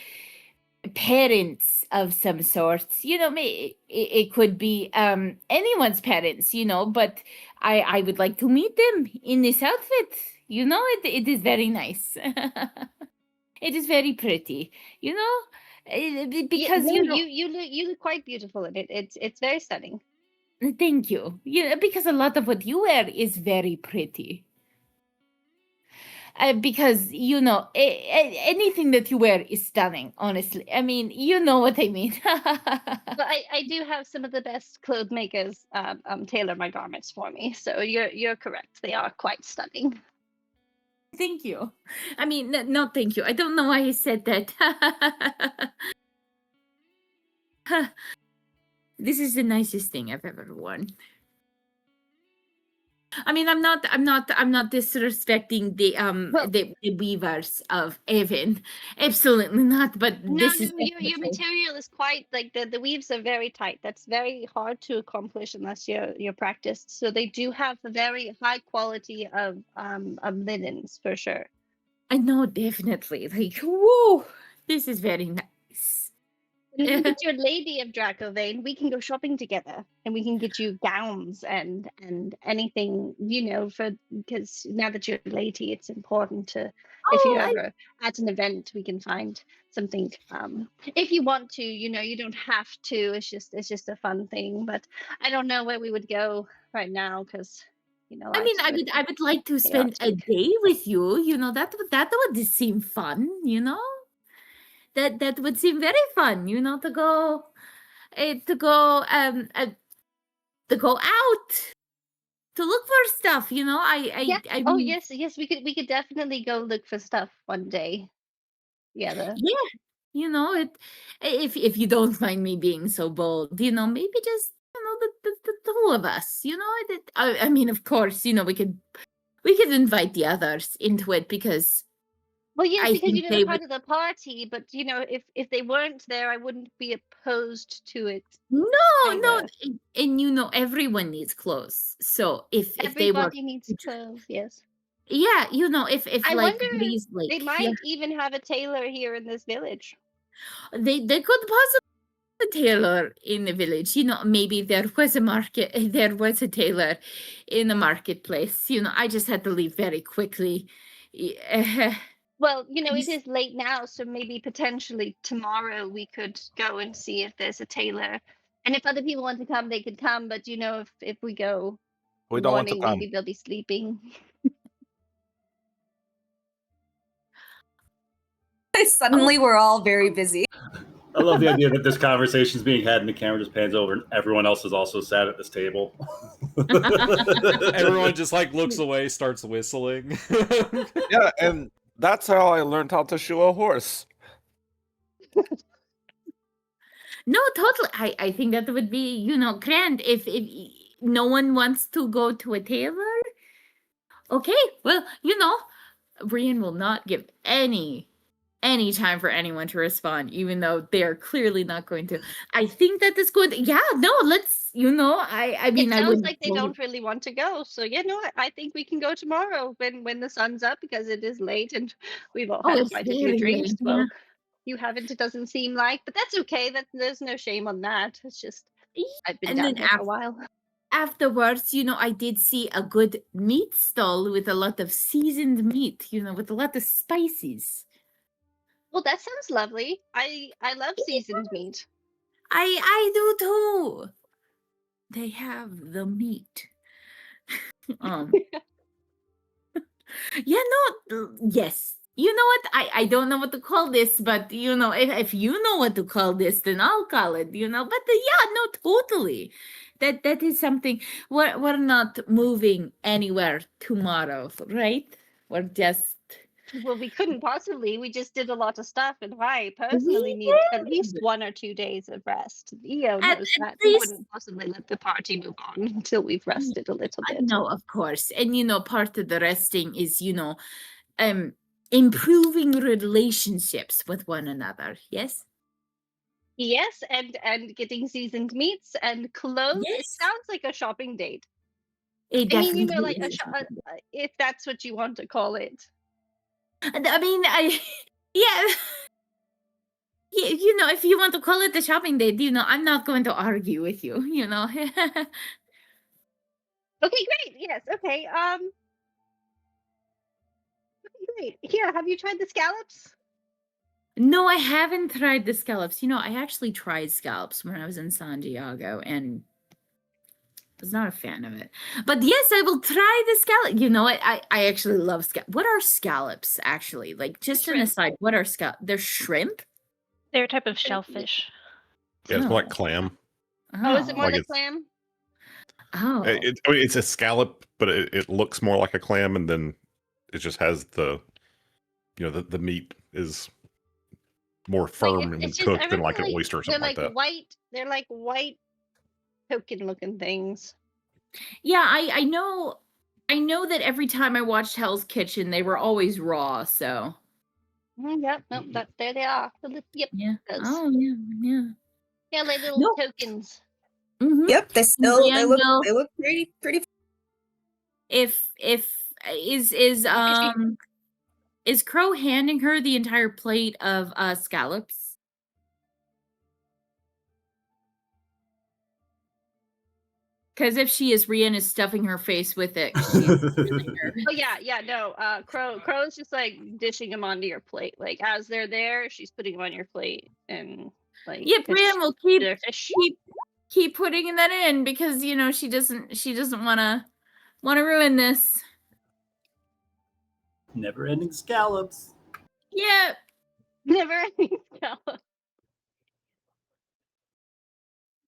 parents of some sorts, it could be anyone's parents, but I would like to meet them in this outfit. It is very nice. It is very pretty, because you look quite beautiful in it. It's very stunning. Thank you. Because a lot of what you wear is very pretty. Because anything that you wear is stunning. Honestly, I mean, you know what I mean. But I do have some of the best clothes makers tailor my garments for me. So you're correct. They are quite stunning. Thank you. I mean, no, thank you. I don't know why I said that. This is the nicest thing I've ever worn. I mean, I'm not disrespecting the weavers of Evan. Absolutely not. But this is your material is quite the weaves are very tight. That's very hard to accomplish unless you're practiced. So they do have a very high quality of linens for sure. I know, definitely. Whoa, this is very nice. And we can get you a lady of Dracovane. We can go shopping together, and we can get you gowns and anything, for because now that you're a lady, it's important to if Oh, you're I ever at an event, we can find something. If you want to, you don't have to. It's just a fun thing. But I don't know where we would go right now because I mean, life's I would like to spend a chaotic. day with you. That would seem fun. That would seem very fun. To go, to go, to go out to look for stuff. Yeah. I Oh mean, yes, yes. We could definitely go look for stuff one day together. yeah. If you don't mind me being so bold, maybe just the two of us. I mean, of course, we could invite the others into it because Well, yes, I because think they're they part would. of the party, but if they weren't there, I wouldn't be opposed to it No, either. and everyone needs clothes. So if they were, Everybody needs clothes, yes. yeah, if I like wonder these they yeah, might even have a tailor here in this village. they could possibly have a tailor in the village. Maybe there was a market, there was a tailor in the marketplace. I just had to leave very quickly. Yeah. Well, it is late now, so maybe potentially tomorrow we could go and see if there's a tailor. And if other people want to come, they could come, but if we go We in the don't want to morning, come. maybe they'll be sleeping. Suddenly, we're all very busy. I love the idea that this conversation is being had and the camera just pans over and everyone else is also sat at this table. Everyone just like looks away, starts whistling. Yeah, and that's how I learned how to shoe a horse. No, totally. I think that would be, grand if no one wants to go to a tailor. Okay, well, Brian will not give any time for anyone to respond, even though they are clearly not going to. I think that is good. Yeah, no, let's. I mean, It I sounds would. like they don't really want to go. So yeah, no, I think we can go tomorrow when the sun's up because it is late and we've all Oh, had it's quite a few very drinks. late. Well, Yeah. you haven't, it doesn't seem like, but that's okay. There's no shame on that. It's just I've been And down then here for a while. afterwards, I did see a good meat stall with a lot of seasoned meat. With a lot of spices. Well, that sounds lovely. I love seasoned meat. I do too. They have the meat. Yeah, no, yes. You know what? I don't know what to call this, but if you know what to call this, then I'll call it. But yeah, no, totally. That is something. We're not moving anywhere tomorrow, right? We're just. Well, we couldn't possibly. We just did a lot of stuff, and I personally We need at least did. 1 or 2 days of rest. EO At knows that. We least. wouldn't possibly let the party move on until we've rested a little bit. No, of course. And part of the resting is, improving relationships with one another. Yes? Yes, and getting seasoned meats and clothes. It Yes. sounds like a shopping date. It I mean, definitely like is. if that's what you want to call it. I mean, yeah. If you want to call it a shopping date, I'm not going to argue with you, Okay, great. Yes. Okay. Great. Here, have you tried the scallops? No, I haven't tried the scallops. I actually tried scallops when I was in San Diego and was not a fan of it. But yes, I will try the scallop. You know what? I actually love scallops. What are scallops actually? Like, just an Shrimp. aside, what are scallops? They're shrimp? They're a type of shellfish. Yeah, it's more like Oh. clam. Oh, is it more Like like it's- clam? Oh. It's a scallop, but it looks more like a clam, and then it just has the meat is more firm and It's just, I cooked than like an remember, oyster or they're something like that. white. They're like white token looking things. Yeah, I know that every time I watched Hell's Kitchen, they were always raw, so Yep. Nope. There they are. Yep. yeah. those. Oh yeah. Yeah, like little No. tokens. Mhm. Yep, they Brienne will- they look pretty. If is Crow handing her the entire plate of scallops? Because if she is, Rian is stuffing her face with it. 'cause she's really nervous. Oh yeah, no. Crow's just like dishing them onto your plate. Like as they're there, she's putting them on your plate and like. Yeah, 'cause Brian will keep they're fish. keep putting that in because she doesn't wanna ruin this. Never-ending scallops. Yeah. Never ending scallop.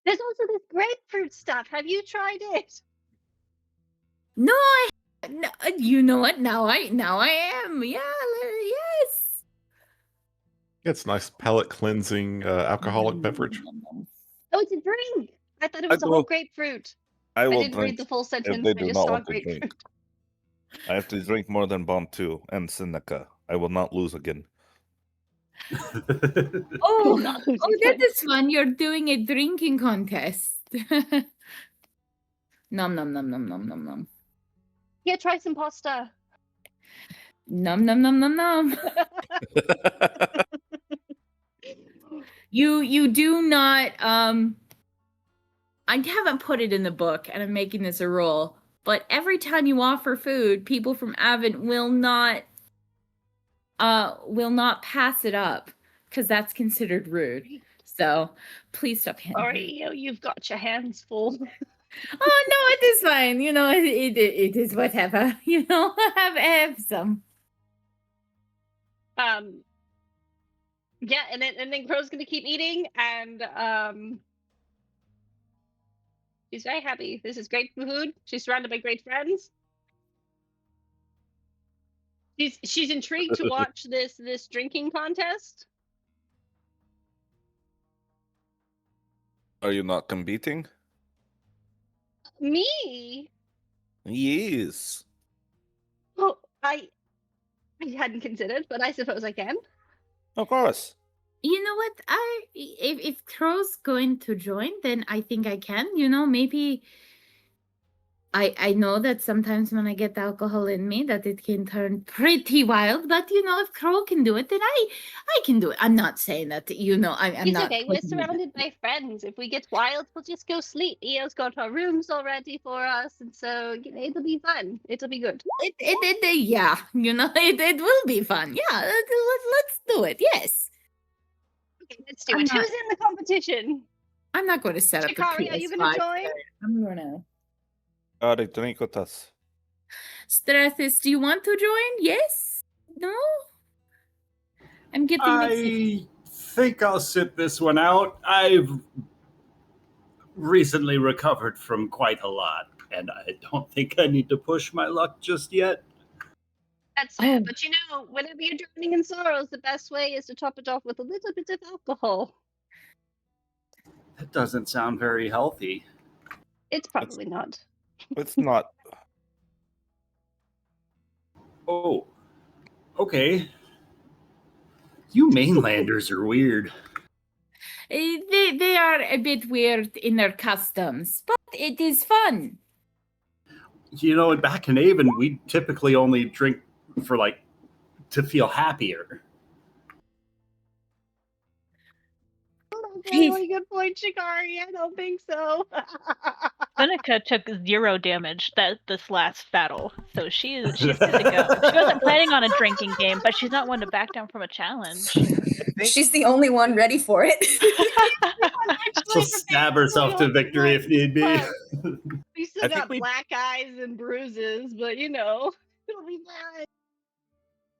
There's also this grapefruit stuff. Have you tried it? No, no, you know what? Now I am. Yeah, yes. It's nice palate cleansing alcoholic beverage. Oh, it's a drink. I thought it was a whole grapefruit. I will didn't read drink the full if sentence. they I do just not saw want to drink. grapefruit. I have to drink more than Bantu and Seneca. I will not lose again. Oh, Not losing that is fun. You're doing a drinking contest. Nom nom nom nom nom nom nom. Yeah, try some pasta. Nom nom nom nom nom. You do not I haven't put it in the book and I'm making this a rule, but every time you offer food, people from Avon will not pass it up because that's considered rude. So please stop handing. Sorry, you've got your hands full. Oh no, it is fine. It is whatever. Have some. Yeah, and then Crow's gonna keep eating, and she's very happy. This is great food. She's surrounded by great friends. She's intrigued to watch this drinking contest. Are you not competing? Me? Yes. Oh, I hadn't considered, but I suppose I can. Of course. You know what? If Crow's going to join, then I think I can. Maybe I know that sometimes when I get alcohol in me, that it can turn pretty wild. But if Crow can do it, then I can do it. I'm not saying that. I'm It's not. okay. We're putting it- surrounded by friends. If we get wild, we'll just go sleep. Eo's got our rooms all ready for us, and so it'll be fun. It'll be good. Yeah, it will be fun. Yeah, let's do it. Yes. Okay, let's do I'm it. not- Who's in the competition? I'm not going to set up the Shikari, are you gonna PS5 join? there. I'm gonna. Alright, drink with us. Strathis, do you want to join? Yes? No? I'm getting mixed. I think I'll sit this one out. I've recently recovered from quite a lot, and I don't think I need to push my luck just yet. That's fair. Oh. But whenever you're drowning in sorrows, the best way is to top it off with a little bit of alcohol. That doesn't sound very healthy. It's probably not. It's not. Oh, okay. You mainlanders are weird. They are a bit weird in their customs, but it is fun. Back in Avon, we typically only drink for to feel happier. That's a really good point, Shikari. I don't think so. Seneca took 0 damage this last battle, so she's good to go. She wasn't planning on a drinking game, but she's not one to back down from a challenge. She's the only one ready for it. She'll stab herself to victory if need be. We still I think got we- black eyes and bruises, but it'll be fine.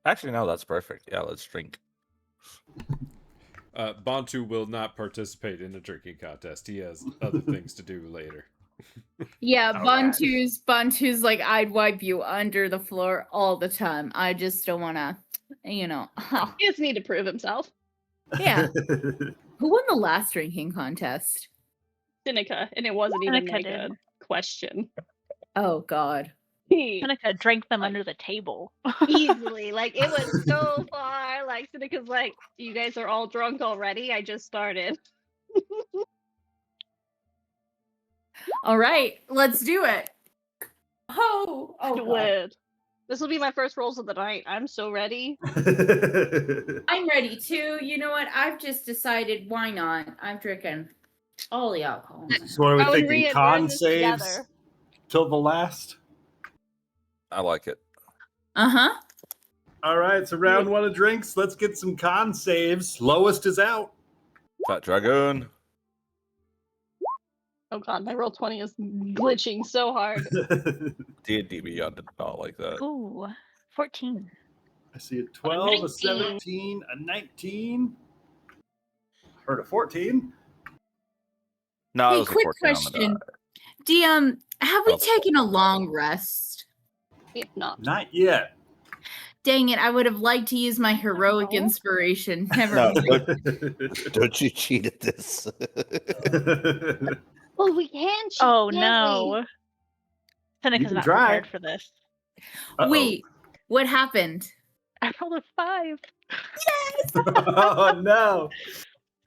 Actually, no, that's perfect. Yeah, let's drink. Bantu will not participate in a drinking contest. He has other things to do later. Yeah, All right. Bantu's like, I'd wipe you under the floor all the time. I just don't want to, He doesn't need to prove himself. Yeah. Who won the last drinking contest? Seneca, and it wasn't even Seneca like did. a question. Oh, God. Seneca drank them under the table. Easily. Like it was so far. Like Seneca's like, you guys are all drunk already. I just started. All right, let's do it. Oh, Do God. it. This will be my first rolls of the night. I'm so ready. I'm ready too. You know what? I've just decided why not? I'm drinking. All the alcohol. So what are we Oh, and thinking? Rhea, we're in Con this saves together. till the last? I like it. Uh-huh. All right, so round one of drinks. Let's get some con saves. Lowest is out. Fat Dragoon. Oh god, my roll 20 is glitching so hard. D&D Beyond did not like that. Ooh, 14. I see a 12, a 19. 17, a 19. Heard a 14. No, it Hey, was a quick 14 on the question. die. DM, have we Oh. taken a long rest? If not. Not yet. Dang it, I would have liked to use my heroic No. inspiration. Never No, mind. don't you cheat at this. Well, we can. cheat, Oh can't no. Seneca's can not try. prepared for this. Uh-oh. Wait, what happened? I rolled a 5. Oh no.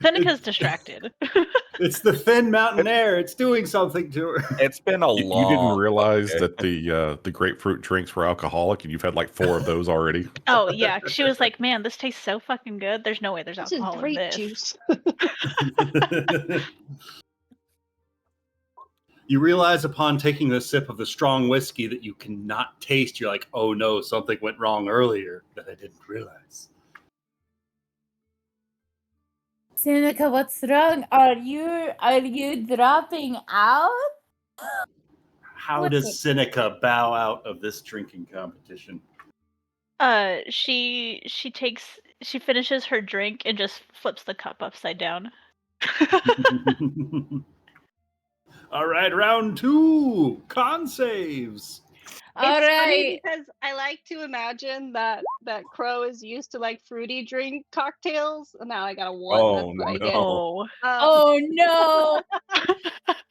Seneca's distracted. It's the thin mountain air. It's doing something to her. It's been a You long. didn't realize okay. that the grapefruit drinks were alcoholic, and you've had like 4 of those already. Oh yeah, she was like, "Man, this tastes so fucking good. There's no way there's This is alcohol in grape this." juice. You realize upon taking a sip of the strong whiskey that you cannot taste. You're like, oh no, something went wrong earlier that I didn't realize. Seneca, what's wrong? Are you dropping out? How What's does it? Seneca bow out of this drinking competition? She finishes her drink and just flips the cup upside down. All right, round 2. Con saves. All It's funny right. because I like to imagine that Crow is used to like fruity drink cocktails, and now I got a 1. Oh, That's what I get. Oh, Oh no.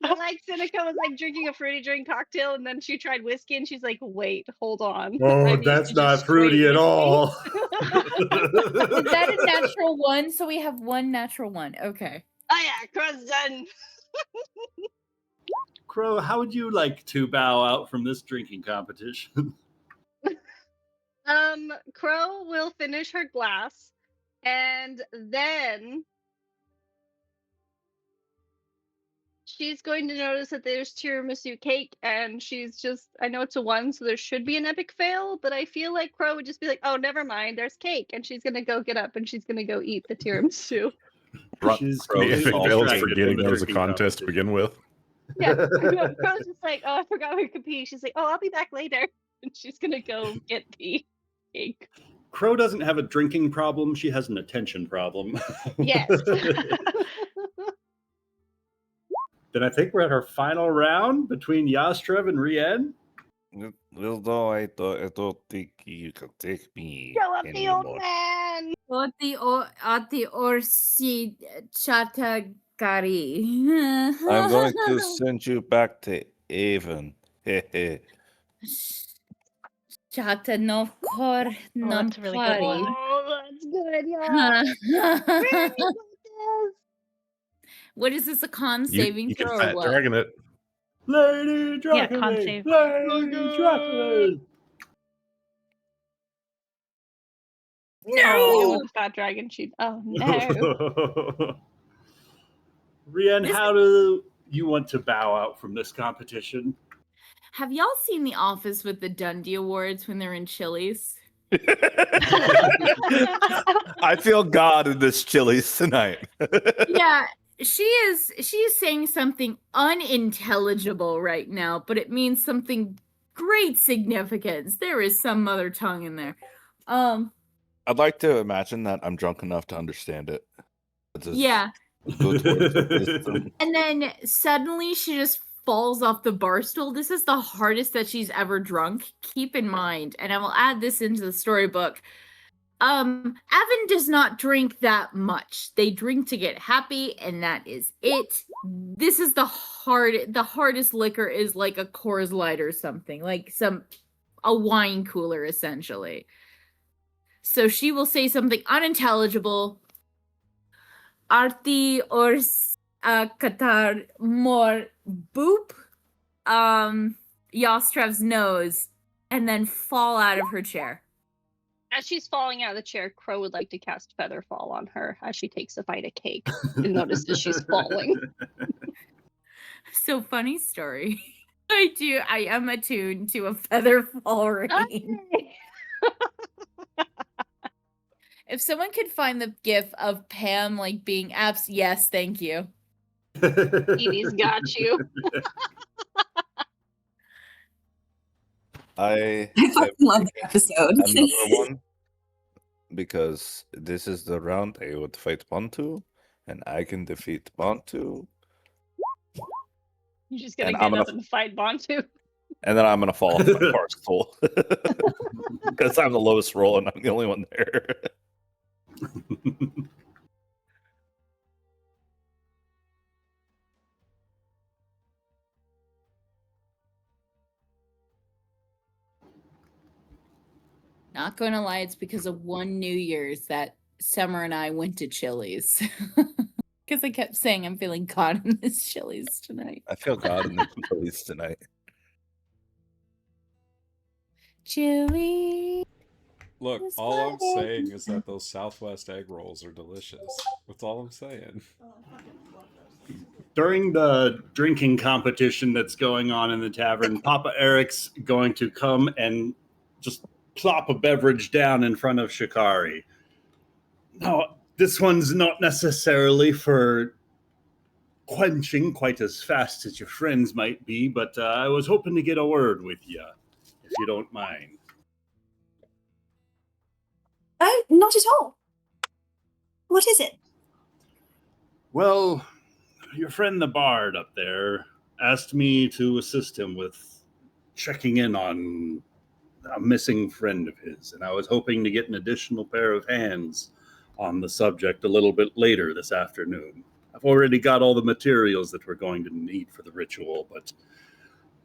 I like Seneca was like drinking a fruity drink cocktail, and then she tried whiskey, and she's like, "Wait, hold on. Oh, I'm used that's to not just straight fruity at whiskey." all. Is that a natural 1? So we have 1 natural 1. Okay. Oh yeah, Crow's done. Crow, how would you like to bow out from this drinking competition? Crow will finish her glass, and then she's going to notice that there's tiramisu cake, and she's just, I know it's a 1, so there should be an epic fail, but I feel like Crow would just be like, oh, never mind, there's cake, and she's gonna go get up and she's gonna go eat the tiramisu. She's Crow If it completely fails, distracted forgetting from the that was a drinking contest to competition. begin with. Yeah, Crow's just like, oh, I forgot we could pee. She's like, oh, I'll be back later, and she's gonna go get the cake. Crow doesn't have a drinking problem. She has an attention problem. Yes. Then I think we're at our final round between Yastrev and Rien. Although I don't think you can take me Show up the old anymore. man. Ati orsi chatagari. I'm going to send you back to Avon. Chata no kor non that's a really good one. Oh, that's good, yeah. Very good, Des. What is this, a con You, saving you can throw or fat what? dragon it. Lady Yeah, Draculate! con save. Lady Draculate! Oh, with Fat Dragon Sheet. Oh no. Rien, This- how do you want to bow out from this competition? Have y'all seen The Office with the Dundee Awards when they're in Chili's? I feel God in this Chili's tonight. Yeah, she is saying something unintelligible right now, but it means something great significance. There is some mother tongue in there. I'd like to imagine that I'm drunk enough to understand it. Yeah. Go towards the wisdom. And then suddenly she just falls off the bar stool. This is the hardest that she's ever drunk. Keep in mind, and I will add this into the storybook. Evan does not drink that much. They drink to get happy, and that is it. This is the hardest liquor is like a Coors Light or something, like a wine cooler essentially. So she will say something unintelligible. Arti or Qatar more boop Yastrev's nose and then fall out of her chair. As she's falling out of the chair, Crow would like to cast Featherfall on her as she takes a bite of cake and notices she's falling. So funny story. I am attuned to a feather fall rain. Hey! If someone could find the gif of Pam like being yes, thank you. Edie's got you. I I fucking love the episode. another one because this is the round I would fight Bantu, and I can defeat Bantu, You're just gonna And get I'm gonna up and fight Bantu. and then I'm gonna fall off my barstool because I'm the lowest roll and I'm the only one there. Not gonna lie, it's because of one New Year's that Summer and I went to Chili's. Because I kept saying I'm feeling caught in this Chili's tonight. I feel God in the police tonight. Chili. Look, It's all I'm Friday. saying is that those Southwest egg rolls are delicious. That's all I'm saying. During the drinking competition that's going on in the tavern, Papa Eric's going to come and just plop a beverage down in front of Shikari. Now, this one's not necessarily for quenching quite as fast as your friends might be, but I was hoping to get a word with you, if you don't mind. Oh, not at all. What is it? Well, your friend the Bard up there asked me to assist him with checking in on a missing friend of his, and I was hoping to get an additional pair of hands on the subject a little bit later this afternoon. I've already got all the materials that we're going to need for the ritual, but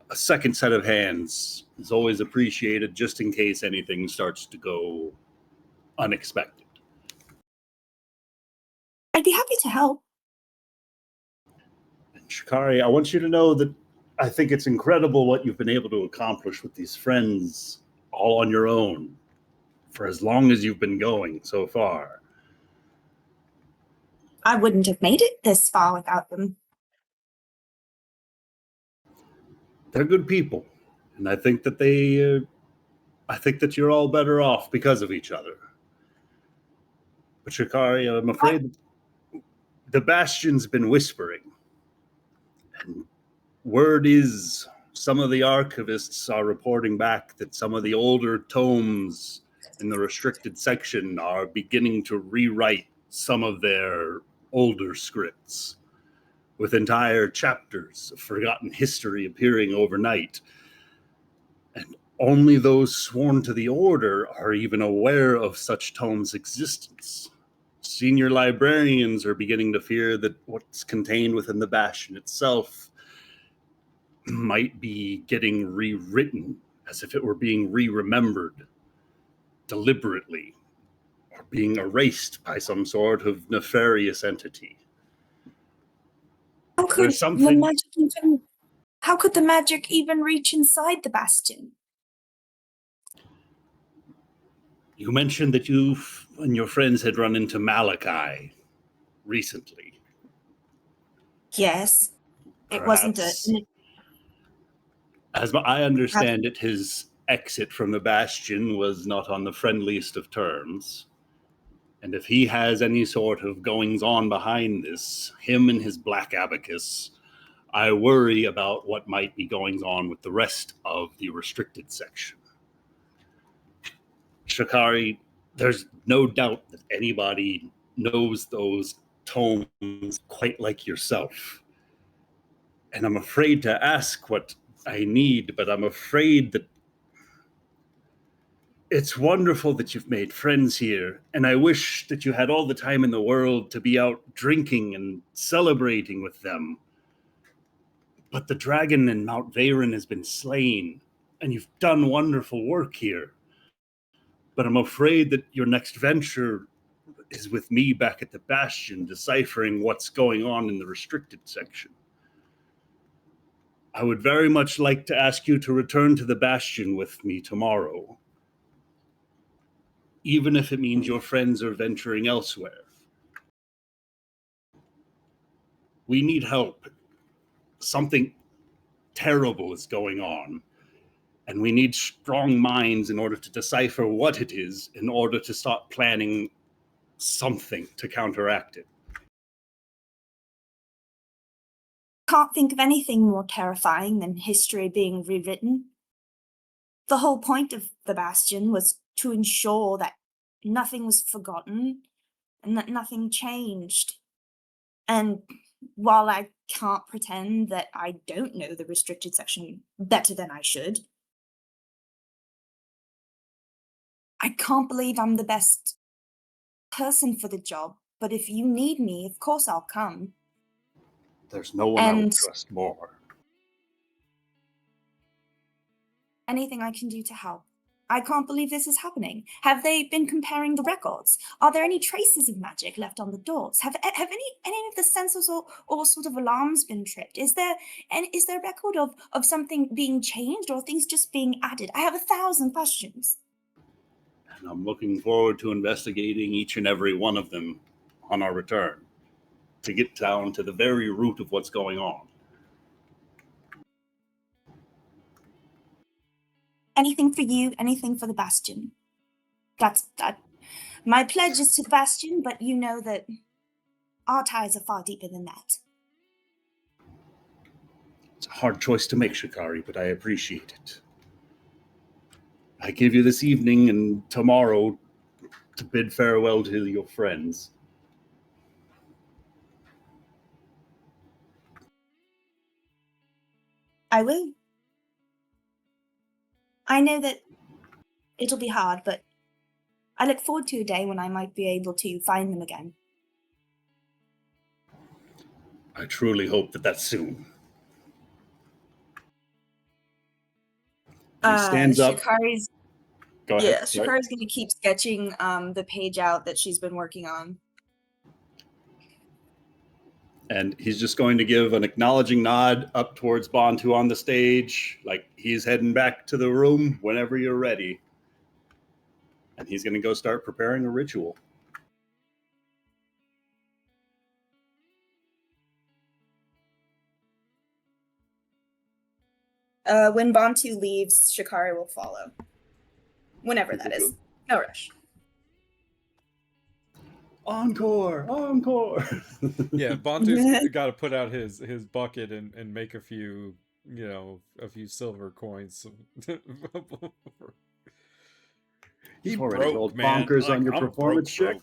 a second set of hands is always appreciated just in case anything starts to go unexpected. I'd be happy to help. And Shikari, I want you to know that I think it's incredible what you've been able to accomplish with these friends all on your own for as long as you've been going so far. I wouldn't have made it this far without them. They're good people, and I think that you're all better off because of each other. But Shikari, I'm afraid the Bastion's been whispering, and word is some of the archivists are reporting back that some of the older tomes in the restricted section are beginning to rewrite some of their older scripts, with entire chapters of forgotten history appearing overnight. And only those sworn to the order are even aware of such tomes' existence. Senior librarians are beginning to fear that what's contained within the Bastion itself might be getting rewritten as if it were being re-remembered deliberately, or being erased by some sort of nefarious entity. How could There's something- how could the magic even reach inside the Bastion? You mentioned that you and your friends had run into Malachi recently. Yes. It wasn't Perhaps- a As I understand it, his exit from the Bastion was not on the friendliest of terms. And if he has any sort of goings on behind this, him and his black abacus, I worry about what might be going on with the rest of the restricted section. Shikari, there's no doubt that anybody knows those tomes quite like yourself. And I'm afraid to ask what I need, but I'm afraid that it's wonderful that you've made friends here, and I wish that you had all the time in the world to be out drinking and celebrating with them. But the dragon in Mount Veyron has been slain, and you've done wonderful work here. But I'm afraid that your next venture is with me back at the Bastion, deciphering what's going on in the restricted section. I would very much like to ask you to return to the Bastion with me tomorrow. even if it means your friends are venturing elsewhere. We need help. Something terrible is going on, and we need strong minds in order to decipher what it is, in order to start planning something to counteract it. Can't think of anything more terrifying than history being rewritten. The whole point of the Bastion was to ensure that nothing was forgotten and that nothing changed. And while I can't pretend that I don't know the restricted section better than I should, I can't believe I'm the best person for the job, but if you need me, of course I'll come. There's no one I would And trust more. anything I can do to help. I can't believe this is happening. Have they been comparing the records? Are there any traces of magic left on the doors? Have any of the sensors or sort of alarms been tripped? Is there a record of something being changed or things just being added? I have 1,000 questions. And I'm looking forward to investigating each and every one of them on our return, to get down to the very root of what's going on. Anything for you, anything for the Bastion. That's my pledge is to the Bastion, but you know that our ties are far deeper than that. It's a hard choice to make, Shikari, but I appreciate it. I give you this evening and tomorrow to bid farewell to your friends. I will. I know that it'll be hard, but I look forward to a day when I might be able to find them again. I truly hope that that's soon. He stands up. Shikari's Go ahead. Yeah, Sorry. Shikari's gonna keep sketching the page out that she's been working on. And he's just going to give an acknowledging nod up towards Bantu on the stage, like he's heading back to the room whenever you're ready. And he's going to go start preparing a ritual. When Bantu leaves, Shikari will follow. Whenever that is. No rush. Encore! Encore! Yeah, Bantu's got to put out his bucket and make a few silver coins. He broke, already rolled man. bonkers on Like, your I'm performance check.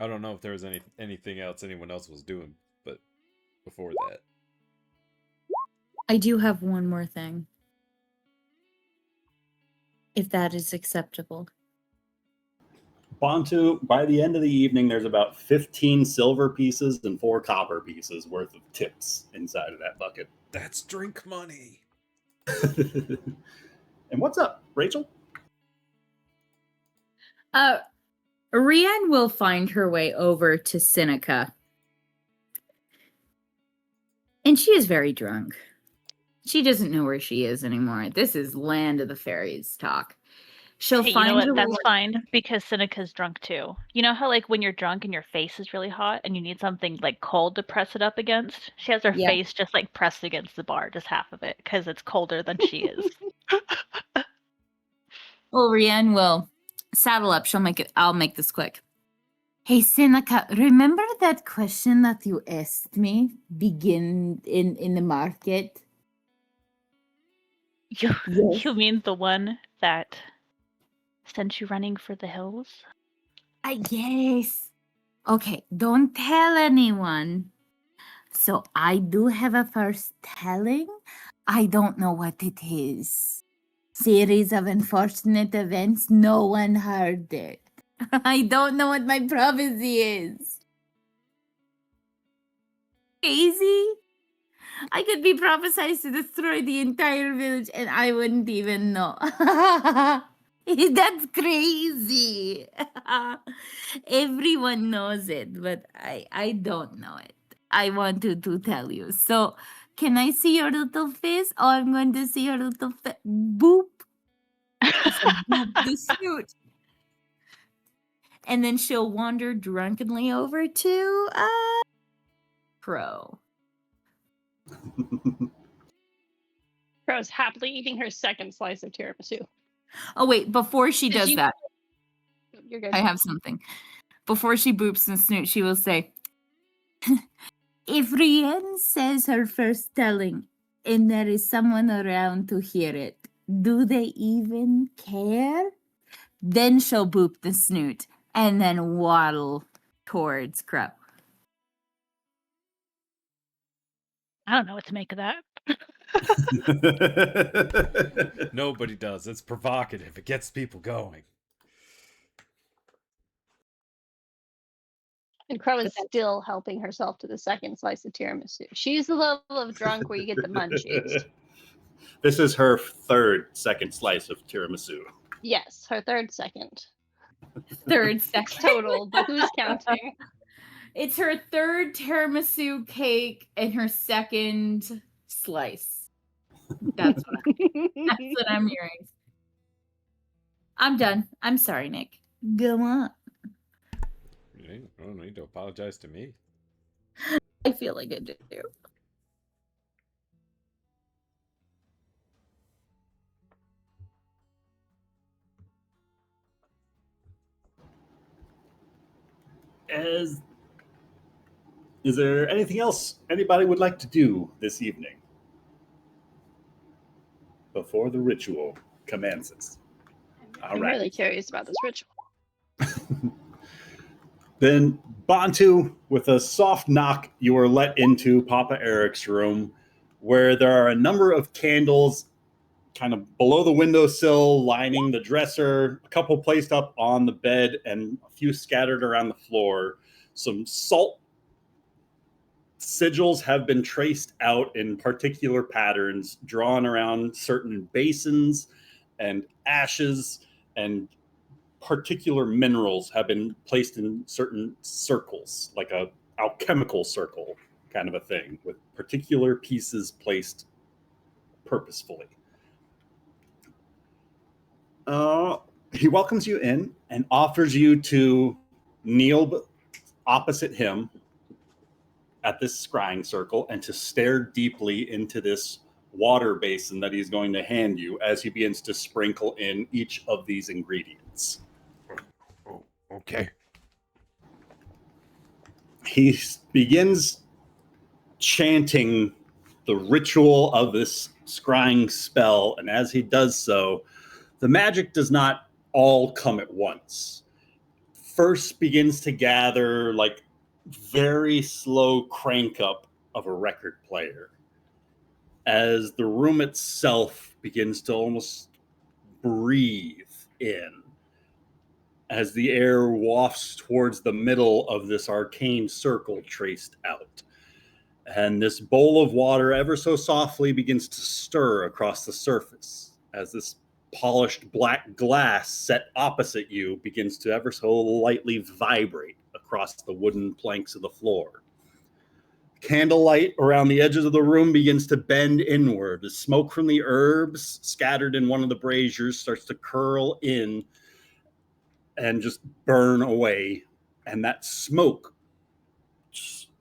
I don't know if there was anything else anyone else was doing, but before that. I do have one more thing. If that is acceptable. Bantu, by the end of the evening, there's about 15 silver pieces and 4 copper pieces worth of tips inside of that bucket. That's drink money. And what's up, Rachel? Rian will find her way over to Seneca. And she is very drunk. She doesn't know where she is anymore. This is land of the fairies talk. She'll Hey, you find know what? her That's way. fine because Seneca's drunk too. You know how like when you're drunk and your face is really hot and you need something like cold to press it up against? She has her Yeah. face just like pressed against the bar, just half of it, because it's colder than she is. Well, Rian will saddle up. I'll make this quick. Hey, Seneca, remember that question that you asked me begin in the market? You, Yes. you mean the one that sent you running for the hills? Yes. Okay, don't tell anyone. So I do have a first telling. I don't know what it is. Series of unfortunate events. No one heard it. I don't know what my prophecy is. Crazy? I could be prophesied to destroy the entire village and I wouldn't even know. That's crazy. Everyone knows it, but I don't know it. I want to tell you. So, can I see your little face? Oh, I'm going to see your little face. Boop. I said boop the snoot. And then she'll wander drunkenly over to Crow. Crow's happily eating her second slice of tiramisu. Oh wait, before she Did does you- that, You're good. I have something. Before she boops the snoot, she will say, if Rienne says her first telling and there is someone around to hear it, do they even care? Then she'll boop the snoot and then waddle towards Crow. I don't know what to make of that. Nobody does. It's provocative. It gets people going. And Crow is still helping herself to the second slice of tiramisu. She's the level of drunk where you get the munchies. This is her second slice of tiramisu. Yes, her second. Third second. Total, but who's counting? It's her third tiramisu cake and her second slice. That's what I'm hearing. I'm done. I'm sorry, Nick. Go on. You don't need to apologize to me. I feel like I do. Is there anything else anybody would like to do this evening before the ritual commences? All I'm right. really curious about this ritual. Then, Bantu, with a soft knock, you are let into Papa Eric's room, where there are a number of candles kind of below the windowsill, lining the dresser, a couple placed up on the bed, and a few scattered around the floor. Some salt sigils have been traced out in particular patterns, drawn around certain basins, and ashes and particular minerals have been placed in certain circles, like a alchemical circle kind of a thing, with particular pieces placed purposefully. He welcomes you in and offers you to kneel opposite him at this scrying circle and to stare deeply into this water basin that he's going to hand you as he begins to sprinkle in each of these ingredients. Oh, okay. He begins chanting the ritual of this scrying spell, and as he does so, the magic does not all come at once. First begins to gather like very slow crank up of a record player as the room itself begins to almost breathe in as the air wafts towards the middle of this arcane circle traced out. And this bowl of water ever so softly begins to stir across the surface as this polished black glass set opposite you begins to ever so lightly vibrate across the wooden planks of the floor. Candlelight around the edges of the room begins to bend inward as smoke from the herbs scattered in one of the braziers starts to curl in and just burn away. And that smoke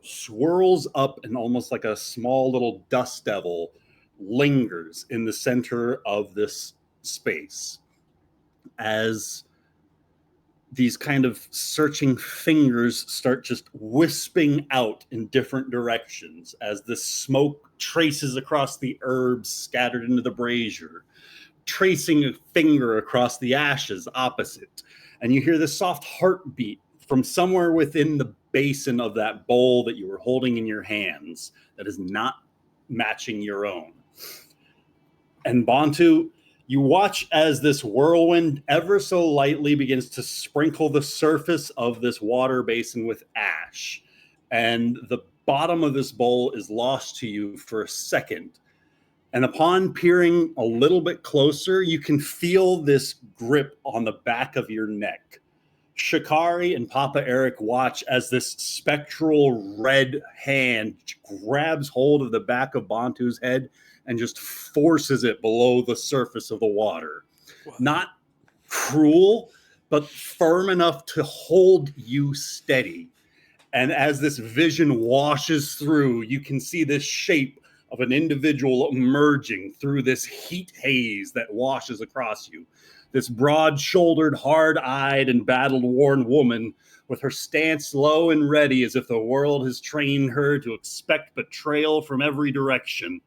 swirls up and almost like a small little dust devil lingers in the center of this space as these kind of searching fingers start just wisping out in different directions as the smoke traces across the herbs scattered into the brazier, tracing a finger across the ashes opposite. And you hear this soft heartbeat from somewhere within the basin of that bowl that you were holding in your hands that is not matching your own. And Bantu, you watch as this whirlwind ever so lightly begins to sprinkle the surface of this water basin with ash. And the bottom of this bowl is lost to you for a second And upon peering a little bit closer, you can feel this grip on the back of your neck. Shikari and Papa Eric watch as this spectral red hand grabs hold of the back of Bantu's head and just forces it below the surface of the water. Not cruel, but firm enough to hold you steady. And as this vision washes through, you can see this shape of an individual emerging through this heat haze that washes across you. This broad-shouldered, hard-eyed, and battle-worn woman with her stance low and ready as if the world has trained her to expect betrayal from every direction.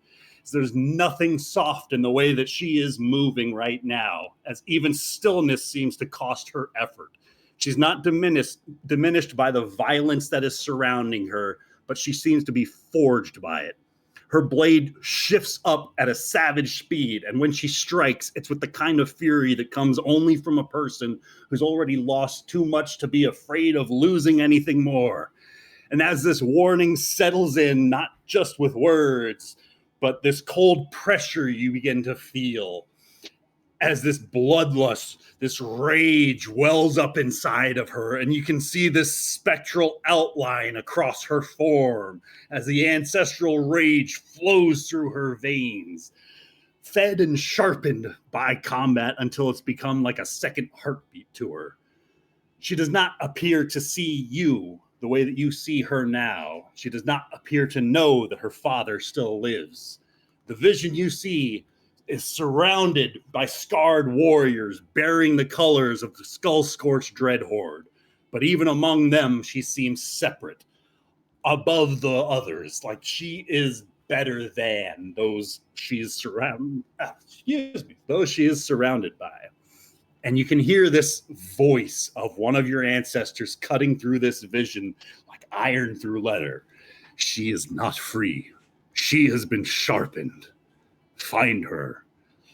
So there's nothing soft in the way that she is moving right now, as even stillness seems to cost her effort. She's not diminished by the violence that is surrounding her, but she seems to be forged by it. Her blade shifts up at a savage speed, and when she strikes, it's with the kind of fury that comes only from a person who's already lost too much to be afraid of losing anything more. And as this warning settles in, not just with words, but this cold pressure you begin to feel, as this bloodlust, this rage wells up inside of her, and you can see this spectral outline across her form as the ancestral rage flows through her veins, fed and sharpened by combat until it's become like a second heartbeat to her. She does not appear to see you the way that you see her now. She does not appear to know that her father still lives. The vision you see is surrounded by scarred warriors bearing the colors of the skull-scorched Dreadhorde. But even among them, she seems separate, above the others, like she is better than those she is surrounded by. And you can hear this voice of one of your ancestors cutting through this vision like iron through leather. She is not free. She has been sharpened. Find her,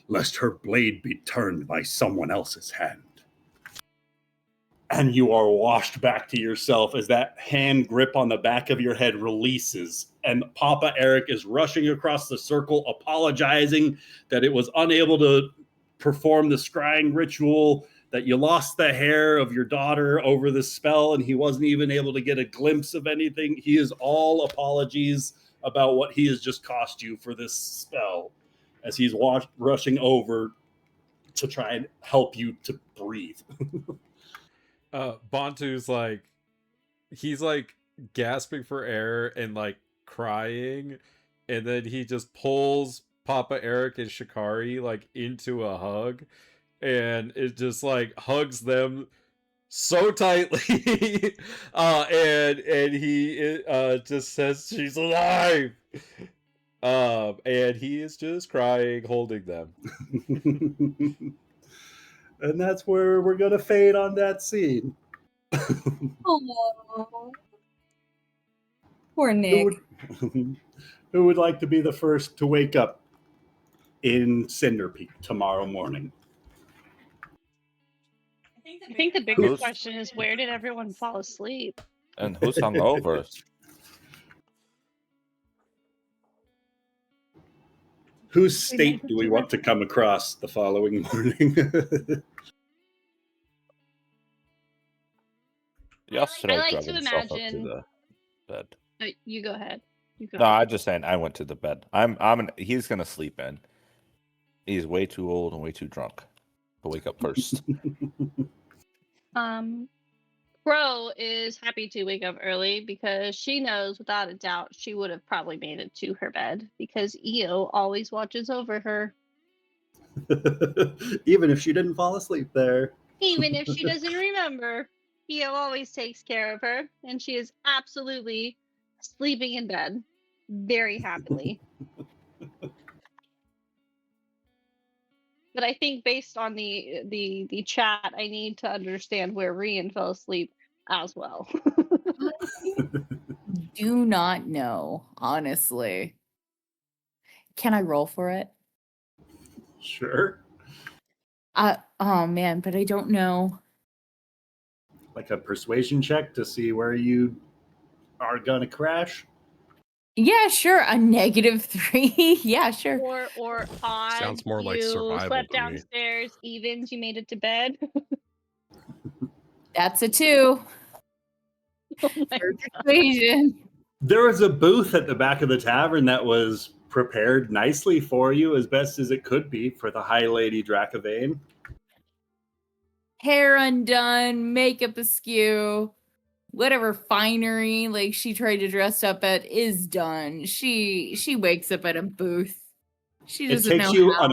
lest her blade be turned by someone else's hand. And you are washed back to yourself as that hand grip on the back of your head releases, and Papa Eric is rushing across the circle, apologizing that it was unable to perform the scrying ritual, that you lost the hair of your daughter over the spell, and he wasn't even able to get a glimpse of anything. He is all apologies about what he has just cost you for this spell, as he's rushing over to try and help you to breathe. Bantu's like, he's like gasping for air and like crying, and then he just pulls Papa Eric and Shikari like into a hug, and it just like hugs them so tightly. And he just says she's alive. And he is just crying, holding them. And that's where we're gonna fade on that scene. Oh, poor Nick. Who would like to be the first to wake up in Cinder Peak tomorrow morning? I think the bigger question is, where did everyone fall asleep? And who's hungover? Whose state do we want to come across the following morning? Yesterday, I like drug to himself up to imagine- the bed. You go ahead. You go No, ahead. I'm just saying I went to the bed. He's gonna sleep in. He's way too old and way too drunk to wake up first. Crow is happy to wake up early because she knows without a doubt she would have probably made it to her bed because Io always watches over her. Even if she didn't fall asleep there. Even if she doesn't remember, Io always takes care of her, and she is absolutely sleeping in bed very happily. But I think based on the chat, I need to understand where Rian fell asleep as well. Do not know, honestly. Can I roll for it? Sure. Oh man, but I don't know. Like a persuasion check to see where you are gonna crash. Yeah, sure. A -3. Yeah, sure. Or odds. Sounds more like you survival slept to me. downstairs. Evens, you made it to bed. That's a 2. Oh my For God. persuasion. There was a booth at the back of the tavern that was prepared nicely for you as best as it could be for the High Lady Dracovane. Hair undone, makeup askew, whatever finery like she tried to dress up at is done. She wakes up at a booth. She It doesn't takes know you how. an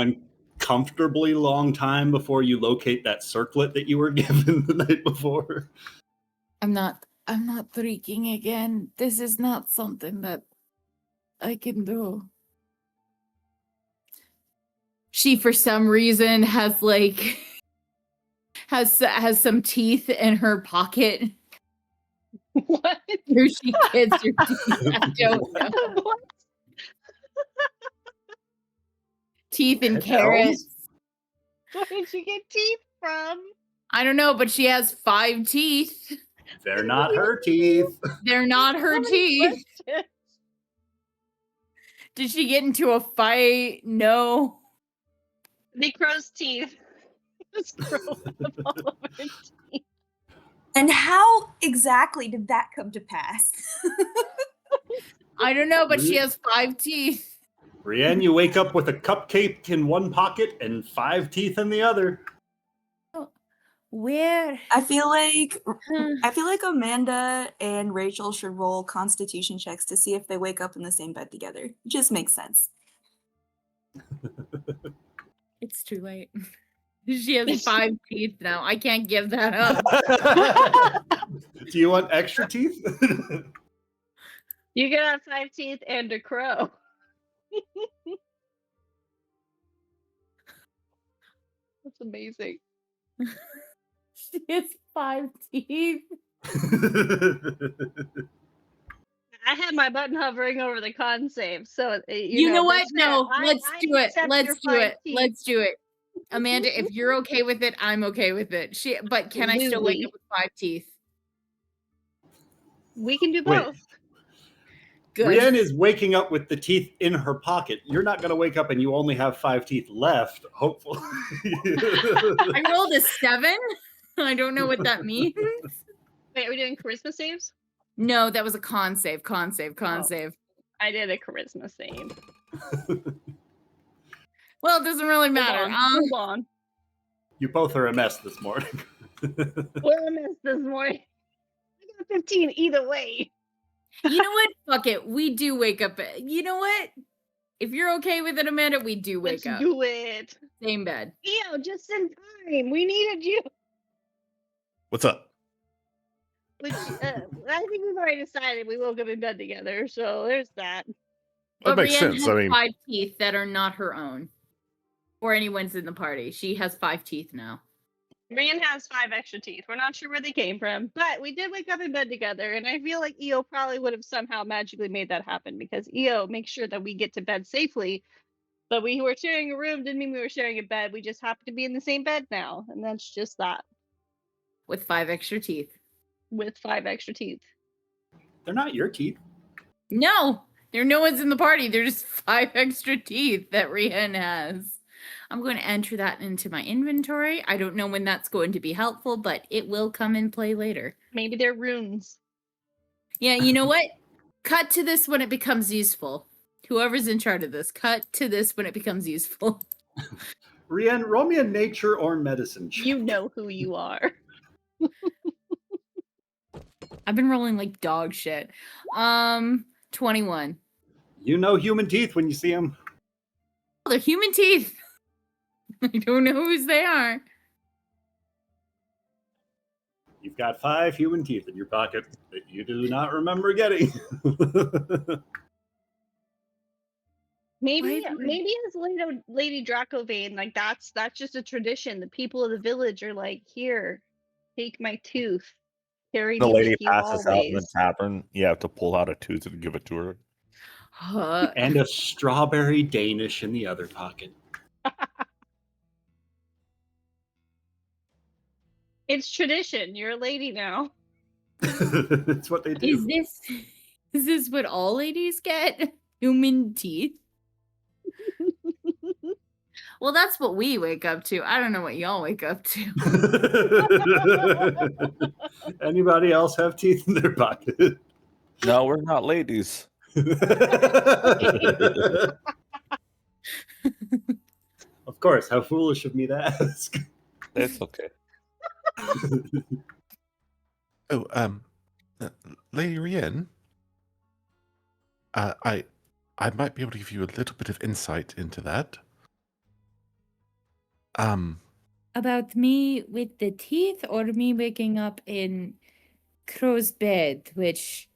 uncomfortably long time before you locate that circlet that you were given the night before. I'm not freaking again. This is not something that I can do. She for some reason has like has some teeth in her pocket. What? Where she gets her teeth. I don't know. What? Teeth and Pet carrots. Where did you get teeth from? I don't know, but she has 5 teeth. They're not her teeth. They're not her So many teeth. questions. Did she get into a fight? No. The crow's teeth. This crow with all of her teeth. And how exactly did that come to pass? I don't know, but she has 5 teeth. Brienne, you wake up with a cupcake in one pocket and 5 teeth in the other. Where? I feel like Amanda and Rachel should roll constitution checks to see if they wake up in the same bed together. It just makes sense. It's too late. She has 5 teeth now. I can't give that up. Do you want extra teeth? You get 5 teeth and a crow. That's amazing. She has 5 teeth. I had my button hovering over the con save, so You know what? that's fair. No, let's I do it. accept your Let's do 5 it. teeth. Let's do it. Amanda, if you're okay with it, I'm okay with it. But can I still wake Absolutely. up with 5 teeth? We can do Wait. both. Good. Brienne is waking up with the teeth in her pocket. You're not going to wake up and you only have 5 teeth left, hopefully. I rolled a 7. I don't know what that means. Wait, are we doing charisma saves? No, that was a con save. Con save. Con Oh. save. I did a charisma save. Well, it doesn't really matter. Hold on. You both are a mess this morning. We're a mess this morning. I got 15 either way. You know what? Fuck it. We do wake up. You know what? If you're okay with it, Amanda, we do wake Let's up. do it. Same bed. Ew, just in time. We needed you. What's up? Which I think we've already decided we woke up in bed together, so there's that. That makes Brienne sense. has I mean, 5 teeth that are not her own. Or anyone's in the party. She has 5 teeth now. Brienne has 5 extra teeth. We're not sure where they came from, but we did wake up in bed together, and I feel like EO probably would have somehow magically made that happen because EO makes sure that we get to bed safely. But we were sharing a room didn't mean we were sharing a bed. We just happen to be in the same bed now, and that's just that. With 5 extra teeth. With 5 extra teeth. They're not your teeth. No! There are no one's in the party. They're just 5 extra teeth that Rihan has. I'm going to enter that into my inventory. I don't know when that's going to be helpful, but it will come in play later. Maybe they're runes. Yeah, you know what? Cut to this when it becomes useful. Whoever's in charge of this, cut to this when it becomes useful. Brienne, roll me a nature or medicine check. You know who you are. I've been rolling like dog shit. 21. You know human teeth when you see them. Oh, they're human teeth. I don't know whose they are. You've got 5 human teeth in your pocket that you do not remember getting. Maybe Why do I- maybe as Lady Dracovane, like that's just a tradition. The people of the village are like, here, take my tooth. Carry The me lady with you passes out in the always. tavern. You have to pull out a tooth and give it to her. And a strawberry Danish in the other pocket. It's tradition. You're a lady now. That's what they do. Is this what all ladies get? Human teeth? Well, that's what we wake up to. I don't know what y'all wake up to. Anybody else have teeth in their pocket? No, we're not ladies. Of course, how foolish of me to ask. It's okay. Oh, Lady Rienne, I might be able to give you a little bit of insight into that. About me with the teeth or me waking up in Crow's bed, which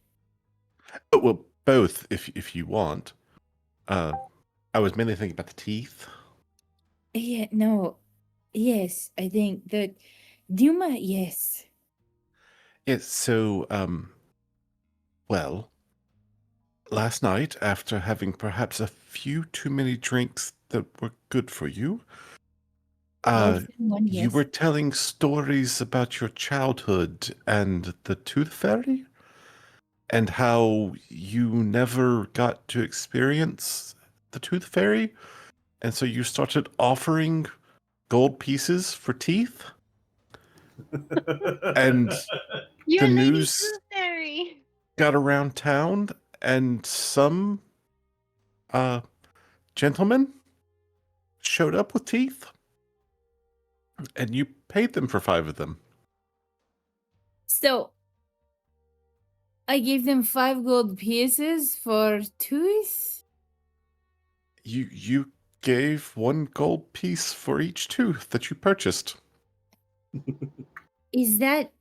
Oh, well, both, if you want. I was mainly thinking about the teeth. yeah, no. Yes, I think that Duma, yes. Yes, so, well, last night, after having perhaps a few too many drinks that were good for you, One, you yes. were telling stories about your childhood and the Tooth Fairy, and how you never got to experience the Tooth Fairy, and so you started offering gold pieces for teeth. And You're the Lady news Tooth Fairy. got around town, and some gentlemen showed up with teeth, and you paid them for 5 of them. So I gave them 5 gold pieces for tooth. You gave 1 gold piece for each tooth that you purchased. Is that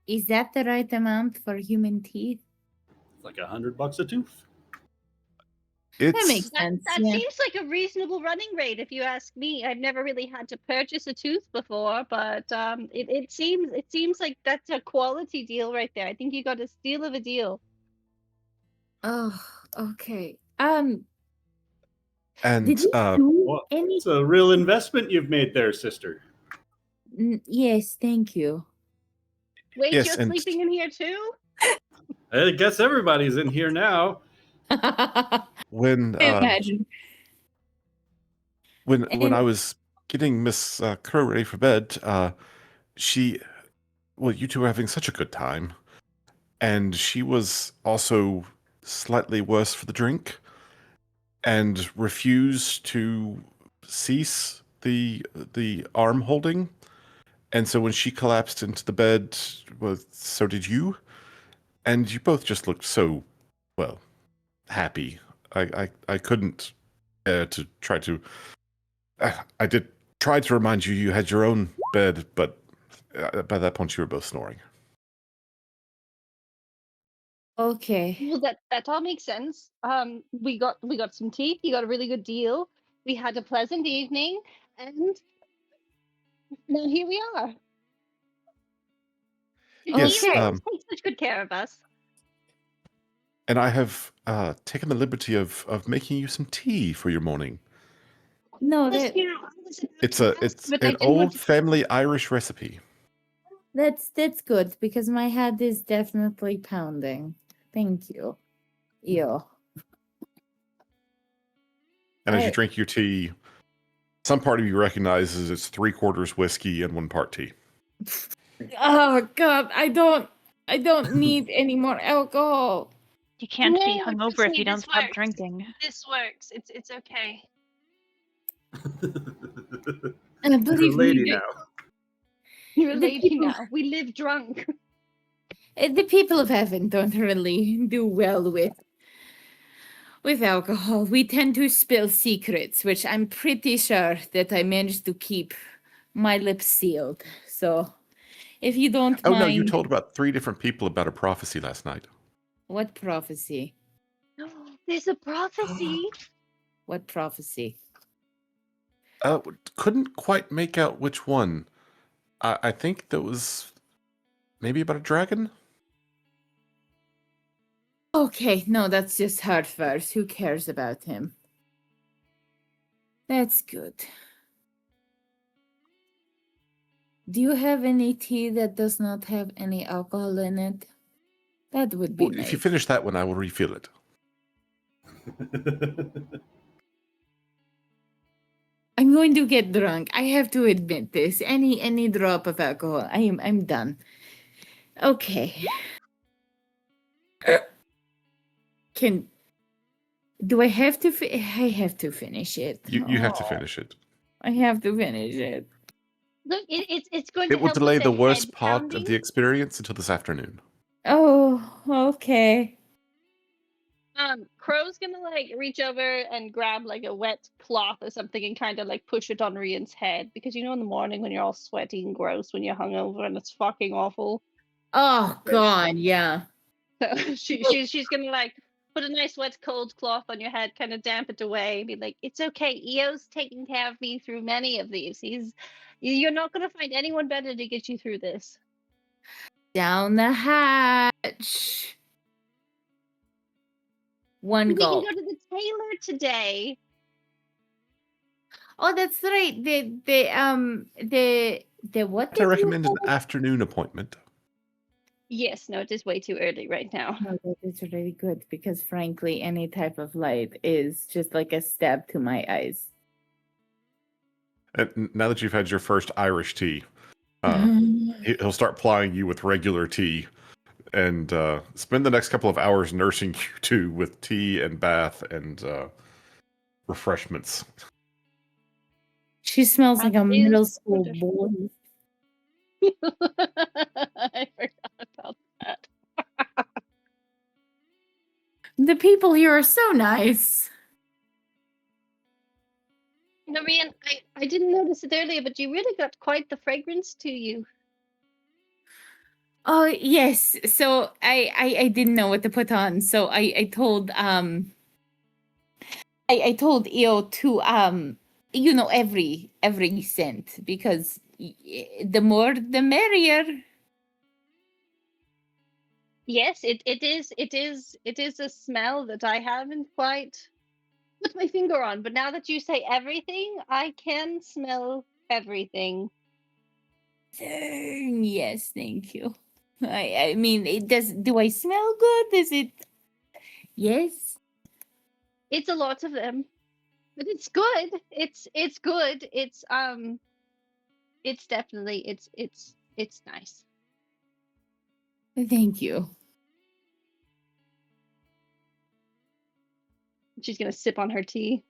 the right amount for human teeth? It's like $100 a tooth. That It's makes sense. That yeah. seems like a reasonable running rate, if you ask me. I've never really had to purchase a tooth before, but it seems like that's a quality deal right there. I think you got a steal of a deal. Oh, okay. and Did you do Well, any? it's a real investment you've made there, sister. Yes, thank you. Wait, Yes, you're and- sleeping in here too? I guess everybody's in here now. when Imagine. when And- I was getting Miss Crow ready for bed, you two were having such a good time, and she was also slightly worse for the drink, and refused to cease the arm holding, and so when she collapsed into the bed, well, so did you, and you both just looked so, well, happy. I couldn't bear to try to. I did try to remind you you had your own bed, but by that point you were both snoring. Okay. Well, that all makes sense. We got some teeth. You got a really good deal. We had a pleasant evening, and now here we are. Yes, You always take such good care of us. and I have taken the liberty of making you some tea for your morning. No, Yes, that you know, I was about It's to ask, but I an didn't want old to- family Irish recipe. that's good because my head is definitely pounding. Thank you. Yo. And as you I- drink your tea, some part of you recognizes it's 3/4 whiskey and 1 part tea. Oh God, I don't need any more alcohol. You can't be No, hungover trust if me, you don't this stop works. drinking. This works. It's okay. And I You're a believe lady me, now. You're a The lady people- now. We live drunk. the people of heaven don't really do well with alcohol. We tend to spill secrets, which I'm pretty sure that I managed to keep my lips sealed. So, if you don't Oh mind, no, you told about 3 different people about a prophecy last night. what prophecy? There's a prophecy. What prophecy? Couldn't quite make out which one. I think that was maybe about a dragon. Okay, no, that's just Hardverse. Who cares about him? That's good. Do you have any tea that does not have any alcohol in it? That would be Well, nice. if you finish that one, I will refill it. I'm going to get drunk. I have to admit this. Any drop of alcohol, I'm done. Okay. Do I have to? I have to finish it. You have to Oh, finish it. I have to finish it. Look, it's going to It will help delay with the the worst head part of pounding. the experience until this afternoon. Oh, okay. Crow's gonna like reach over and grab like a wet cloth or something and kind of like push it on Rian's head because you know in the morning when you're all sweaty and gross when you're hungover and it's fucking awful. Oh God, yeah. So she's gonna like put a nice wet cold cloth on your head, kind of damp it away, and be like, "It's okay. Eo's taking care of me through many of these. You're not gonna find anyone better to get you through this." Down the hatch. One We can gulp. go to the tailor today. Oh, that's right. The what I did you recommend an call it? afternoon appointment. Yes, no, it is way too early right now. No, that is really good because frankly, any type of light is just like a stab to my eyes. And now that you've had your first Irish tea, he'll start plying you with regular tea and spend the next couple of hours nursing you too with tea and bath and refreshments. She smells like a That middle is school wonderful. boy. I forgot about that. The people here are so nice. Norian, I didn't notice it earlier, but you really got quite the fragrance to you. Oh yes. So I didn't know what to put on. So I told I told Eo to you know every scent because the more the merrier. Yes, it is a smell that I haven't quite put my finger on, but now that you say everything, I can smell everything. Yes, thank you. I mean, it does. Do I smell good? Is it? Yes. It's a lot of them, but it's good. It's good. It's definitely it's nice. Thank you. She's gonna sip on her tea.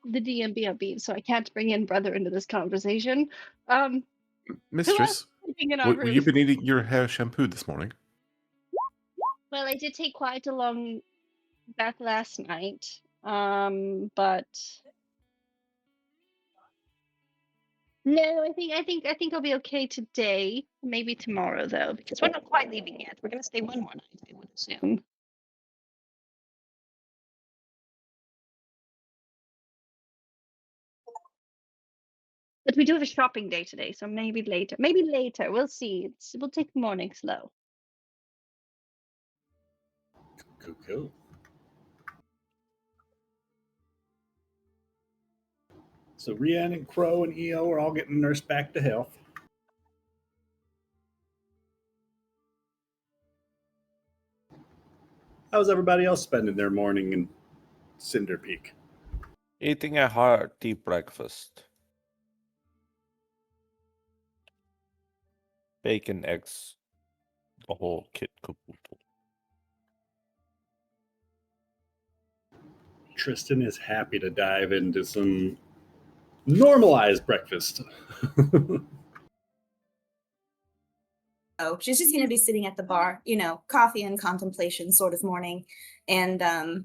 The DMB upbeat, so I can't bring in brother into this conversation. Mistress, Sleeping in our will you room. been eating your hair shampooed this morning? Well, I did take quite a long bath last night. But no, I think I'll be okay today. Maybe tomorrow though, because we're not quite leaving yet. We're gonna stay one more night, I would assume. But we do have a shopping day today, so maybe later. Maybe later. We'll see. We'll take the morning slow. Cool. So Rian and Crow and Eo are all getting nursed back to health. How's everybody else spending their morning in Cinder Peak? Eating a hearty breakfast. Bacon, eggs, the whole kit caboodle. Tristan is happy to dive into some normalized breakfast. Oh, she's just going to be sitting at the bar, you know, coffee and contemplation sort of morning, and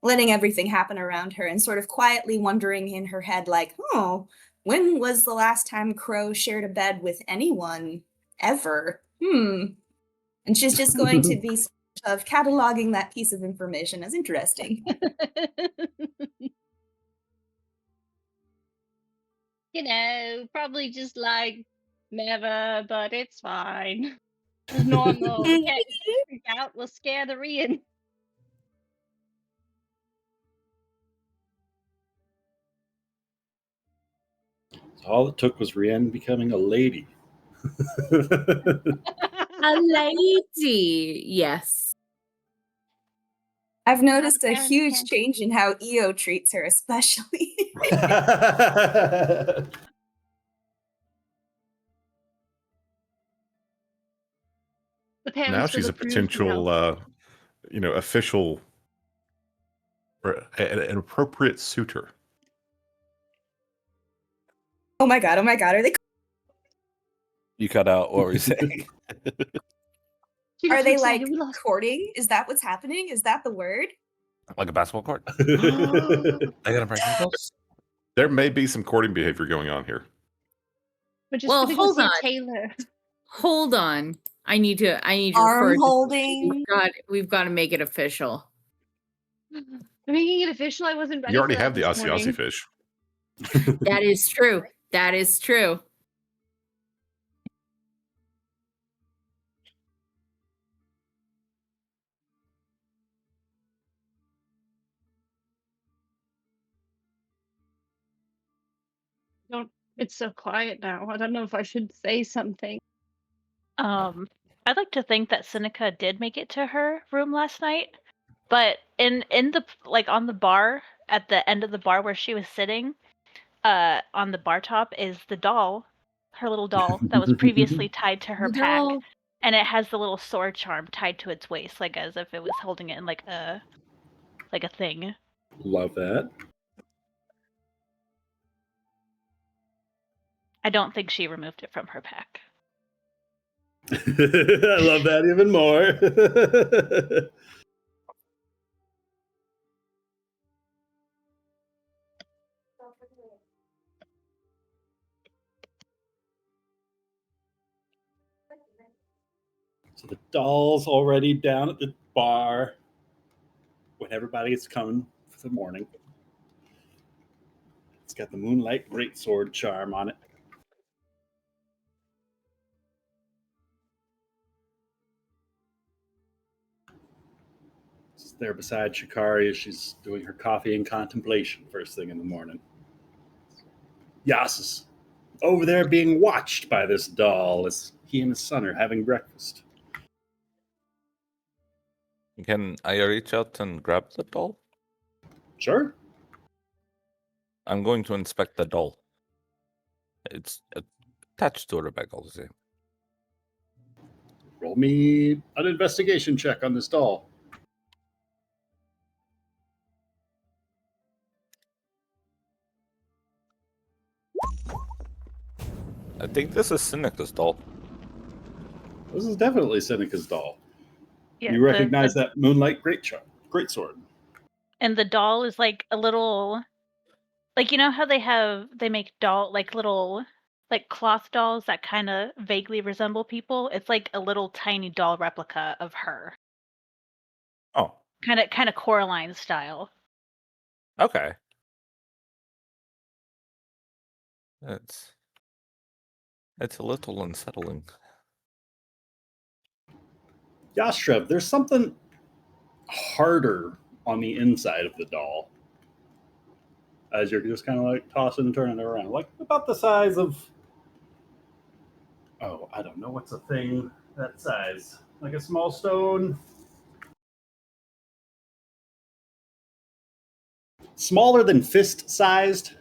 letting everything happen around her and sort of quietly wondering in her head, like, oh, when was the last time Crow shared a bed with anyone ever? And she's just going to be sort of cataloging that piece of information as interesting. You know, probably just like never, but it's fine. It's normal. Freak out will scare the Rian. All it took was Rienne becoming a lady. A lady. Yes. I've noticed a Karen, huge Karen. change in how EO treats her, especially. The Now parents she's will a approve potential, now. official or an appropriate suitor. Oh my god! Are they You cut out. What were you saying? She got are too they excited, like we lost. courting? Is that what's happening? Is that the word? Like a basketball court? I gotta break ankles. There may be some courting behavior going on here. We're just Well, gonna go hold see a on. tailor. Hold on. I need to Arm refer to holding. we've got to make it official. Making it official, I wasn't ready You already for that have the this Aussie morning. fish. That is true. That is true. It's so quiet now. I don't know if I should say something. I'd like to think that Seneca did make it to her room last night, but in the like on the bar at the end of the bar where she was sitting, on the bar top is the doll, her little doll that was previously tied to her The pack, doll. and it has the little sword charm tied to its waist, like as if it was holding it in like a thing. Love that. I don't think she removed it from her pack. I love that even more. So the doll's already down at the bar when everybody is coming for the morning. It's got the Moonlight Greatsword charm on it. It's there beside Shikari as she's doing her coffee and contemplation first thing in the morning. Yas is over there being watched by this doll as he and his son are having breakfast. Can I reach out and grab the doll? Sure. I'm going to inspect the doll. It's attached to Rebecca, I'll say. Roll me an investigation check on this doll. I think this is Seneca's doll. This is definitely Seneca's doll. Yeah, You recognize that Moonlight Greatsword. And the doll is like a little, like, you know how they make doll like little like cloth dolls that kind of vaguely resemble people. It's like a little tiny doll replica of her, Oh, kind of Coraline style. okay. It's a little unsettling. Yastrev, there's something harder on the inside of the doll. As you're just kind of like tossing and turning it around. Like about the size of, oh, I don't know, what's a thing that size? Like a small stone? Smaller than fist sized?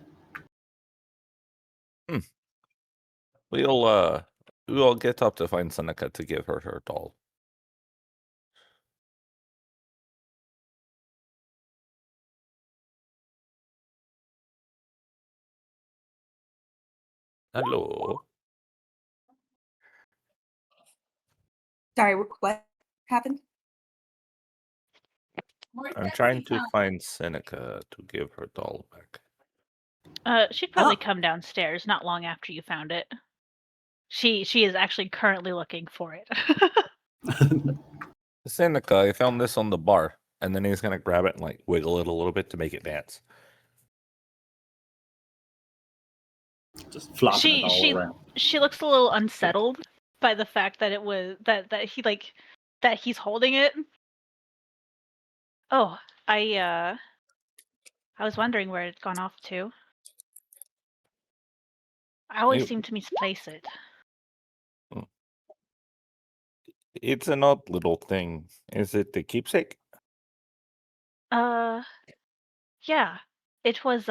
We'll get up to find Seneca to give her her doll. Hello. Sorry, what happened? I'm trying to find Seneca to give her doll back. She'd probably Oh. come downstairs not long after you found it. She is actually currently looking for it. Seneca, I found this on the bar. And then he's gonna grab it and like wiggle it a little bit to make it dance. Just flopping it all around. She looks a little unsettled by the fact that it was that he's holding it. Oh, I was wondering where it's gone off to. I always You- seem to misplace it. It's an odd little thing. Is it the keepsake? Yeah. It was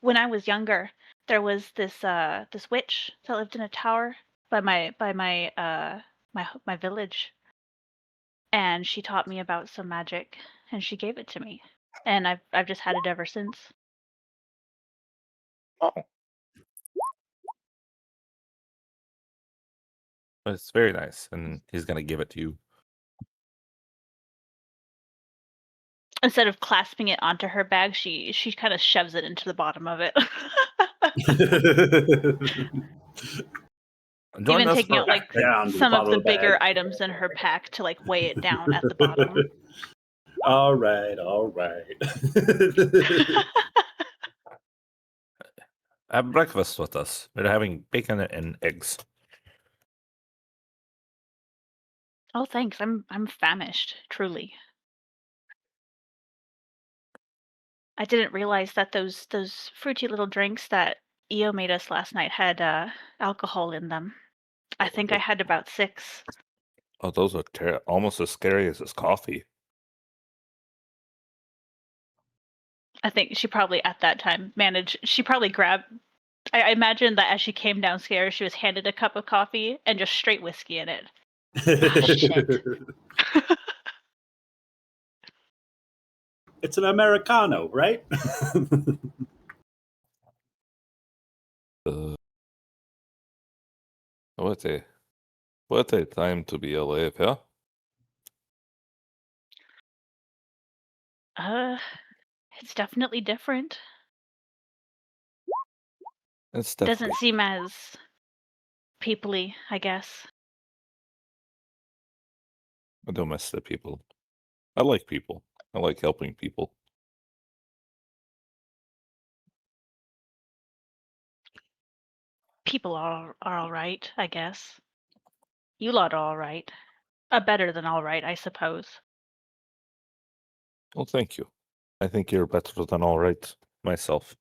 when I was younger, there was this witch that lived in a tower by my village, and she taught me about some magic, and she gave it to me, and I've just had it ever since. Oh. It's very nice, and he's gonna give it to you. Instead of clasping it onto her bag, she kind of shoves it into the bottom of it. Join Even us taking for- out like Down to the some of bottom the of the bigger bag. items in her pack to like weigh it down at the bottom. All right, all right. Have breakfast with us. We're having bacon and eggs. Oh, thanks. I'm famished, truly. I didn't realize that those fruity little drinks that Io made us last night had alcohol in them. I think I had about 6. Oh, those are almost as scary as his coffee. I think she probably at that time managed. She probably grabbed. I imagine that as she came downstairs, she was handed a cup of coffee and just straight whiskey in it. It's an Americano, right? What a time to be alive, huh? It's definitely different. It's Doesn't definitely seem as peoply, I guess. I don't mess with people. I like people. I like helping people. People are all right, I guess. You lot are all right. Better than all right, I suppose. Well, thank you. I think you're better than all right myself.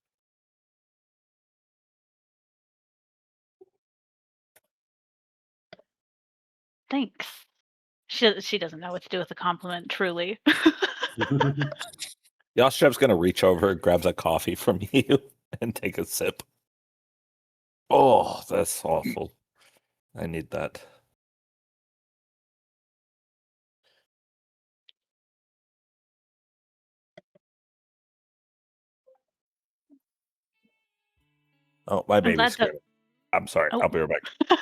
Thanks. She doesn't know what to do with a compliment, truly. Yashev's gonna reach over, grabs a coffee from you, and take a sip. Oh, that's awful. I need that. Oh, my I'm glad baby's that. scared. I'm sorry. Oh. I'll be right back.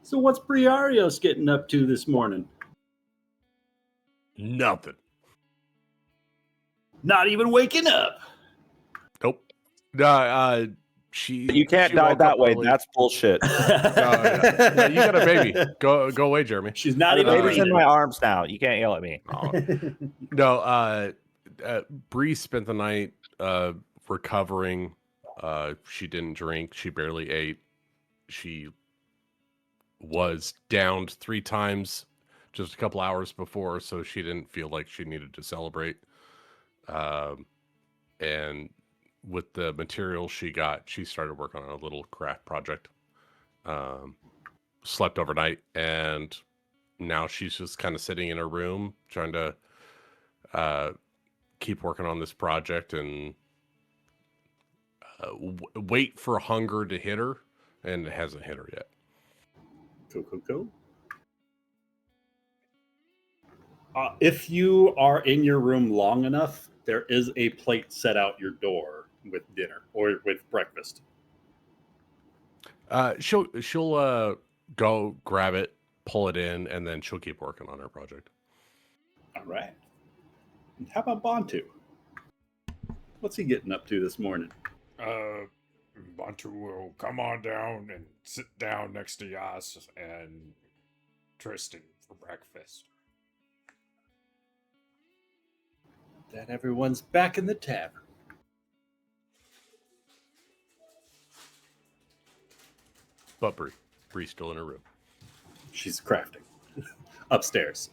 So what's Briarios getting up to this morning? Nothing. Not even waking up. Nope. She. You can't she die woke that up way. early. That's bullshit. No, you got a baby. Go away, Jeremy. She's not The even baby's in breathing. my arms now. You can't yell at me. No, Bree spent the night recovering. She didn't drink. She barely ate. She was downed 3 times just a couple hours before, so she didn't feel like she needed to celebrate. And with the materials she got, she started working on a little craft project. Slept overnight, and now she's just kind of sitting in her room trying to keep working on this project and wait for hunger to hit her, and it hasn't hit her yet. Go. If you are in your room long enough, there is a plate set out your door with dinner or with breakfast. She'll go grab it, pull it in, and then she'll keep working on her project. All right. And how about Bantu? What's he getting up to this morning? Bantu will come on down and sit down next to Yas and Tristan for breakfast. That everyone's back in the tavern. But Bree's still in her room. She's crafting upstairs.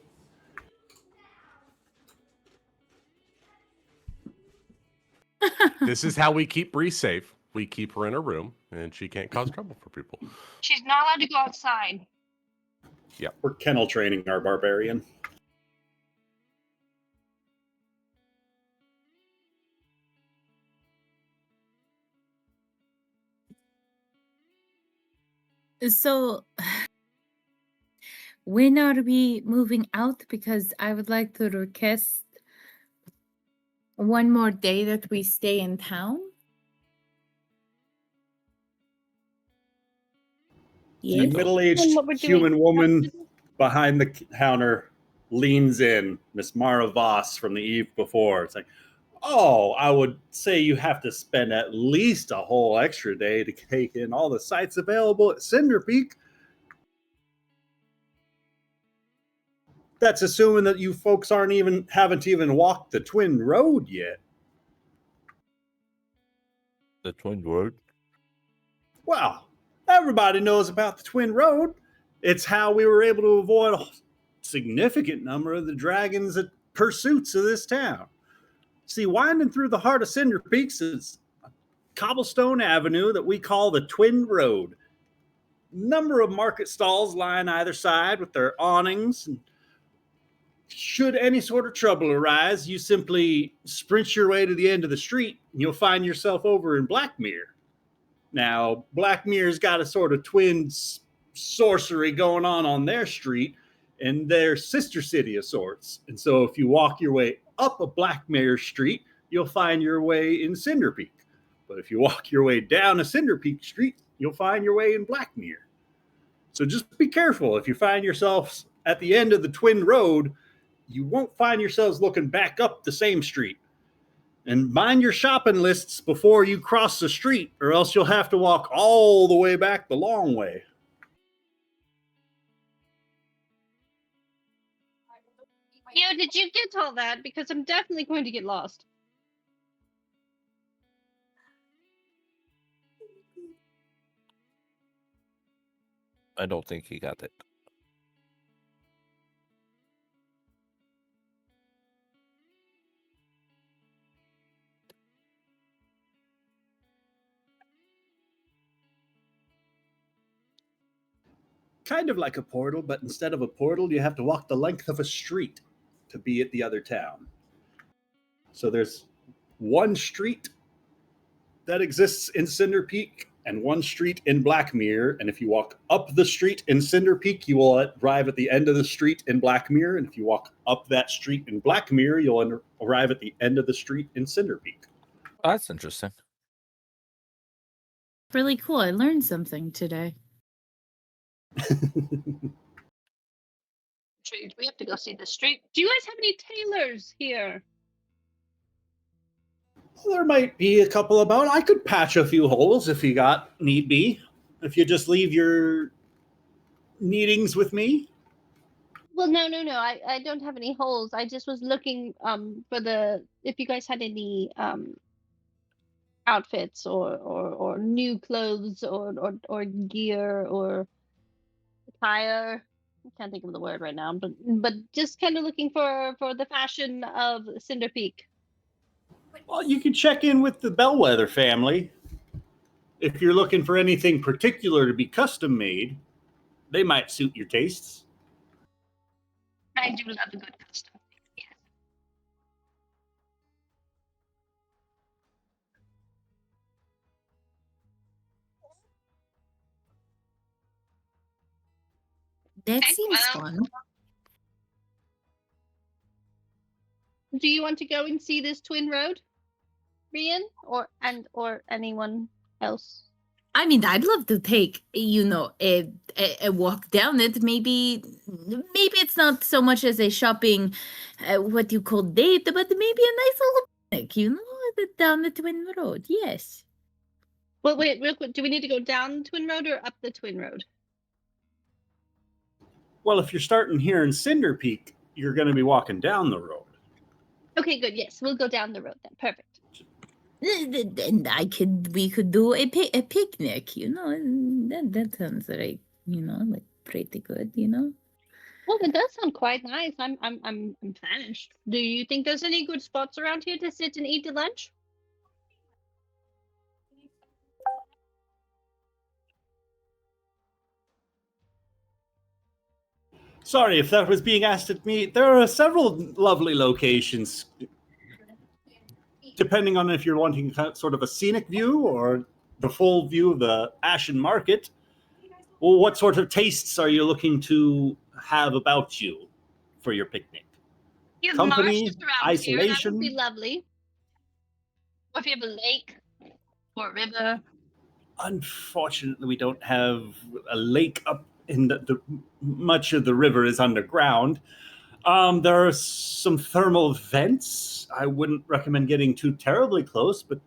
This is how we keep Bree safe. We keep her in her room, and she can't cause trouble for people. She's not allowed to go outside. We're kennel training our barbarian. So, when are we moving out? Because I would like to request one more day that we stay in town. The Yes. middle-aged And what we're doing. human woman behind the counter leans in, Miss Mara Voss from the eve before. It's like, oh, I would say you have to spend at least a whole extra day to take in all the sites available at Cinder Peak. That's assuming that you folks haven't even walked the Twin Road yet. The Twin Road. Well, everybody knows about the Twin Road. It's how we were able to avoid a significant number of the dragons' pursuits of this town. See, winding through the heart of Cinder Peaks is a cobblestone avenue that we call the Twin Road. Number of market stalls line either side with their awnings. And should any sort of trouble arise, you simply sprint your way to the end of the street and you'll find yourself over in Blackmere. Now, Blackmere's got a sort of twin sorcery going on their street and their sister city of sorts. And so if you walk your way up a Blackmere Street, you'll find your way in Cinder Peak. But if you walk your way down a Cinder Peak Street, you'll find your way in Blackmere. So just be careful. If you find yourselves at the end of the Twin Road, you won't find yourselves looking back up the same street. And mind your shopping lists before you cross the street, or else you'll have to walk all the way back the long way. Yo, did you get all that? Because I'm definitely going to get lost. I don't think he got it. Kind of like a portal, but instead of a portal, you have to walk the length of a street to be at the other town. So there's one street that exists in Cinder Peak and one street in Blackmere. And if you walk up the street in Cinder Peak, you will arrive at the end of the street in Blackmere. And if you walk up that street in Blackmere, you'll arrive at the end of the street in Cinder Peak. That's interesting. Really cool. I learned something today. Intrigued. We have to go see the street. Do you guys have any tailors here? Well, there might be a couple about. I could patch a few holes if you got need be. If you just leave your needings with me. Well, no. I don't have any holes. I just was looking for if you guys had any outfits or new clothes or gear or attire. I can't think of the word right now, but just kind of looking for the fashion of Cinder Peak. Well, you can check in with the Bellwether family. If you're looking for anything particular to be custom made, they might suit your tastes. I do love a good custom. Yes. That Okay, seems well, fun. do you want to go and see this Twin Road, Rian, or anyone else? I mean, I'd love to take, a walk down it. Maybe it's not so much as a shopping, what you call date, but maybe a nice little picnic, down the Twin Road. Yes. Well, wait, real quick. Do we need to go down the Twin Road or up the Twin Road? Well, if you're starting here in Cinder Peak, you're going to be walking down the road. Okay, good. Yes, we'll go down the road then. Perfect. And we could do a picnic, and that sounds like, like pretty good, Well, it does sound quite nice. I'm famished. Do you think there's any good spots around here to sit and eat at lunch? Sorry if that was being asked at me. There are several lovely locations, depending on if you're wanting sort of a scenic view or the full view of the Ashen Market. Well, what sort of tastes are you looking to have about you for your picnic? You have Company, marshes around here. That would isolation. be lovely. Or if you have a lake or a river. Unfortunately, we don't have a lake up in the much of the river is underground. There are some thermal vents. I wouldn't recommend getting too terribly close, but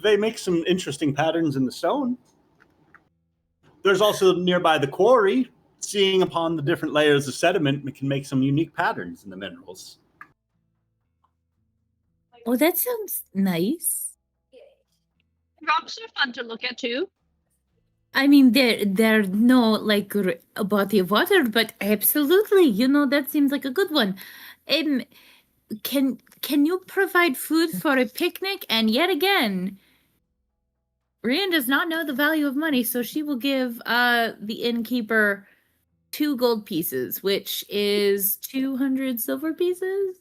they make some interesting patterns in the stone. There's also nearby the quarry. Seeing upon the different layers of sediment, we can make some unique patterns in the minerals. Oh, that sounds nice. Rocks are fun to look at too. I mean, there no like a body of water, but absolutely, that seems like a good one. Can you provide food for a picnic? And yet again, Rian does not know the value of money, so she will give the innkeeper 2 gold pieces, which is 200 silver pieces.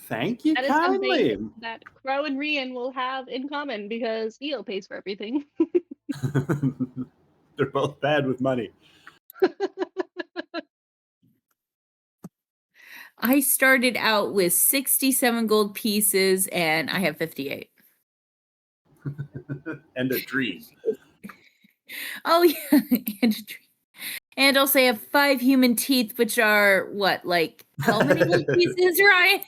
Thank you That is kindly. something that Crow and Rian will have in common because Eo pays for everything. They're both bad with money. I started out with 67 gold pieces, and I have 58. And a dream. Oh yeah, and a tree. And also I have 5 human teeth, which are what, like how many gold pieces, Ryan?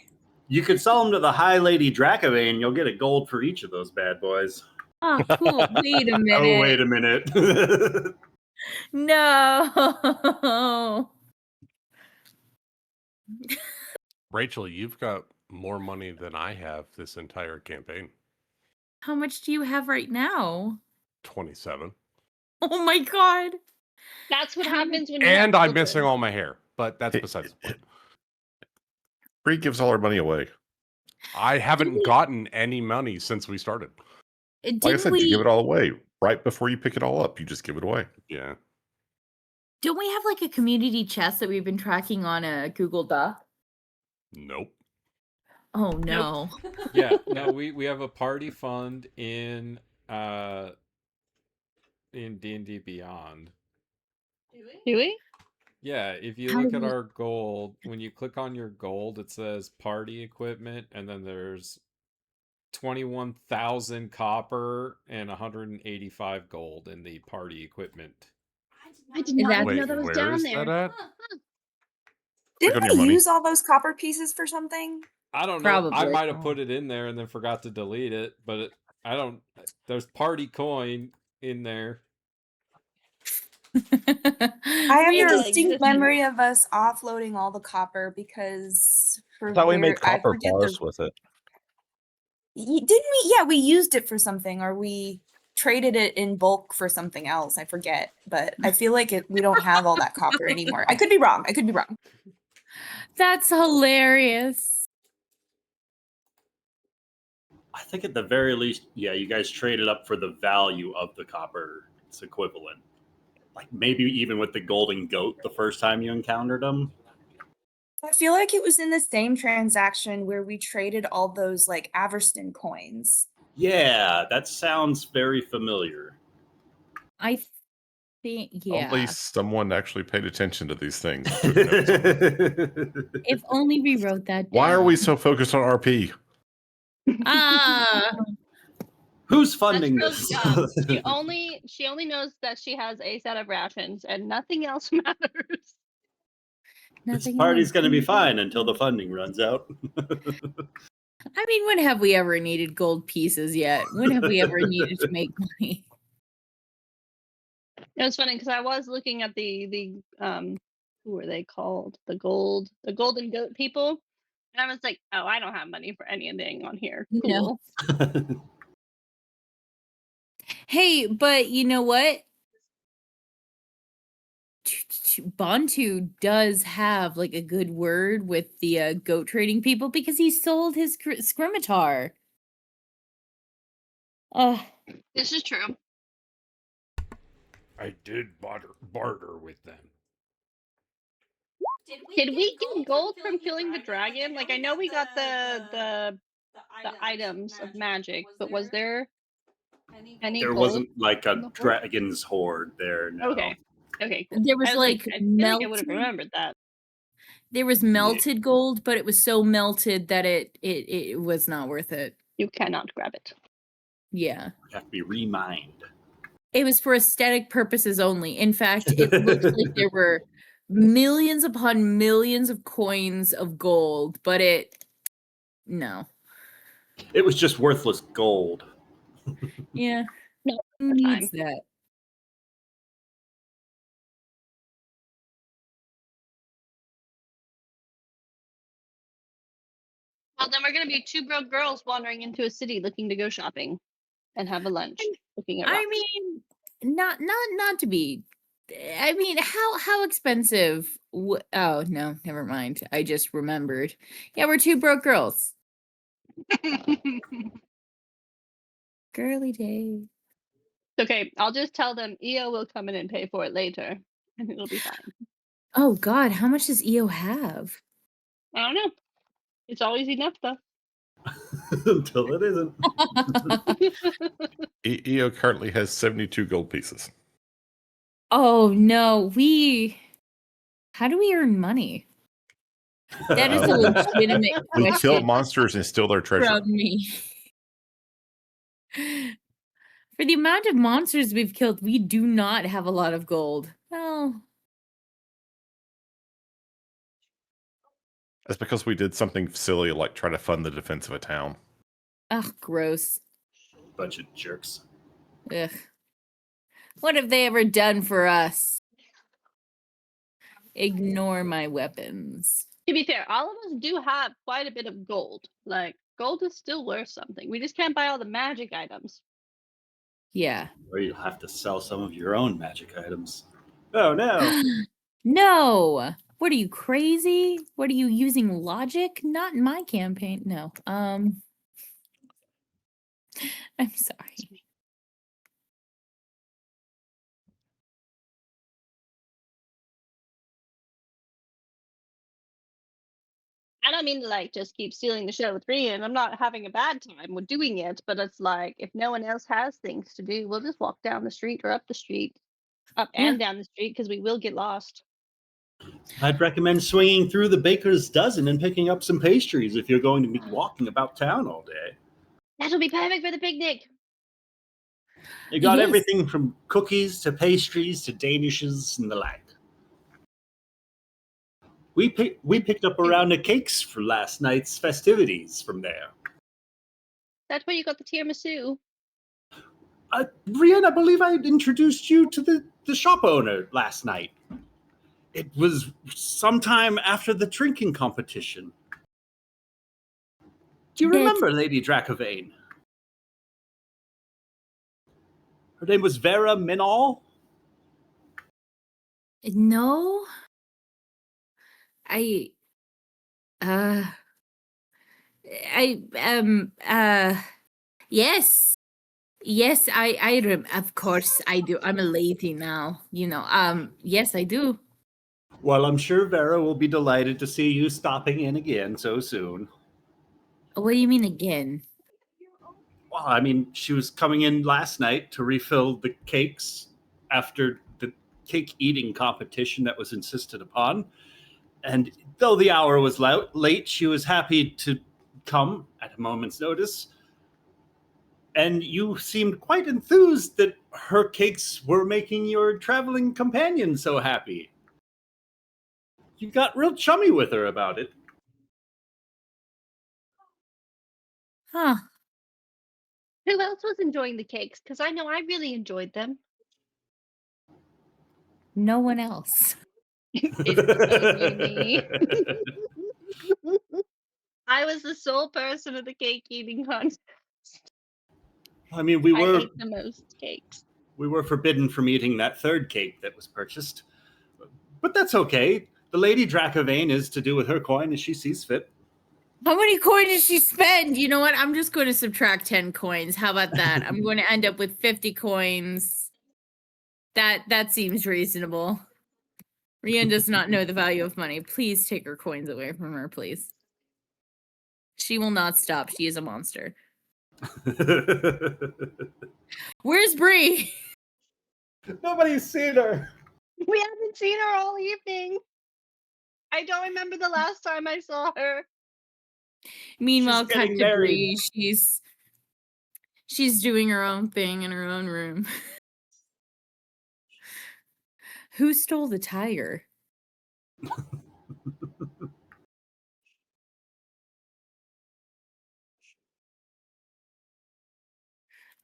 You could sell them to the High Lady Dracovane. You'll get a gold for each of those bad boys. Oh, cool. Wait a minute. Oh, wait a minute. No. Rachel, you've got more money than I have this entire campaign. How much do you have right now? 27. Oh my god. That's what happens when you And have I'm children. missing all my hair, but that's besides the point. Bree gives all her money away. I haven't gotten any money since we started. Didn't Like I said, we, you give it all away. Right before you pick it all up, you just give it away. Yeah. don't we have like a community chest that we've been tracking on a Google Doc? Nope. Oh no. Yeah, no, we have a party fund in D&D Beyond. Do we? Yeah, if you How look do at we- our gold, when you click on your gold, it says party equipment, and then there's 21,000 copper and 185 gold in the party equipment. I did not that- even Wait, know that was where down is there. that at? Click Didn't on your we money. use all those copper pieces for something? I don't know. I Probably. might have put it in there and then forgot to delete it, but I don't. There's party coin in there. I have We a are distinct like- memory of us offloading all the copper because for I thought we made I copper forget bars with it. Didn't we? Yeah, we used it for something, or we traded it in bulk for something else. I forget, but I feel like we don't have all that copper anymore. I could be wrong. I could be wrong. That's hilarious. I think at the very least, yeah, you guys traded up for the value of the copper. It's equivalent. Like maybe even with the golden goat the first time you encountered them. I feel like it was in the same transaction where we traded all those like Averston coins. Yeah, that sounds very familiar. I think, yeah. At least someone actually paid attention to these things. and took notes on them. If only we wrote that down. Why are we so focused on RP? Ah, Who's That's funding Crow's this? job. She only knows that she has a set of rations and nothing else matters. This nothing party's else. going to be fine until the funding runs out. I mean, when have we ever needed gold pieces yet? When have we ever needed to make money? It was funny because I was looking at the who were they called? The golden goat people. And I was like, oh, I don't have money for anything on here. No. Cool. Hey, but you know what? Bantu does have like a good word with the goat trading people because he sold his scimitar. This is true. I did barter with them. Did we get gold from killing the dragon? Like I know we got the items of magic, but was there any There gold? wasn't like in a the horde? dragon's horde there. No. Okay. Okay. Cool. There was I like I feel like I would have melted. remembered that. There was melted gold, but it was so melted that it was not worth it. You cannot grab it. Yeah. You have to be remined. It was for aesthetic purposes only. In fact, it looked like there were millions upon millions of coins of gold, but no. It was just worthless gold. Yeah. No, Who time. needs that? Well, then we're gonna be two broke girls wandering into a city looking to go shopping and have a lunch, looking at rocks. I mean, not to be. I mean, how expensive? Oh no, never mind. I just remembered. Yeah, we're two broke girls. Girly day. Okay, I'll just tell them EO will come in and pay for it later, and it'll be fine. Oh God, how much does EO have? I don't know. It's always enough though. Until it isn't. EO currently has 72 gold pieces. Oh no, how do we earn money? That is a legitimate We kill question monsters and steal their treasure. from me. For the amount of monsters we've killed, we do not have a lot of gold. Well, That's because we did something silly like try to fund the defense of a town. ugh, gross. Bunch of jerks. Ugh. What have they ever done for us? Ignore my weapons. To be fair, all of us do have quite a bit of gold. Like gold is still worth something. We just can't buy all the magic items. Yeah. Or you'll have to sell some of your own magic items. Oh no. No. What are you, crazy? What are you using logic? Not in my campaign. No. I'm sorry. I don't mean to like just keep stealing the show with Rian. I'm not having a bad time with doing it, but it's like if no one else has things to do, we'll just walk down the street or up the street, up and down the street because we will get lost. I'd recommend swinging through the baker's dozen and picking up some pastries if you're going to be walking about town all day. That'll be perfect for the picnic. You got Yes. everything from cookies to pastries to danishes and the like. We picked up a round of cakes for last night's festivities from there. That's where you got the tiramisu. Rian, I believe I introduced you to the shop owner last night. It was sometime after the drinking competition. Do you remember Lady Dracovane? Her name was Vera Minall. No. Yes. Yes, of course I do. I'm a lady now, yes, I do. Well, I'm sure Vera will be delighted to see you stopping in again so soon. What do you mean again? Well, I mean, she was coming in last night to refill the cakes after the cake eating competition that was insisted upon. And though the hour was late, she was happy to come at a moment's notice. And you seemed quite enthused that her cakes were making your traveling companion so happy. You got real chummy with her about it. Huh. Who else was enjoying the cakes? Because I know I really enjoyed them. No one else. Me. I was the sole person at the cake eating contest. I mean, I ate the most cakes. we were forbidden from eating that third cake that was purchased. But that's okay. The Lady Dracovane is to do with her coin as she sees fit. How many coins did she spend? You know what? I'm just going to subtract 10 coins. How about that? I'm going to end up with 50 coins. That seems reasonable. Rian does not know the value of money. Please take her coins away from her, please. She will not stop. She is a monster. Where's Bree? Nobody's seen her. We haven't seen her all evening. I don't remember the last time I saw her. Meanwhile, cut getting to married. Bree. She's doing her own thing in her own room. Who stole the tiger?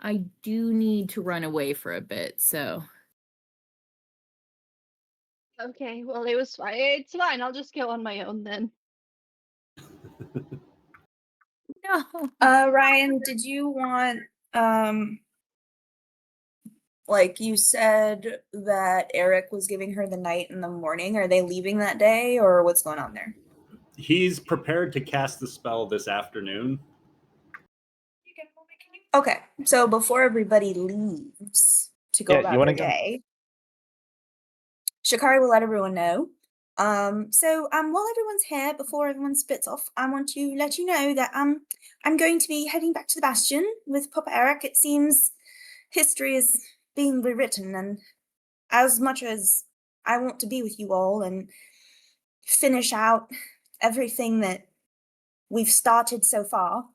I do need to run away for a bit, so Okay, well, it was fine. It's fine. I'll just go on my own then. no. Ryan, did you want like you said that Eric was giving her the night and the morning? Are they leaving that day or what's going on there? He's prepared to cast the spell this afternoon. Okay, so before everybody leaves to go Yeah, about you wanna their go? day, Shikari will let everyone know. So while everyone's here, before everyone splits off, I want to let you know that I'm going to be heading back to the Bastion with Papa Eric. It seems history is being rewritten, and as much as I want to be with you all and finish out everything that we've started so far,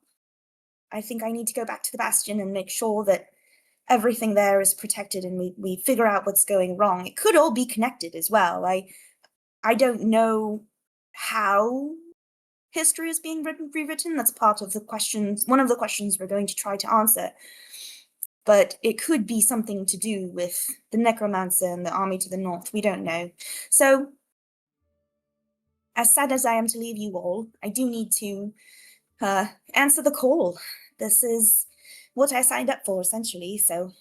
I think I need to go back to the Bastion and make sure that everything there is protected and we figure out what's going wrong. It could all be connected as well. I don't know how history is being rewritten. That's part of the questions, one of the questions we're going to try to answer. But it could be something to do with the necromancer and the army to the north. We don't know. So, as sad as I am to leave you all, I do need to answer the call. This is what I signed up for, essentially. So,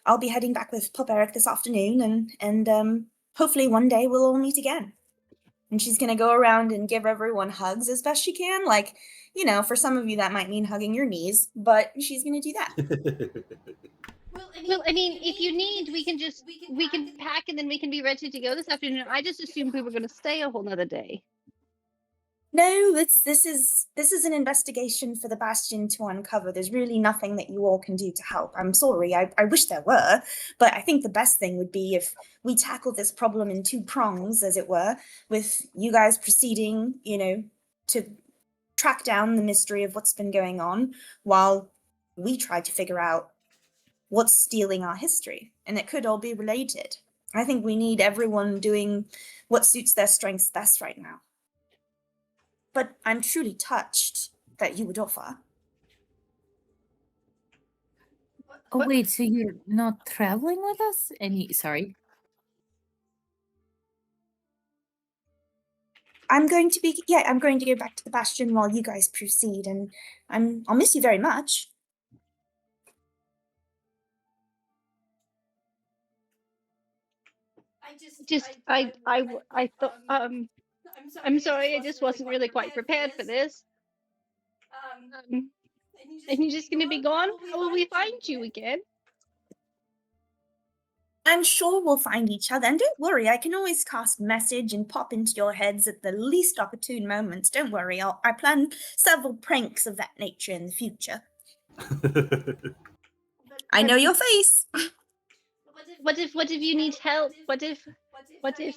I'll be heading back with Pop Eric this afternoon, and hopefully one day we'll all meet again. And she's gonna go around and give everyone hugs as best she can. Like, you know, for some of you that might mean hugging your knees, but she's gonna do that. Well, I mean, if you need, we can pack and then we can be ready to go this afternoon. I just assumed we were going to stay a whole nother day. No, this is an investigation for the Bastion to uncover. There's really nothing that you all can do to help. I'm sorry, I wish there were, but I think the best thing would be if we tackle this problem in two prongs, as it were, with you guys proceeding, you know, to track down the mystery of what's been going on while we try to figure out what's stealing our history. And it could all be related. I think we need everyone doing what suits their strengths best right now. But I'm truly touched that you would offer. Oh wait, so you're not traveling with us? Sorry. I'm going to go back to the Bastion while you guys proceed, and I'll miss you very much. I thought, I'm sorry, I just wasn't really quite prepared for this. And you're just gonna be gone? How will we find you again? I'm sure we'll find each other, and don't worry, I can always cast message and pop into your heads at the least opportune moments. Don't worry, I plan several pranks of that nature in the future. I know your face. What if you need help? What if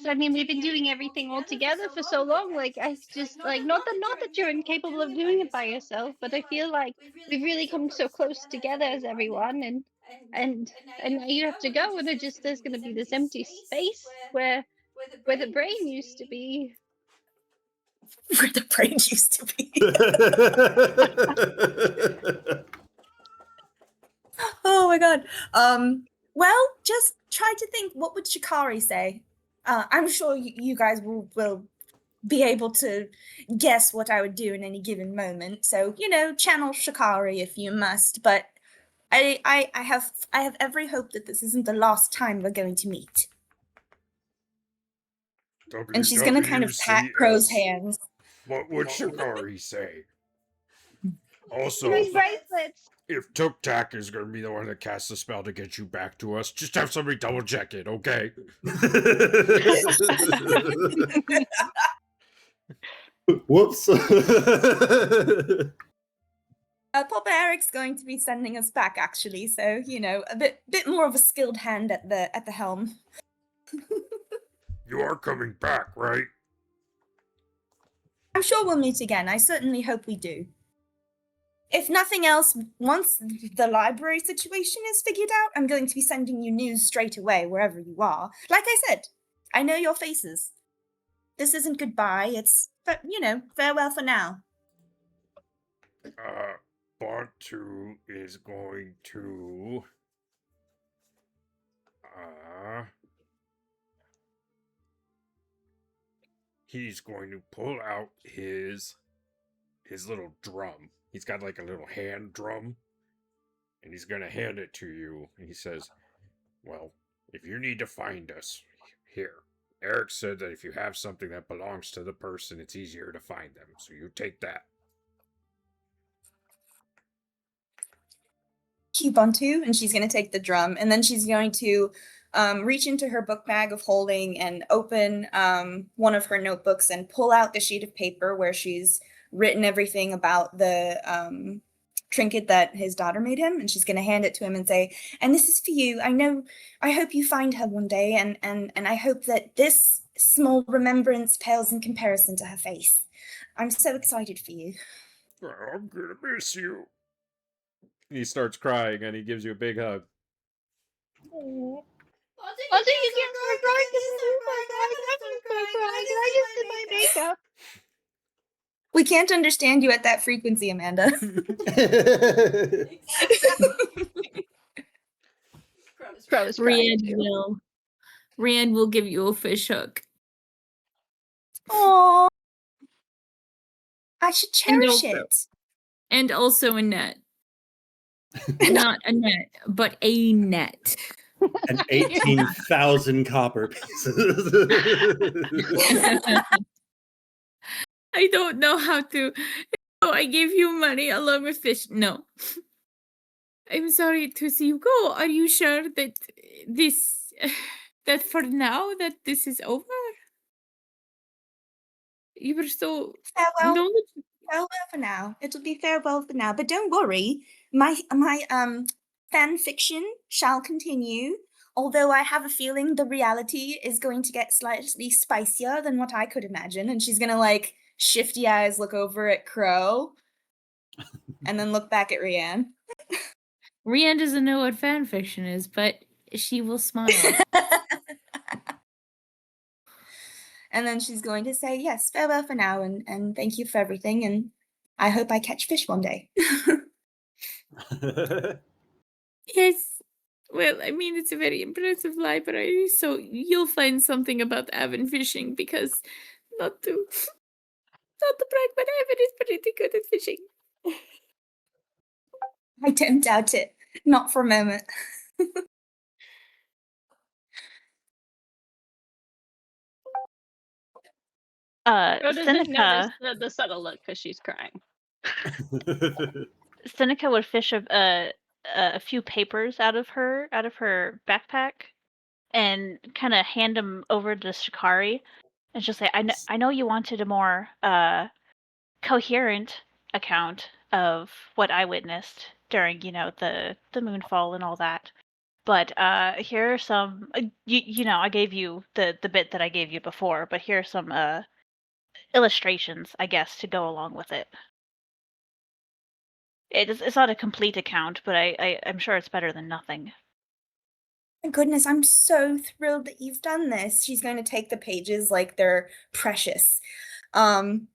I mean, we've been doing everything all together for so long, like I just like not that you're incapable of doing it by yourself, but I feel like we've really come so close together as everyone, and now you have to go, and there's gonna be this empty space where the brain used to be. Where the brain used to be. Oh my god. Well, just try to think, what would Shikari say? I'm sure you guys will be able to guess what I would do in any given moment. So, you know, channel Shikari if you must, but I have every hope that this isn't the last time we're going to meet. And she's gonna kind of pat Crow's hands. What would Shikari say? Also, These bracelets. if Tuk Tak is going to be the one that casts the spell to get you back to us, just have somebody double check it, okay? Whoops. Papa Eric's going to be sending us back, actually. So a bit more of a skilled hand at the helm. You are coming back, right? I'm sure we'll meet again. I certainly hope we do. If nothing else, once the library situation is figured out, I'm going to be sending you news straight away, wherever you are. Like I said, I know your faces. This isn't goodbye, it's, farewell for now. Bantu is going to... he's going to pull out his little drum. He's got like a little hand drum, and he's going to hand it to you. And he says, well, if you need to find us, here. Eric said that if you have something that belongs to the person, it's easier to find them. So you take that. Ubuntu, and she's going to take the drum, and then she's going to reach into her book bag of holding and open one of her notebooks and pull out the sheet of paper where she's written everything about the trinket that his daughter made him, and she's going to hand it to him and say, and this is for you. I hope you find her one day, and I hope that this small remembrance pales in comparison to her face. I'm so excited for you. I'm gonna miss you. He starts crying and he gives you a big hug. Also, you can't start crying because I'm crying. Can I just do my makeup? We can't understand you at that frequency, Amanda. Rand will give you a fish hook. Aww. I should cherish also- it. And also a net. Not a net, but a net. And 18,000 copper pieces. I don't know how to. Oh, I gave you money along with fish. No. I'm sorry to see you go. Are you sure that that for now that this is over? You were so Farewell. knowledgeable. Farewell for now. It'll be farewell for now. But don't worry. My fan fiction shall continue. Although I have a feeling the reality is going to get slightly spicier than what I could imagine. And she's gonna shifty eyes look over at Crow and then look back at Rianne. Rianne doesn't know what fan fiction is, but she will smile. And then she's going to say, yes, farewell for now, and thank you for everything, and I hope I catch fish one day. Yes. Well, I mean, it's a very impressive library, so you'll find something about Avon fishing because not to brag, but Avon is pretty good at fishing. I don't doubt it. Not for a moment. Rhoda doesn't Seneca, notice the subtle look because she's crying. Seneca would fish a few papers out of her backpack and kind of hand them over to Shikari, and she'll say, I know you wanted a more coherent account of what I witnessed during the moonfall and all that, but here are some I gave you the bit that I gave you before, but here are some illustrations, I guess, to go along with it. It's not a complete account, but I'm sure it's better than nothing. My goodness, I'm so thrilled that you've done this. She's going to take the pages like they're precious. Thank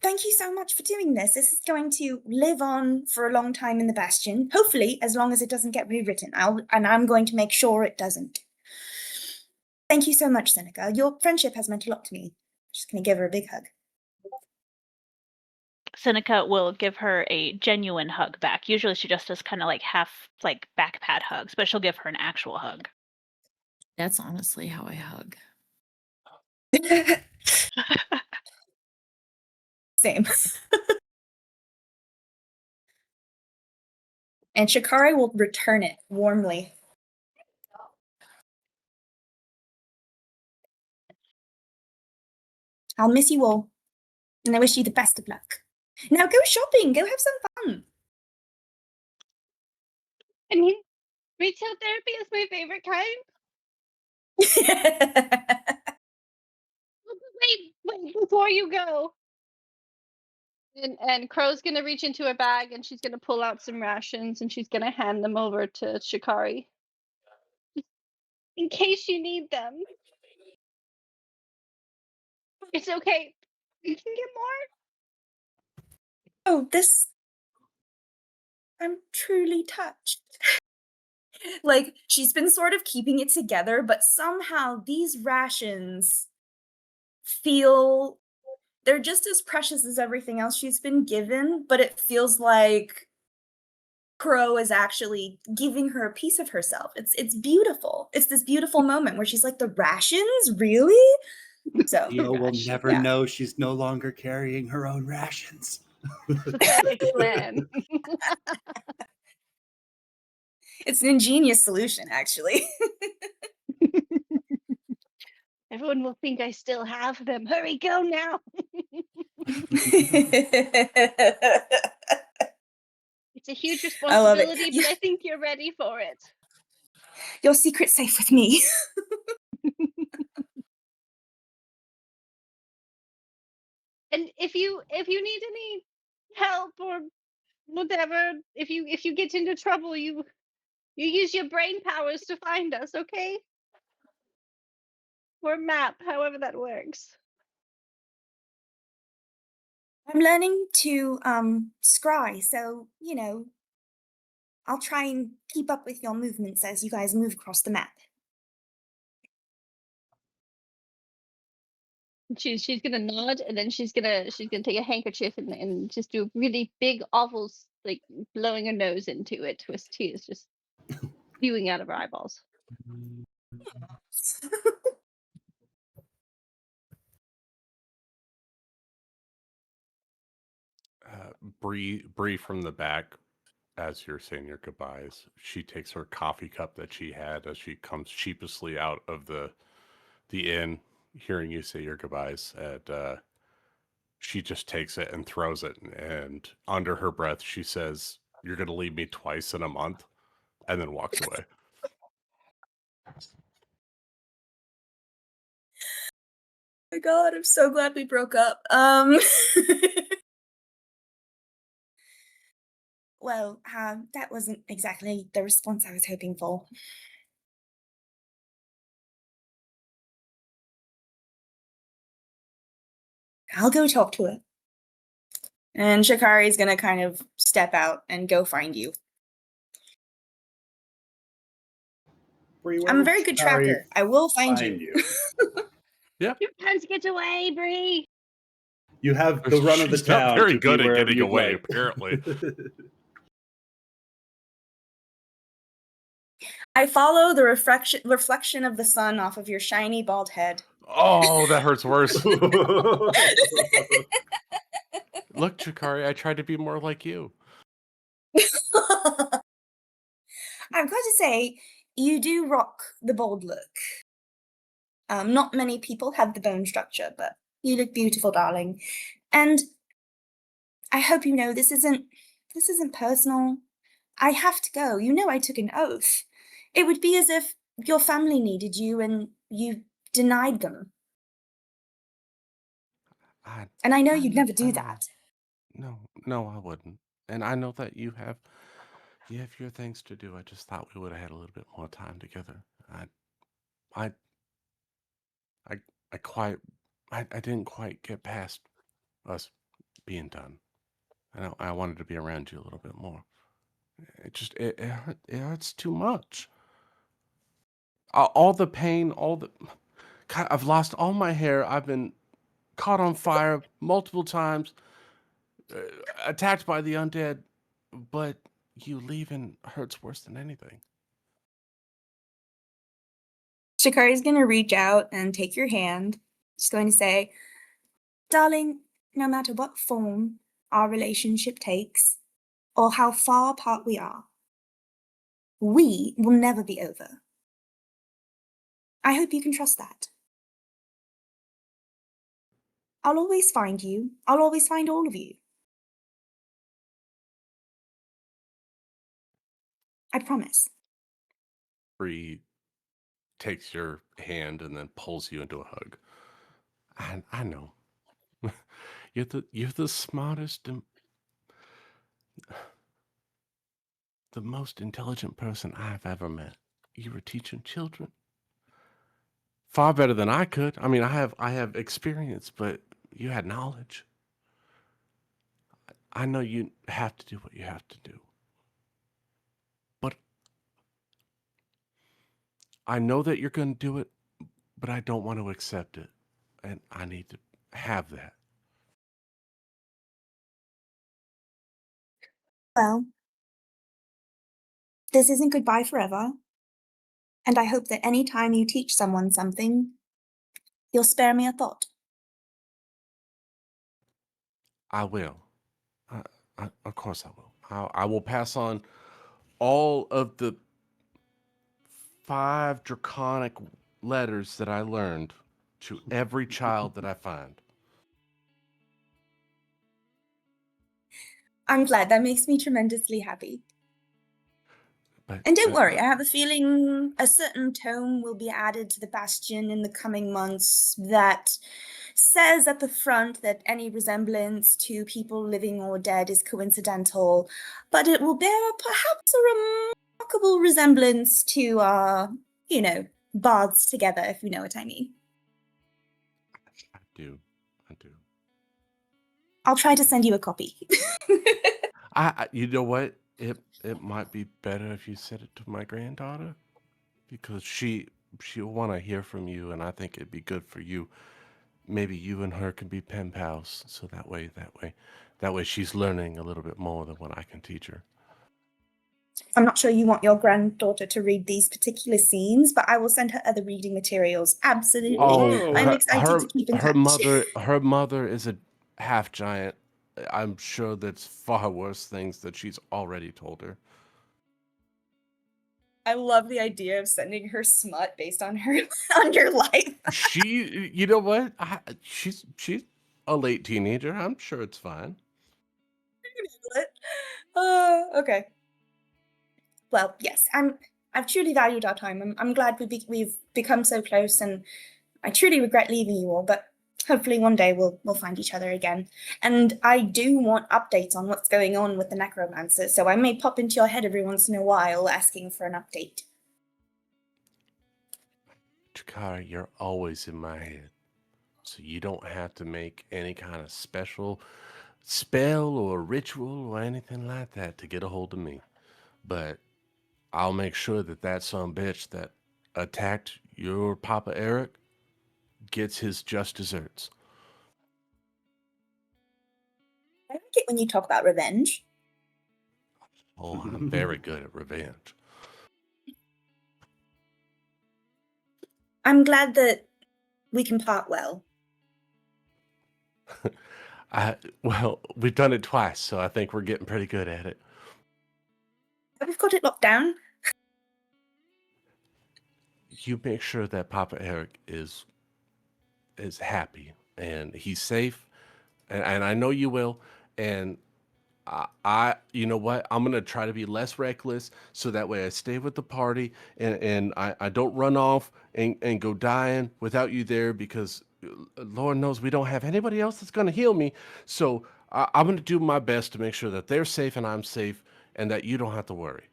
you so much for doing this. This is going to live on for a long time in the Bastion. Hopefully, as long as it doesn't get rewritten. I'm going to make sure it doesn't. Thank you so much, Seneca. Your friendship has meant a lot to me. Just going to give her a big hug. Seneca will give her a genuine hug back. Usually she just does kind of half back pat hugs, but she'll give her an actual hug. That's honestly how I hug. Same. And Shikari will return it warmly. I'll miss you all, and I wish you the best of luck. Now go shopping, go have some fun. I mean, retail therapy is my favorite kind. Wait, before you go. And Crow's gonna reach into a bag and she's gonna pull out some rations and she's gonna hand them over to Shikari. In case you need them. It's okay. You can get more. Oh, this. I'm truly touched. Like, she's been sort of keeping it together, but somehow these rations feel. They're just as precious as everything else she's been given, but it feels like Crow is actually giving her a piece of herself. It's beautiful. It's this beautiful moment where she's like, the rations? Really? So Theo will never yeah. know she's no longer carrying her own rations. Pathetic plan. It's an ingenious solution, actually. Everyone will think I still have them. Hurry, go now. It's a huge I love it. responsibility, but I think you're ready for it. Your secret's safe with me. And if you need any help or whatever, if you get into trouble, you use your brain powers to find us, okay? Or map, however that works. I'm learning to scry, so I'll try and keep up with your movements as you guys move across the map. She's gonna nod and then she's gonna take a handkerchief and just do a really big awful like blowing her nose into it with tears just spewing out of her eyeballs. Bree from the back, as you're saying your goodbyes, she takes her coffee cup that she had as she comes sheepishly out of the inn, hearing you say your goodbyes, and she just takes it and throws it, and under her breath she says, "You're gonna leave me twice in a month," and then walks away. Oh my god, I'm so glad we broke up. Well, that wasn't exactly the response I was hoping for. I'll go talk to her. And Shikari's gonna kind of step out and go find you. I'm a very good tracker. I will find you. Yeah. You can't get away, Bree. You have the run of the She's not town. very to good be at wherever getting you'd away, like. apparently. I follow the reflection of the sun off of your shiny bald head. Oh, that hurts worse. Look, Chikari, I tried to be more like you. I've got to say, you do rock the bold look. Not many people have the bone structure, but you look beautiful, darling. And I hope you know this isn't personal. I have to go. You know I took an oath. It would be as if your family needed you and you denied them. And I know you'd never do that. No, I wouldn't. And I know that you have your things to do. I just thought we would have had a little bit more time together. I didn't quite get past us being done. I wanted to be around you a little bit more. It hurts too much. All the pain, God, I've lost all my hair. I've been caught on fire multiple times, attacked by the undead, but you leaving hurts worse than anything. Shikari's going to reach out and take your hand. She's going to say, darling, no matter what form our relationship takes, or how far apart we are, we will never be over. I hope you can trust that. I'll always find you. I'll always find all of you. I promise. Bree takes your hand and then pulls you into a hug. I know. You're the smartest and the most intelligent person I've ever met. You were teaching children. Far better than I could. I mean, I have experience, but you had knowledge. I know you have to do what you have to do. But I know that you're going to do it, but I don't want to accept it. And I need to have that. Well, this isn't goodbye forever. And I hope that any time you teach someone something, you'll spare me a thought. I will. Of course I will. I will pass on all of the 5 draconic letters that I learned to every child that I find. I'm glad. That makes me tremendously happy. But, And don't worry, I have a feeling a certain tome will be added to the Bastion in the coming months that says at the front that any resemblance to people living or dead is coincidental, but it will bear perhaps a remarkable resemblance to bards together, if you know what I mean. I do. I'll try to send you a copy. You know what? It might be better if you send it to my granddaughter, because she'll want to hear from you, and I think it'd be good for you. Maybe you and her can be pen pals, so that way she's learning a little bit more than what I can teach her. I'm not sure you want your granddaughter to read these particular scenes, but I will send her other reading materials. Absolutely. I'm excited to keep in touch. Her mother is a half giant. I'm sure that's far worse things that she's already told her. I love the idea of sending her smut based on her on your life. You know what? She's a late teenager. I'm sure it's fine. Okay. Well, yes, I've truly valued our time. I'm glad we've become so close, and I truly regret leaving you all, but hopefully one day we'll find each other again. And I do want updates on what's going on with the necromancer, so I may pop into your head every once in a while asking for an update. Chikara, you're always in my head, so you don't have to make any kind of special spell or ritual or anything like that to get a hold of me. But I'll make sure that son bitch that attacked your Papa Eric gets his just desserts. I like it when you talk about revenge. Oh, I'm very good at revenge. I'm glad that we can part well. Well, we've done it twice, so I think we're getting pretty good at it. We've got it locked down. You make sure that Papa Eric is happy and he's safe, and I know you will. And I you know what? I'm gonna try to be less reckless, so that way I stay with the party and I don't run off and go dying without you there, because Lord knows we don't have anybody else that's gonna heal me. So I'm gonna do my best to make sure that they're safe and I'm safe, and that you don't have to worry.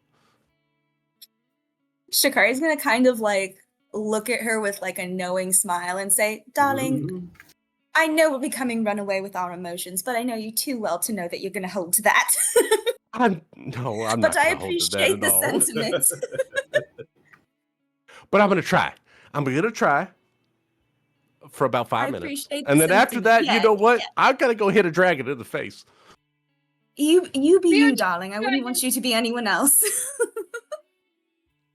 Shikari's gonna kind of look at her with a knowing smile and say, "Darling, I know we're becoming runaway with our emotions, but I know you too well to know that you're gonna hold to that." I'm not But I gonna hold to that appreciate at the all. sentiment. But I'm gonna try. I'm gonna try for about 5 I minutes, appreciate the and then after sentiment. that, you know what? I gotta go hit a dragon in the face. You be you, darling. I wouldn't want you to be anyone else.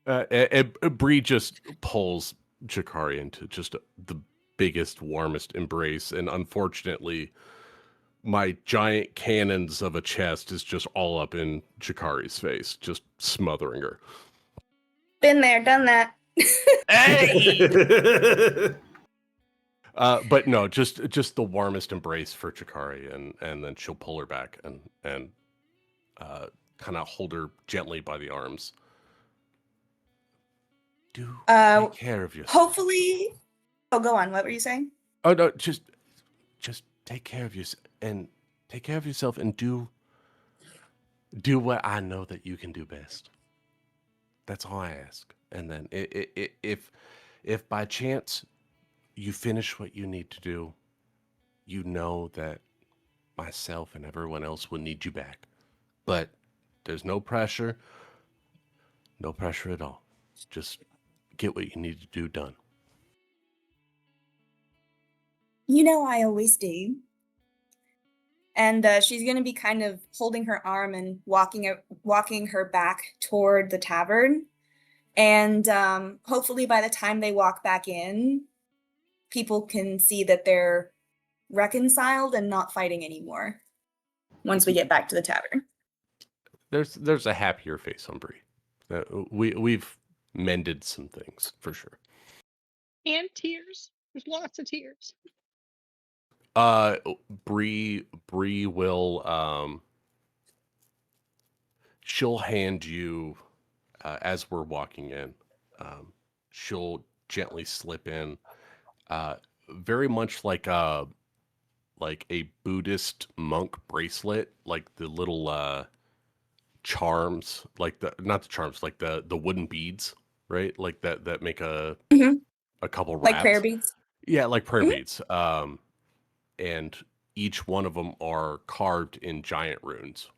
And Bree just pulls Jakari into just the biggest, warmest embrace, and unfortunately, my giant cannons of a chest is just all up in Jakari's face, just smothering her. Been there, done that. But no, just the warmest embrace for Chikari, and then she'll pull her back and kind of hold her gently by the arms. Do take care of yourself. Hopefully. Oh, go on. What were you saying? Oh no, just take care of yourself and do what I know that you can do best. That's all I ask. And then if by chance you finish what you need to do, you know that myself and everyone else will need you back. But there's no pressure. No pressure at all. Just get what you need to do done. You know I always do. And she's going to be kind of holding her arm and walking her back toward the tavern. And hopefully by the time they walk back in, people can see that they're reconciled and not fighting anymore once we get back to the tavern. There's a happier face on Bree. We've mended some things for sure. And tears. There's lots of tears. Bree will she'll hand you as we're walking in. She'll gently slip in, very much like a Buddhist monk bracelet, like the little charms, like not the charms, like the wooden beads, right? Like that make a couple wraps. Like prayer beads. Yeah, like prayer beads. And each one of them are carved in giant runes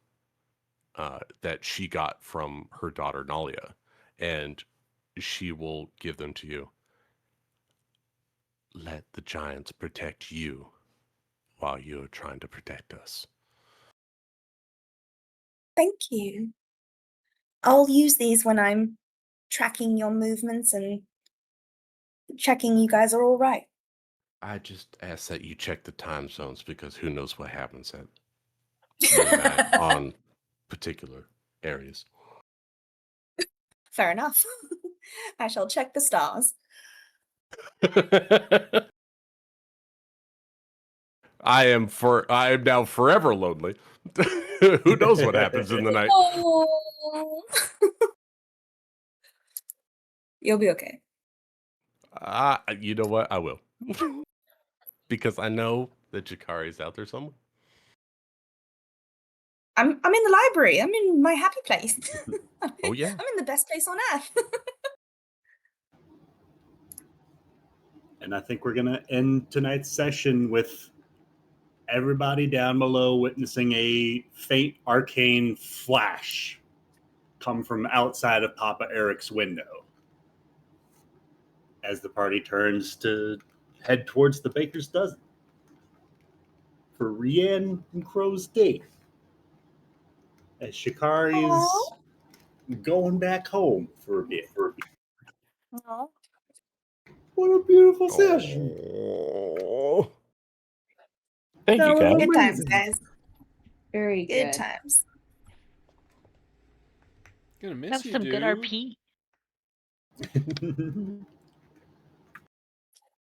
that she got from her daughter Nalia, and she will give them to you. Let the giants protect you while you're trying to protect us. Thank you. I'll use these when I'm tracking your movements and checking you guys are all right. I just ask that you check the time zones, because who knows what happens at midnight on particular areas. Fair enough. I shall check the stars. I am now forever lonely. Who knows what happens in the night? Oh. You'll be okay. You know what? I will. Because I know that Chikari's out there somewhere. I'm in the library. I'm in my happy place. Oh yeah. I'm in the best place on earth. And I think we're going to end tonight's session with everybody down below witnessing a faint arcane flash come from outside of Papa Eric's window as the party turns to head towards the Baker's Dozen for Rianne and Crow's date. As Shikari is going back home for a bit. Aww. What a beautiful session. Oh. Thank you, guys. Good times, guys. Very Good times. Gonna miss Have you, some dude. good RP.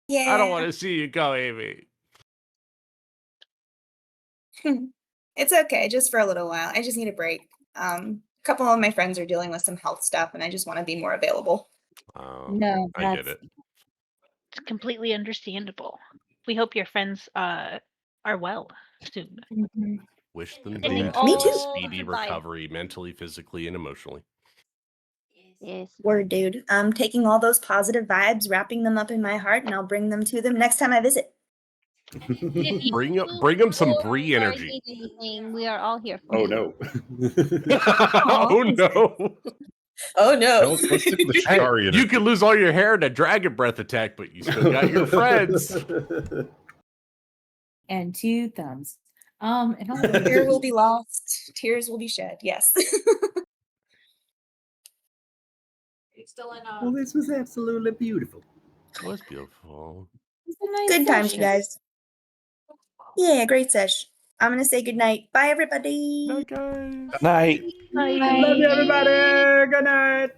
Yeah. I don't want to see you go, Amy. It's okay, just for a little while. I just need a break. A couple of my friends are dealing with some health stuff, and I just want to be more available. No, I get it. It's completely understandable. We hope your friends are well soon. Mhm. Wish them the Sending best. Me too. all Speedy the vibes. recovery, mentally, physically, and emotionally. Yes. Word, dude. I'm taking all those positive vibes, wrapping them up in my heart, and I'll bring them to them next time I visit. If you Bring them some or Bree energy. need anything, we are all here for Oh you. no. Oh no! Oh no. Let's stick with the Shikari You can lose all your hair in a dragon breath attack, but you still got your friends. And 2 thumbs. And all Fear will be lost. Tears will be shed. Yes. Well, this was absolutely beautiful. It was beautiful. It's a nice Good times, you session. guys. Yeah, great sesh. I'm gonna say good night. Bye, everybody. Night, guys. Night. Love you, everybody. Good night.